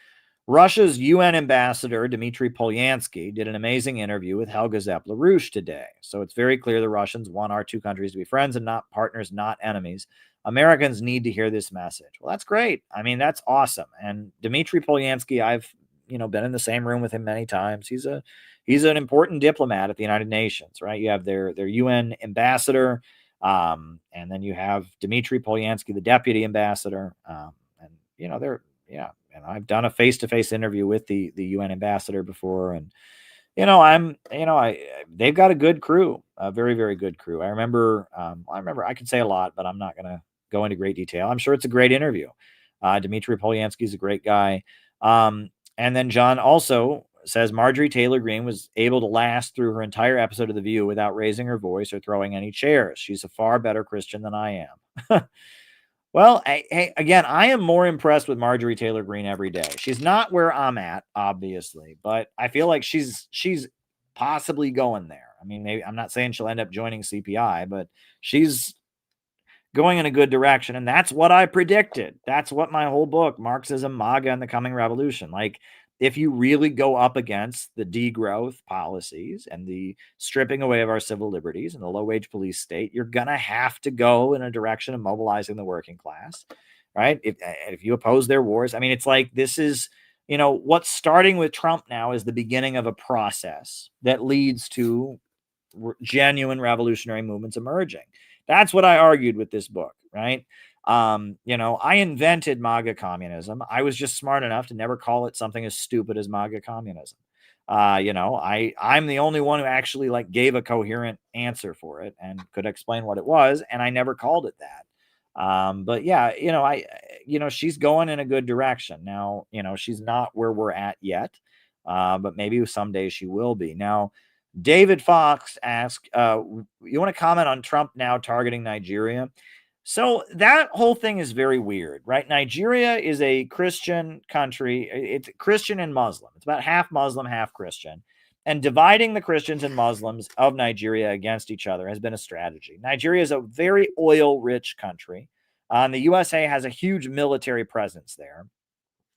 Russia's UN ambassador, Dmitry Polyansky, did an amazing interview with Helga Zepp-LaRouche today. So it's very clear the Russians want our two countries to be friends and not partners, not enemies. Americans need to hear this message. Well, that's great. I mean, that's awesome. And Dmitry Polyansky, I've been in the same room with him many times. He's an important diplomat at the United Nations, right? You have their UN ambassador, and then you have Dmitry Polyansky, the deputy ambassador, and I've done a face-to-face interview with the UN ambassador before, and they've got a good crew, a very, very good crew. I remember I could say a lot, but I'm not going to go into great detail. I'm sure it's a great interview. Dmitry Polyansky is a great guy. And then John also says Marjorie Taylor Greene was able to last through her entire episode of The View without raising her voice or throwing any chairs. She's a far better Christian than I am. Well, again, I am more impressed with Marjorie Taylor Greene every day. She's not where I'm at, obviously, but I feel like she's possibly going there. I mean, maybe I'm not saying she'll end up joining CPI, but she's going in a good direction. And that's what I predicted. That's what my whole book, Marxism, MAGA, and the Coming Revolution. Like, if you really go up against the degrowth policies and the stripping away of our civil liberties and the low-wage police state, you're going to have to go in a direction of mobilizing the working class, right? If you oppose their wars, I mean, it's like this is, what's starting with Trump now is the beginning of a process that leads to genuine revolutionary movements emerging. That's what I argued with this book, right? I invented MAGA communism. I was just smart enough to never call it something as stupid as MAGA communism. I'm the only one who actually gave a coherent answer for it and could explain what it was, and I never called it that. But yeah, she's going in a good direction. Now, she's not where we're at yet, but maybe someday she will be. Now, David Fox asked, you want to comment on Trump now targeting Nigeria? So that whole thing is very weird, right? Nigeria is a Christian country. It's Christian and Muslim. It's about half Muslim, half Christian. And dividing the Christians and Muslims of Nigeria against each other has been a strategy. Nigeria is a very oil-rich country. The USA has a huge military presence there.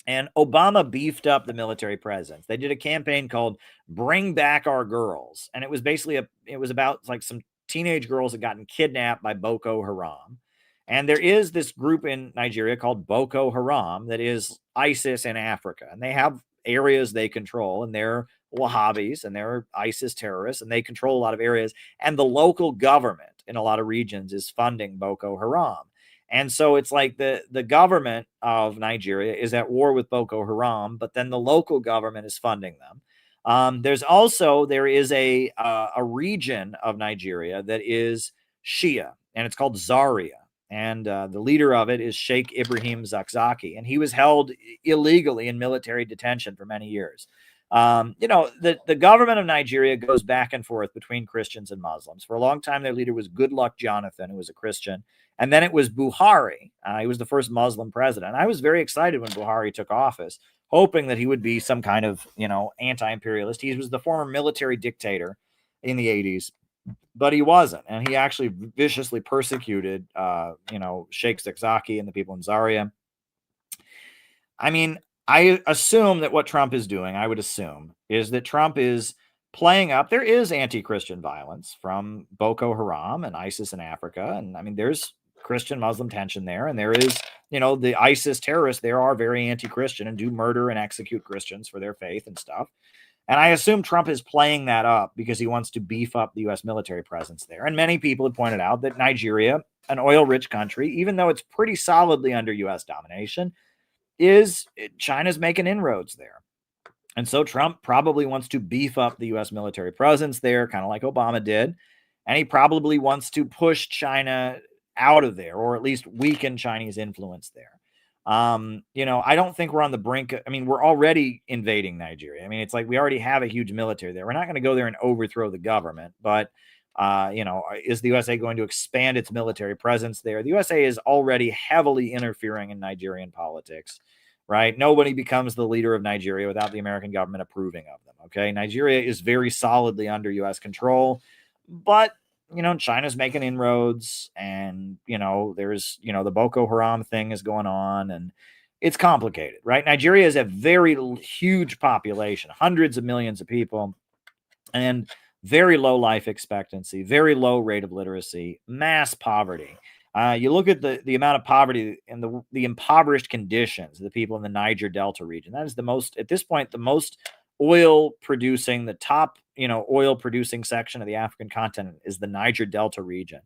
And Obama beefed up the military presence. They did a campaign called Bring Back Our Girls. And it was basically it was about some teenage girls that gotten kidnapped by Boko Haram. And there is this group in Nigeria called Boko Haram that is ISIS in Africa. And they have areas they control, and they're Wahhabis, and they're ISIS terrorists, and they control a lot of areas. And the local government in a lot of regions is funding Boko Haram. And so it's like the government of Nigeria is at war with Boko Haram, but then the local government is funding them. There is a region of Nigeria that is Shia, and it's called Zaria. And the leader of it is Sheikh Ibrahim Zakzaki, and he was held illegally in military detention for many years. The government of Nigeria goes back and forth between Christians and Muslims. For a long time, their leader was Goodluck Jonathan, who was a Christian. And then it was Buhari. He was the first Muslim president. I was very excited when Buhari took office, hoping that he would be some kind of, anti-imperialist. He was the former military dictator in the 80s. But he wasn't, and he actually viciously persecuted, Sheikh Zakzaki and the people in Zaria. I mean, I assume that what Trump is doing, is that Trump is playing up. There is anti-Christian violence from Boko Haram and ISIS in Africa, and I mean, there's Christian-Muslim tension there, and there is, the ISIS terrorists there are very anti-Christian and do murder and execute Christians for their faith and stuff. And I assume Trump is playing that up because he wants to beef up the U.S. military presence there. And many people have pointed out that Nigeria, an oil-rich country, even though it's pretty solidly under U.S. domination, China's making inroads there. And so Trump probably wants to beef up the U.S. military presence there, kind of like Obama did. And he probably wants to push China out of there, or at least weaken Chinese influence there. I don't think we're on the brink. I mean, we're already invading Nigeria. I mean, it's like we already have a huge military there. We're not going to go there and overthrow the government, but, is the USA going to expand its military presence there? The USA is already heavily interfering in Nigerian politics, right? Nobody becomes the leader of Nigeria without the American government approving of them, okay? Nigeria is very solidly under U.S. control, but China's making inroads, and, there's, the Boko Haram thing is going on, and it's complicated, right? Nigeria is a very huge population, hundreds of millions of people, and very low life expectancy, very low rate of literacy, mass poverty. You look at the amount of poverty and the impoverished conditions of the people in the Niger Delta region. That is the most, at this point, the most oil producing, the top, oil producing section of the African continent is the Niger Delta region.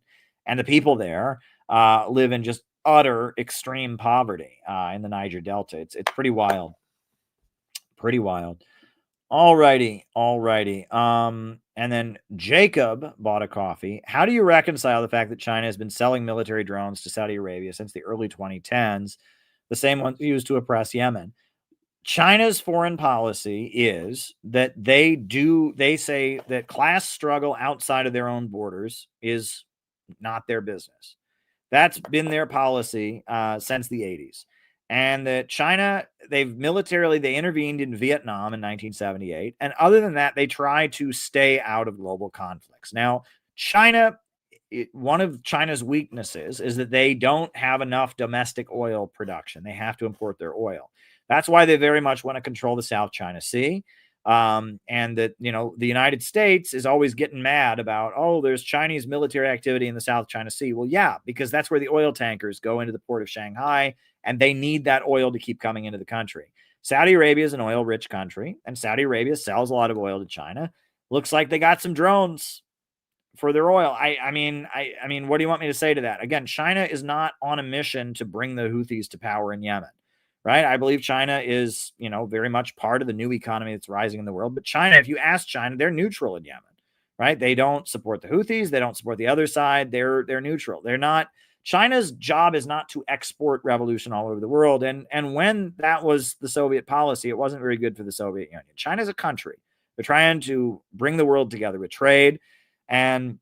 And the people there live in just utter extreme poverty in the Niger Delta. It's pretty wild. Pretty wild. Alrighty. And then Jacob bought a coffee. How do you reconcile the fact that China has been selling military drones to Saudi Arabia since the early 2010s, the same ones used to oppress Yemen? China's foreign policy is that they say that class struggle outside of their own borders is not their business. That's been their policy since the 80s. And that China, they intervened in Vietnam in 1978. And other than that, they try to stay out of global conflicts. Now, one of China's weaknesses is that they don't have enough domestic oil production. They have to import their oil. That's why they very much want to control the South China Sea. And that, the United States is always getting mad about, there's Chinese military activity in the South China Sea. Well, yeah, because that's where the oil tankers go into the port of Shanghai, and they need that oil to keep coming into the country. Saudi Arabia is an oil-rich country, and Saudi Arabia sells a lot of oil to China. Looks like they got some drones for their oil. I mean, what do you want me to say to that? Again, China is not on a mission to bring the Houthis to power in Yemen. Right? I believe China is, very much part of the new economy that's rising in the world. But China, if you ask China, they're neutral in Yemen, right? They don't support the Houthis. They don't support the other side. They're neutral. They're not. China's job is not to export revolution all over the world. And when that was the Soviet policy, it wasn't very good for the Soviet Union. China's a country. They're trying to bring the world together with trade. And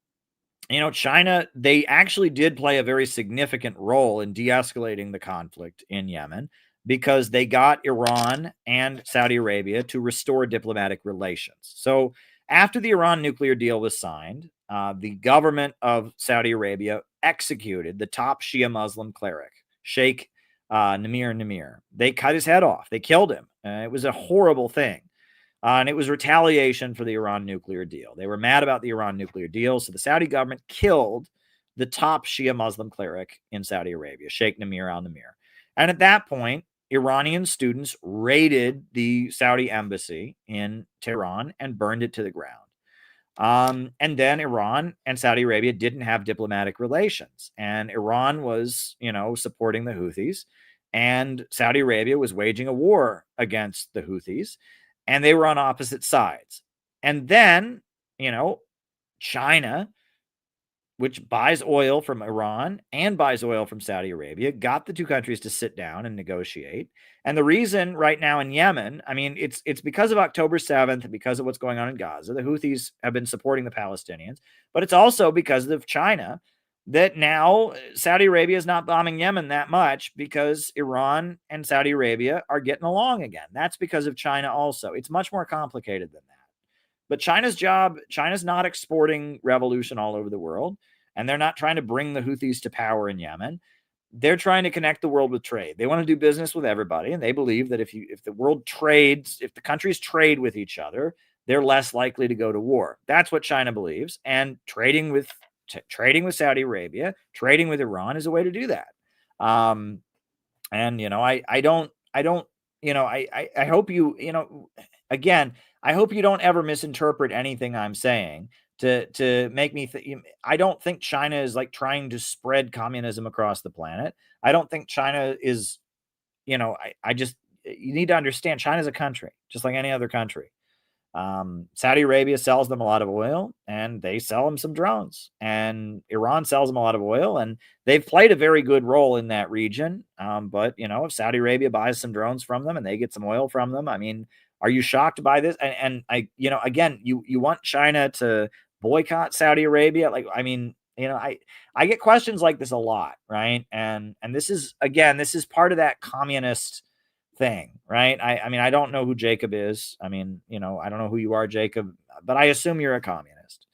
China, they actually did play a very significant role in de-escalating the conflict in Yemen, because they got Iran and Saudi Arabia to restore diplomatic relations. So after the Iran nuclear deal was signed, the government of Saudi Arabia executed the top Shia Muslim cleric, Sheikh Namir. They cut his head off. They killed him. It was a horrible thing. And it was retaliation for the Iran nuclear deal. They were mad about the Iran nuclear deal, so the Saudi government killed the top Shia Muslim cleric in Saudi Arabia, Sheikh Namir al-Namir. And at that point, Iranian students raided the Saudi embassy in Tehran and burned it to the ground. And then Iran and Saudi Arabia didn't have diplomatic relations. And Iran was, supporting the Houthis. And Saudi Arabia was waging a war against the Houthis. And they were on opposite sides. And then, China, which buys oil from Iran and buys oil from Saudi Arabia, got the two countries to sit down and negotiate. And the reason right now in Yemen, it's because of October 7th and because of what's going on in Gaza. The Houthis have been supporting the Palestinians, but it's also because of China that now Saudi Arabia is not bombing Yemen that much, because Iran and Saudi Arabia are getting along again. That's because of China also. It's much more complicated than that. But China's not exporting revolution all over the world, and they're not trying to bring the Houthis to power in Yemen. They're trying to connect the world with trade. They want to do business with everybody, and they believe that if the countries trade with each other, they're less likely to go to war. That's what China believes, and trading with Saudi Arabia, trading with Iran is a way to do that. I hope I hope you don't ever misinterpret anything I'm saying to make me I don't think China is like trying to spread communism across the planet. I don't think China is, you need to understand China's a country, just like any other country. Saudi Arabia sells them a lot of oil, and they sell them some drones, and Iran sells them a lot of oil, and they've played a very good role in that region. But if Saudi Arabia buys some drones from them and they get some oil from them, are you shocked by this? And again, you want China to boycott Saudi Arabia? I get questions like this a lot, right? And this is part of that communist thing, right? I don't know who Jacob is. I don't know who you are, Jacob, but I assume you're a communist,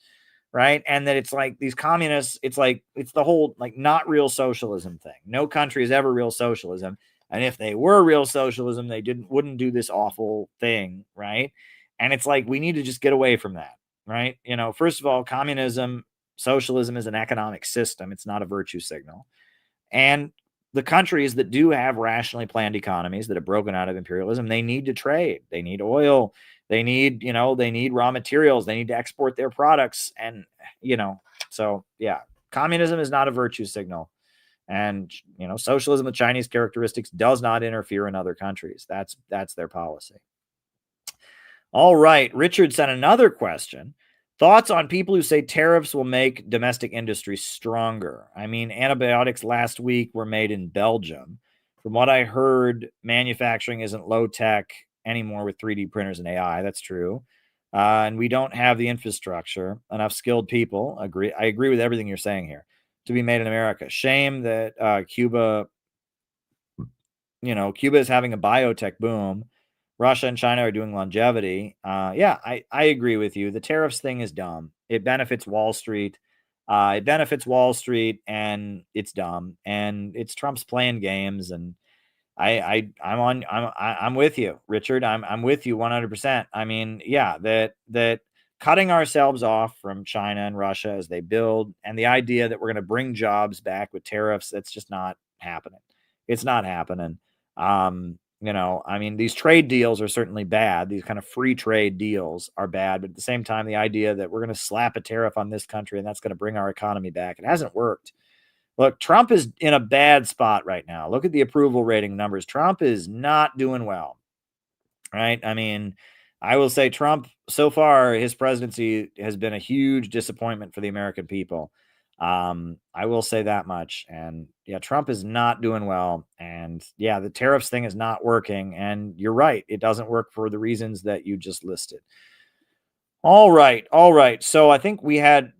right? And that it's like these communists, it's the whole not real socialism thing. No country is ever real socialism. And if they were real socialism, they wouldn't do this awful thing, right? And it's like we need to just get away from that, right? First of all, socialism is an economic system. It's not a virtue signal. And the countries that do have rationally planned economies that have broken out of imperialism, they need to trade. They need oil. They need, they need raw materials. They need to export their products. And, so yeah, communism is not a virtue signal. And, socialism with Chinese characteristics does not interfere in other countries. That's their policy. All right. Richard sent another question. Thoughts on people who say tariffs will make domestic industry stronger? I mean, antibiotics last week were made in Belgium. From what I heard, manufacturing isn't low tech anymore with 3D printers and AI. That's true. And we don't have the infrastructure, enough skilled people. I agree with everything you're saying here to be made in America. Shame that Cuba is having a biotech boom. Russia and China are doing longevity. I agree with you. The tariffs thing is dumb. It benefits Wall Street. And it's dumb. And it's Trump's playing games. And I'm with you, Richard. I'm with you 100%. I mean, yeah, that cutting ourselves off from China and Russia as they build, and the idea that we're going to bring jobs back with tariffs, that's just not happening. It's not happening. I mean, these trade deals are certainly bad. These kind of free trade deals are bad. But at the same time, the idea that we're going to slap a tariff on this country and that's going to bring our economy back, it hasn't worked. Look, Trump is in a bad spot right now. Look at the approval rating numbers. Trump is not doing well, right? I mean, I will say Trump, so far, his presidency has been a huge disappointment for the American people. I will say that much. And yeah, Trump is not doing well. And yeah, the tariffs thing is not working. And you're right. It doesn't work for the reasons that you just listed. All right. So I think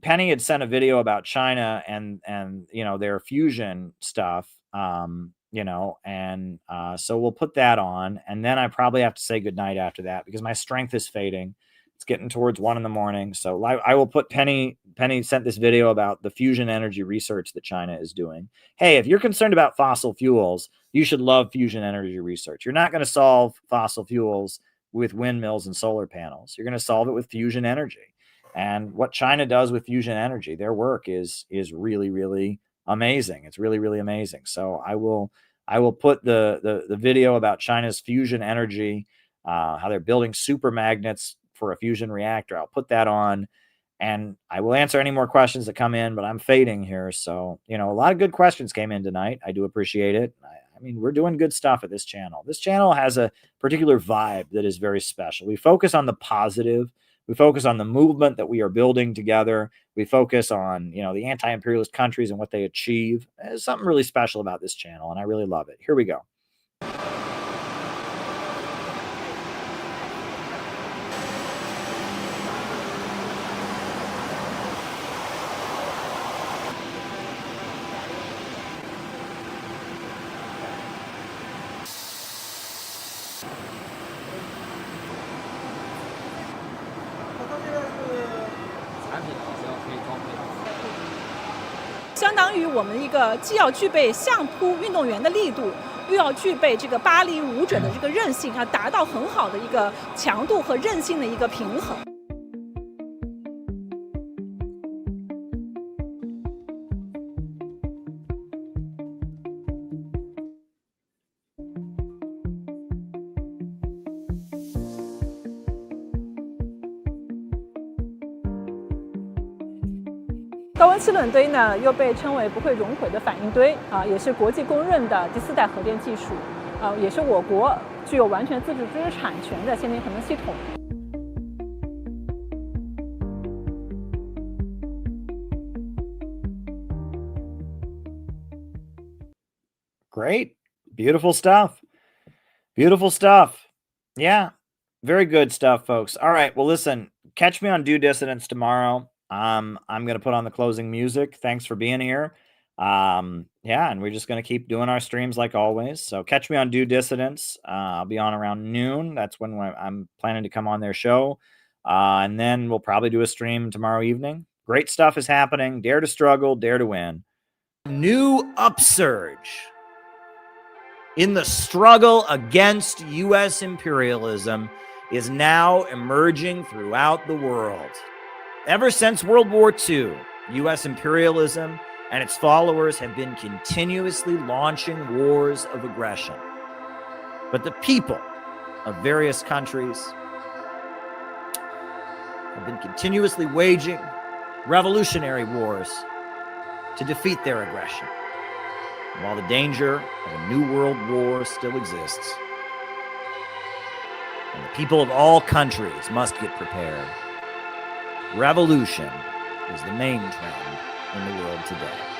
Penny had sent a video about China and their fusion stuff, so we'll put that on. And then I probably have to say goodnight after that because my strength is fading. It's getting towards 1 a.m. So I will put Penny sent this video about the fusion energy research that China is doing. Hey, if you're concerned about fossil fuels, you should love fusion energy research. You're not going to solve fossil fuels with windmills and solar panels. You're going to solve it with fusion energy. And what China does with fusion energy, their work is really, really amazing. It's really, really amazing. So I will put the video about China's fusion energy, how they're building super magnets for a fusion reactor. I'll put that on and I will answer any more questions that come in, but I'm fading here. So, a lot of good questions came in tonight. I do appreciate it. I mean, we're doing good stuff at this channel. This channel has a particular vibe that is very special. We focus on the positive. We focus on the movement that we are building together. We focus on, the anti-imperialist countries and what they achieve. There's something really special about this channel, and I really love it. Here we go.相当于我们一个既要具备相扑运动员的力度，又要具备这个芭蕾舞者的这个韧性，要达到很好的一个强度和韧性的一个平衡。高温气冷堆呢，又被称为不会熔毁的反应堆也是国际公认的第4代核电技术也是我国具有完全自主知识产权的先进核能系统。Great. Beautiful stuff. Beautiful stuff. Yeah. Very good stuff, folks. All right. Well, listen, catch me on Due Dissidence tomorrow. I'm going to put on the closing music. Thanks for being here. And we're just going to keep doing our streams like always. So catch me on Due Dissidence. I'll be on around noon. That's when I'm planning to come on their show. And then we'll probably do a stream tomorrow evening. Great stuff is happening. Dare to struggle, dare to win. New upsurge in the struggle against U.S. imperialism is now emerging throughout the world. Ever since World War II, U.S. imperialism and its followers have been continuously launching wars of aggression. But the people of various countries have been continuously waging revolutionary wars to defeat their aggression. And while the danger of a new world war still exists, and the people of all countries must get prepared, revolution is the main trend in the world today.